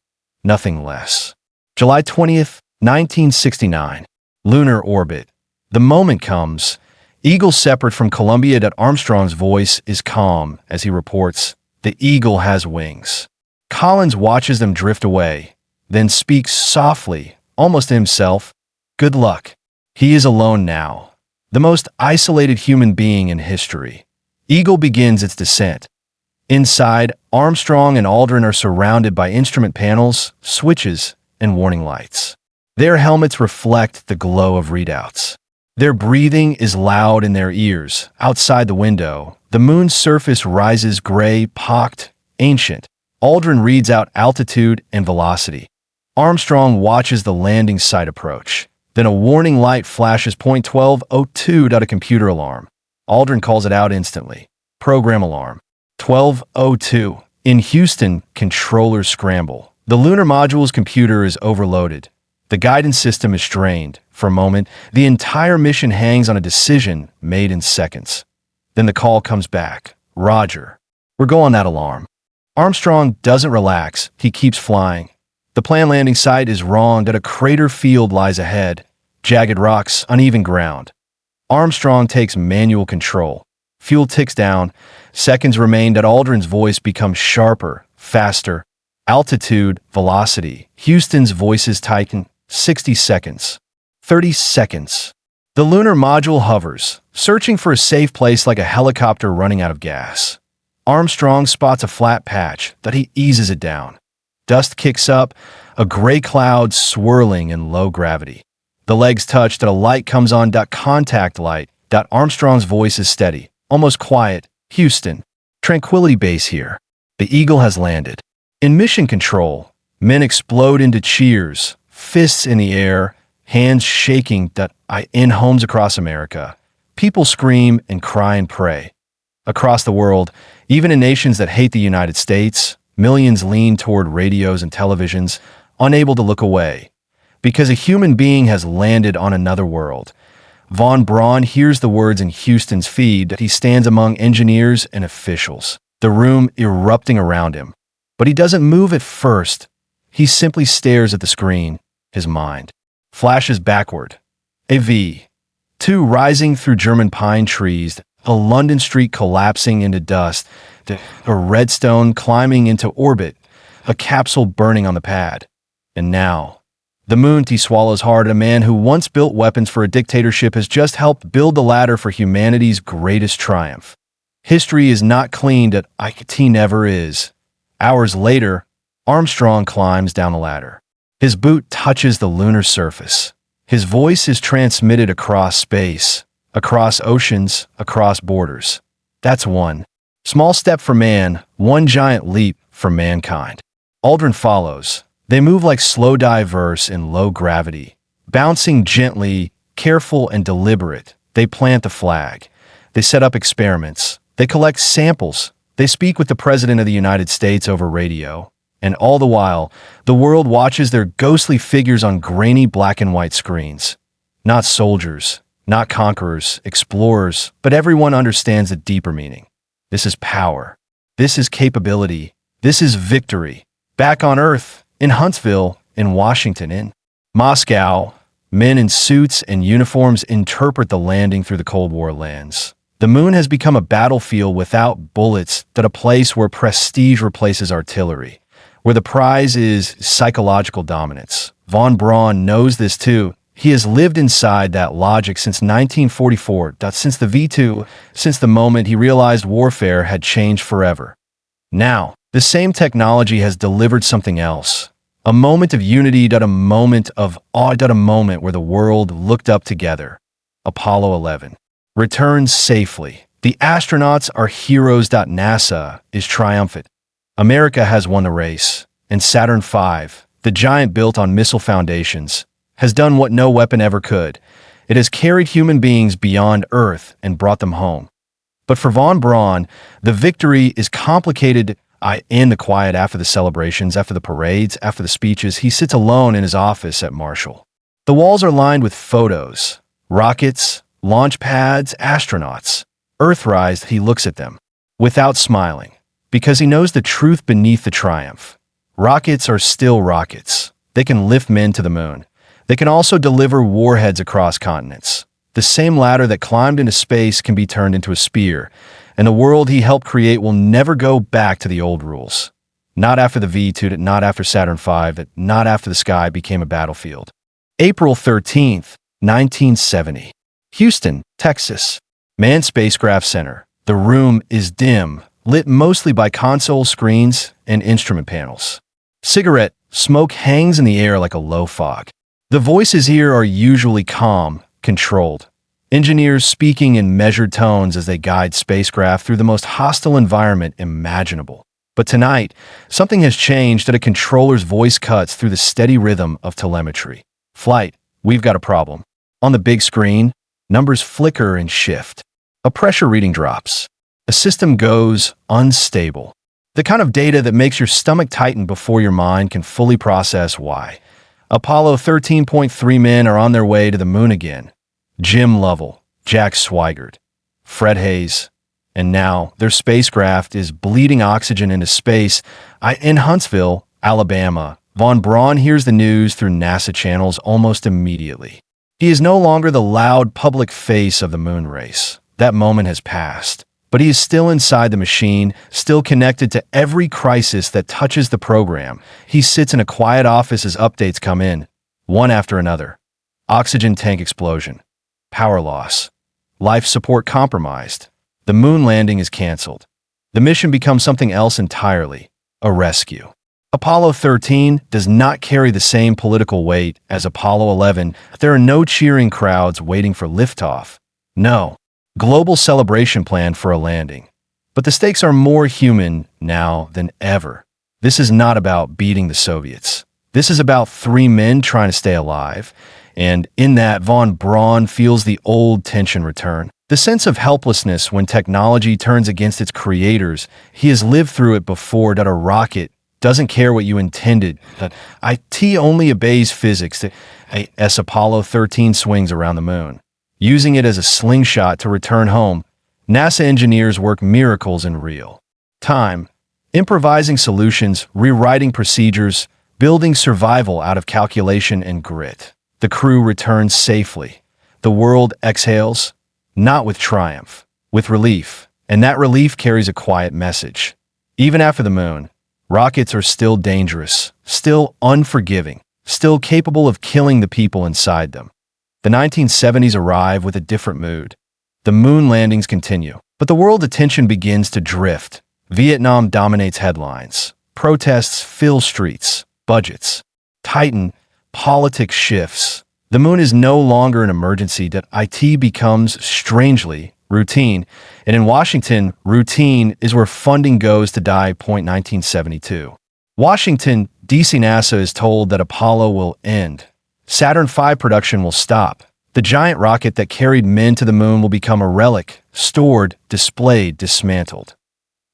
nothing less. July 20th, 1969. Lunar orbit. The moment comes. Eagle separate from Columbia. Armstrong's voice is calm as he reports, "The Eagle has wings." Collins watches them drift away, then speaks softly, almost to himself, "Good luck." He is alone now, the most isolated human being in history. Eagle begins its descent. Inside, Armstrong and Aldrin are surrounded by instrument panels, switches, and warning lights. Their helmets reflect the glow of readouts. Their breathing is loud in their ears. Outside the window, the moon's surface rises gray, pocked, ancient. Aldrin reads out altitude and velocity. Armstrong watches the landing site approach. Then a warning light flashes. Point 1202. A computer alarm. Aldrin calls it out instantly. Program alarm. 1202. In Houston, controllers scramble. The lunar module's computer is overloaded. The guidance system is strained. For a moment, the entire mission hangs on a decision made in seconds. Then the call comes back. "Roger. We're going on that alarm." Armstrong doesn't relax. He keeps flying. The planned landing site is wrong. A crater field lies ahead. Jagged rocks, uneven ground. Armstrong takes manual control. Fuel ticks down. Seconds remain. Aldrin's voice becomes sharper, faster. Altitude, velocity. Houston's voices tighten. 60 seconds. 30 seconds. The lunar module hovers, searching for a safe place like a helicopter running out of gas. Armstrong spots a flat patch that he eases it down. Dust kicks up, a gray cloud swirling in low gravity. The legs touch. A light comes on. Contact light. Armstrong's voice is steady, almost quiet. "Houston. Tranquility Base here. The Eagle has landed." In mission control, men explode into cheers, fists in the air, hands shaking. In homes across America, people scream and cry and pray. Across the world, even in nations that hate the United States, millions lean toward radios and televisions, unable to look away, because a human being has landed on another world. Von Braun hears the words in Houston's feed that he stands among engineers and officials, the room erupting around him. But he doesn't move at first. He simply stares at the screen. His mind flashes backward. A V-2 rising through German pine trees, a London street collapsing into dust, a redstone climbing into orbit, a capsule burning on the pad. And now, the moon. He swallows hard. A man who once built weapons for a dictatorship has just helped build the ladder for humanity's greatest triumph. History is not cleaned. It never is. Hours later, Armstrong climbs down the ladder. His boot touches the lunar surface. His voice is transmitted across space, across oceans, across borders. That's one small step for man, one giant leap for mankind. Aldrin follows. They move like slow divers in low gravity. Bouncing gently, careful and deliberate, they plant the flag. They set up experiments. They collect samples. They speak with the President of the United States over radio. And all the while, the world watches their ghostly figures on grainy black and white screens. Not soldiers, not conquerors, explorers, but everyone understands the deeper meaning. This is power. This is capability. This is victory. Back on Earth, in Huntsville, in Washington, in Moscow, men in suits and uniforms interpret the landing through the Cold War lens. The moon has become a battlefield without bullets, but a place where prestige replaces artillery, where the prize is psychological dominance. Von Braun knows this too. He has lived inside that logic since 1944, since the V-2, since the moment he realized warfare had changed forever. Now, the same technology has delivered something else. A moment of unity, a moment of awe, a moment where the world looked up together. Apollo 11 returns safely. The astronauts are heroes. NASA is triumphant. America has won the race, and Saturn V, the giant built on missile foundations, has done what no weapon ever could. It has carried human beings beyond Earth and brought them home. But for von Braun, the victory is complicated. In the quiet after the celebrations, after the parades, after the speeches, he sits alone in his office at Marshall. The walls are lined with photos, rockets, launch pads, astronauts. Earthrise, he looks at them, without smiling, because he knows the truth beneath the triumph. Rockets are still rockets. They can lift men to the moon. They can also deliver warheads across continents. The same ladder that climbed into space can be turned into a spear, and the world he helped create will never go back to the old rules. Not after the V-2, not after Saturn V, not after the sky became a battlefield. April 13th, 1970. Houston, Texas. Manned Spacecraft Center. The room is dim, lit mostly by console screens and instrument panels. Cigarette smoke hangs in the air like a low fog. The voices here are usually calm, controlled. Engineers speaking in measured tones as they guide spacecraft through the most hostile environment imaginable. But tonight, something has changed. That a controller's voice cuts through the steady rhythm of telemetry. Flight, we've got a problem. On the big screen, numbers flicker and shift. A pressure reading drops. A system goes unstable. The kind of data that makes your stomach tighten before your mind can fully process why. Apollo 13.3 men are on their way to the moon again. Jim Lovell, Jack Swigert, Fred Hayes, and now their spacecraft is bleeding oxygen into space. In Huntsville, Alabama, von Braun hears the news through NASA channels almost immediately. He is no longer the loud public face of the moon race. That moment has passed, but he is still inside the machine, still connected to every crisis that touches the program. He sits in a quiet office as updates come in, one after another. Oxygen tank explosion. Power loss. Life support compromised. The moon landing is canceled. The mission becomes something else entirely, a rescue. Apollo 13 does not carry the same political weight as Apollo 11. There are no cheering crowds waiting for liftoff. No, global celebration planned for a landing. But the stakes are more human now than ever. This is not about beating the Soviets. This is about three men trying to stay alive. And in that, von Braun feels the old tension return. The sense of helplessness when technology turns against its creators. He has lived through it before. That a rocket doesn't care what you intended. That IT only obeys physics. As Apollo 13 swings around the moon, using it as a slingshot to return home, NASA engineers work miracles in real time, improvising solutions, rewriting procedures, building survival out of calculation and grit. The crew returns safely. The world exhales, not with triumph, with relief. And that relief carries a quiet message. Even after the moon, rockets are still dangerous, still unforgiving, still capable of killing the people inside them. The 1970s arrive with a different mood. The moon landings continue, but the world attention begins to drift. Vietnam dominates headlines. Protests fill streets. Budgets tighten. Politics shifts. The moon is no longer an emergency. That IT becomes, strangely, routine. And in Washington, routine is where funding goes to die. 1972. Washington, D.C. NASA is told that Apollo will end. Saturn V production will stop. The giant rocket that carried men to the moon will become a relic, stored, displayed, dismantled.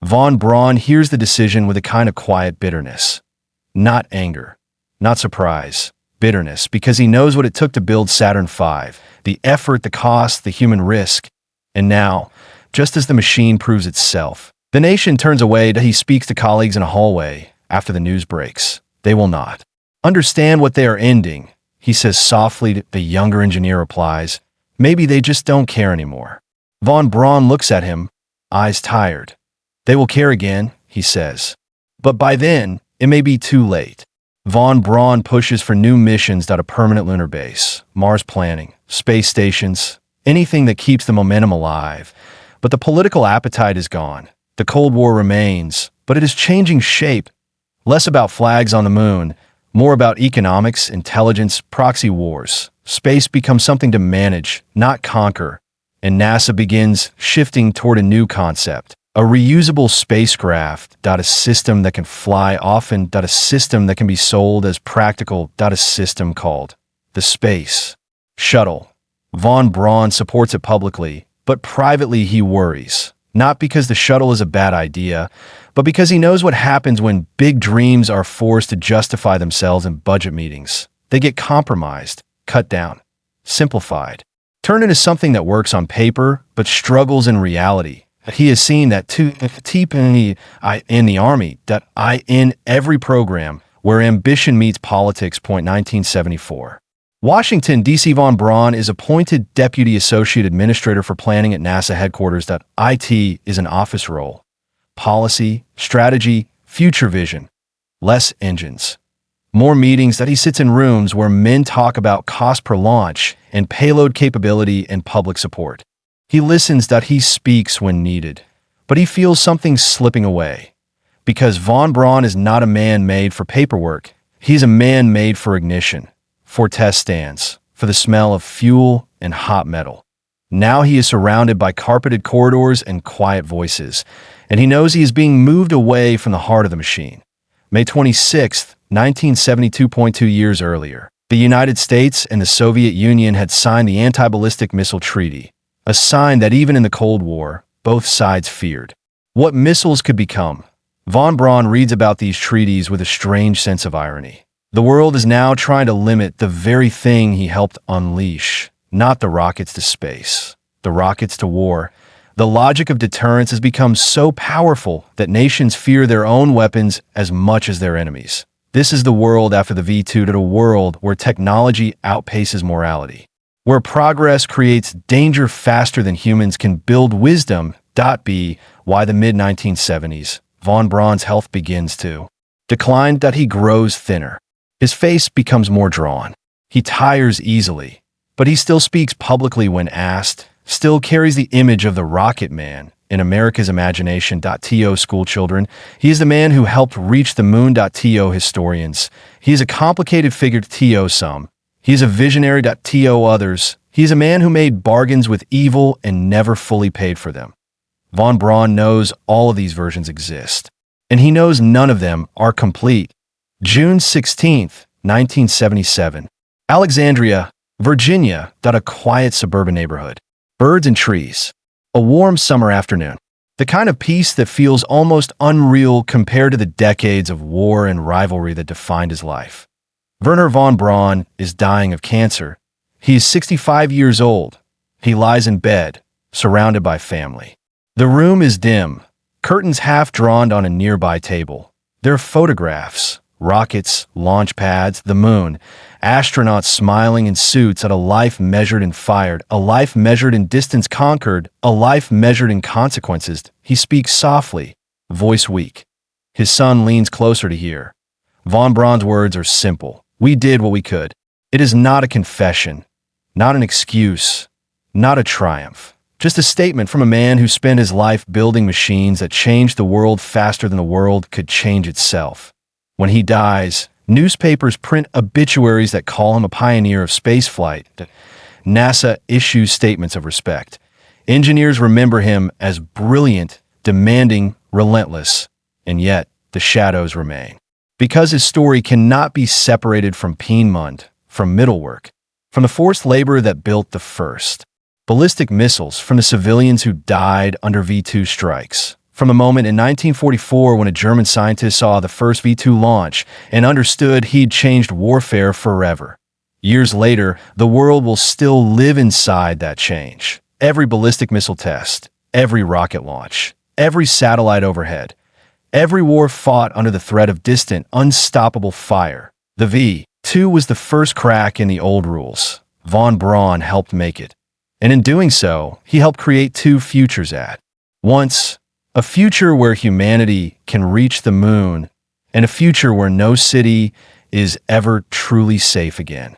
Von Braun hears the decision with a kind of quiet bitterness. Not anger, not surprise, bitterness, because he knows what it took to build Saturn V, the effort, the cost, the human risk. And now, just as the machine proves itself, the nation turns away. He speaks to colleagues in a hallway after the news breaks. They will not understand what they are ending, he says softly. The younger engineer replies, maybe they just don't care anymore. Von Braun looks at him, eyes tired. They will care again, he says. But by then, it may be too late. Von Braun pushes for new missions at a permanent lunar base, Mars planning, space stations, anything that keeps the momentum alive. But the political appetite is gone. The Cold War remains, but it is changing shape. Less about flags on the moon, more about economics, intelligence, proxy wars. Space becomes something to manage, not conquer. And NASA begins shifting toward a new concept. A reusable spacecraft, a system that can fly often, a system that can be sold as practical, a system called the Space Shuttle. Von Braun supports it publicly, but privately he worries. Not because the shuttle is a bad idea, but because he knows what happens when big dreams are forced to justify themselves in budget meetings. They get compromised, cut down, simplified, turned into something that works on paper, but struggles in reality. He has seen that too deep in the Army, that in every program where ambition meets politics. 1974. Washington, D.C. Von Braun is appointed Deputy Associate Administrator for Planning at NASA headquarters. IT is an office role. Policy, strategy, future vision. Less engines. More meetings. He sits in rooms where men talk about cost per launch and payload capability and public support. He listens. He speaks when needed, but he feels something slipping away. Because Von Braun is not a man made for paperwork. He's a man made for ignition, for test stands, for the smell of fuel and hot metal. Now he is surrounded by carpeted corridors and quiet voices, and he knows he is being moved away from the heart of the machine. May 26, 1972. 2 years earlier, the United States and the Soviet Union had signed the Anti-Ballistic Missile Treaty, a sign that even in the Cold War, both sides feared what missiles could become. Von Braun reads about these treaties with a strange sense of irony. The world is now trying to limit the very thing he helped unleash, not the rockets to space, the rockets to war. The logic of deterrence has become so powerful that nations fear their own weapons as much as their enemies. This is the world after the V-2, to a world where technology outpaces morality, where progress creates danger faster than humans can build wisdom. By the mid-1970s, Von Braun's health begins to decline. He grows thinner. His face becomes more drawn. He tires easily, but he still speaks publicly when asked, still carries the image of the Rocket Man in America's imagination. To school children, he is the man who helped reach the moon. To historians, he is a complicated figure. To some, he is a visionary. To others, he is a man who made bargains with evil and never fully paid for them. Von Braun knows all of these versions exist, and he knows none of them are complete. June 16, 1977. Alexandria, Virginia. A quiet suburban neighborhood. Birds and trees. A warm summer afternoon. The kind of peace that feels almost unreal compared to the decades of war and rivalry that defined his life. Wernher von Braun is dying of cancer. He is 65 years old. He lies in bed, surrounded by family. The room is dim, curtains half drawn on a nearby table. There are photographs, rockets, launch pads, the moon, astronauts smiling in suits at a life measured and fired, a life measured in distance conquered, a life measured in consequences. He speaks softly, voice weak. His son leans closer to hear. Von Braun's words are simple. We did what we could. It is not a confession, not an excuse, not a triumph. Just a statement from a man who spent his life building machines that changed the world faster than the world could change itself. When he dies, newspapers print obituaries that call him a pioneer of spaceflight. NASA issues statements of respect. Engineers remember him as brilliant, demanding, relentless, and yet the shadows remain. Because his story cannot be separated from Piedmont, from middle work. from the forced labor that built the first ballistic missiles, from the civilians who died under V-2 strikes, from the moment in 1944 when a German scientist saw the first V-2 launch and understood he'd changed warfare forever. Years later, the world will still live inside that change. Every ballistic missile test, every rocket launch, every satellite overhead, every war fought under the threat of distant, unstoppable fire. The V-2 was the first crack in the old rules. Von Braun helped make it. And in doing so, he helped create two futures at once: a future where humanity can reach the moon, and a future where no city is ever truly safe again.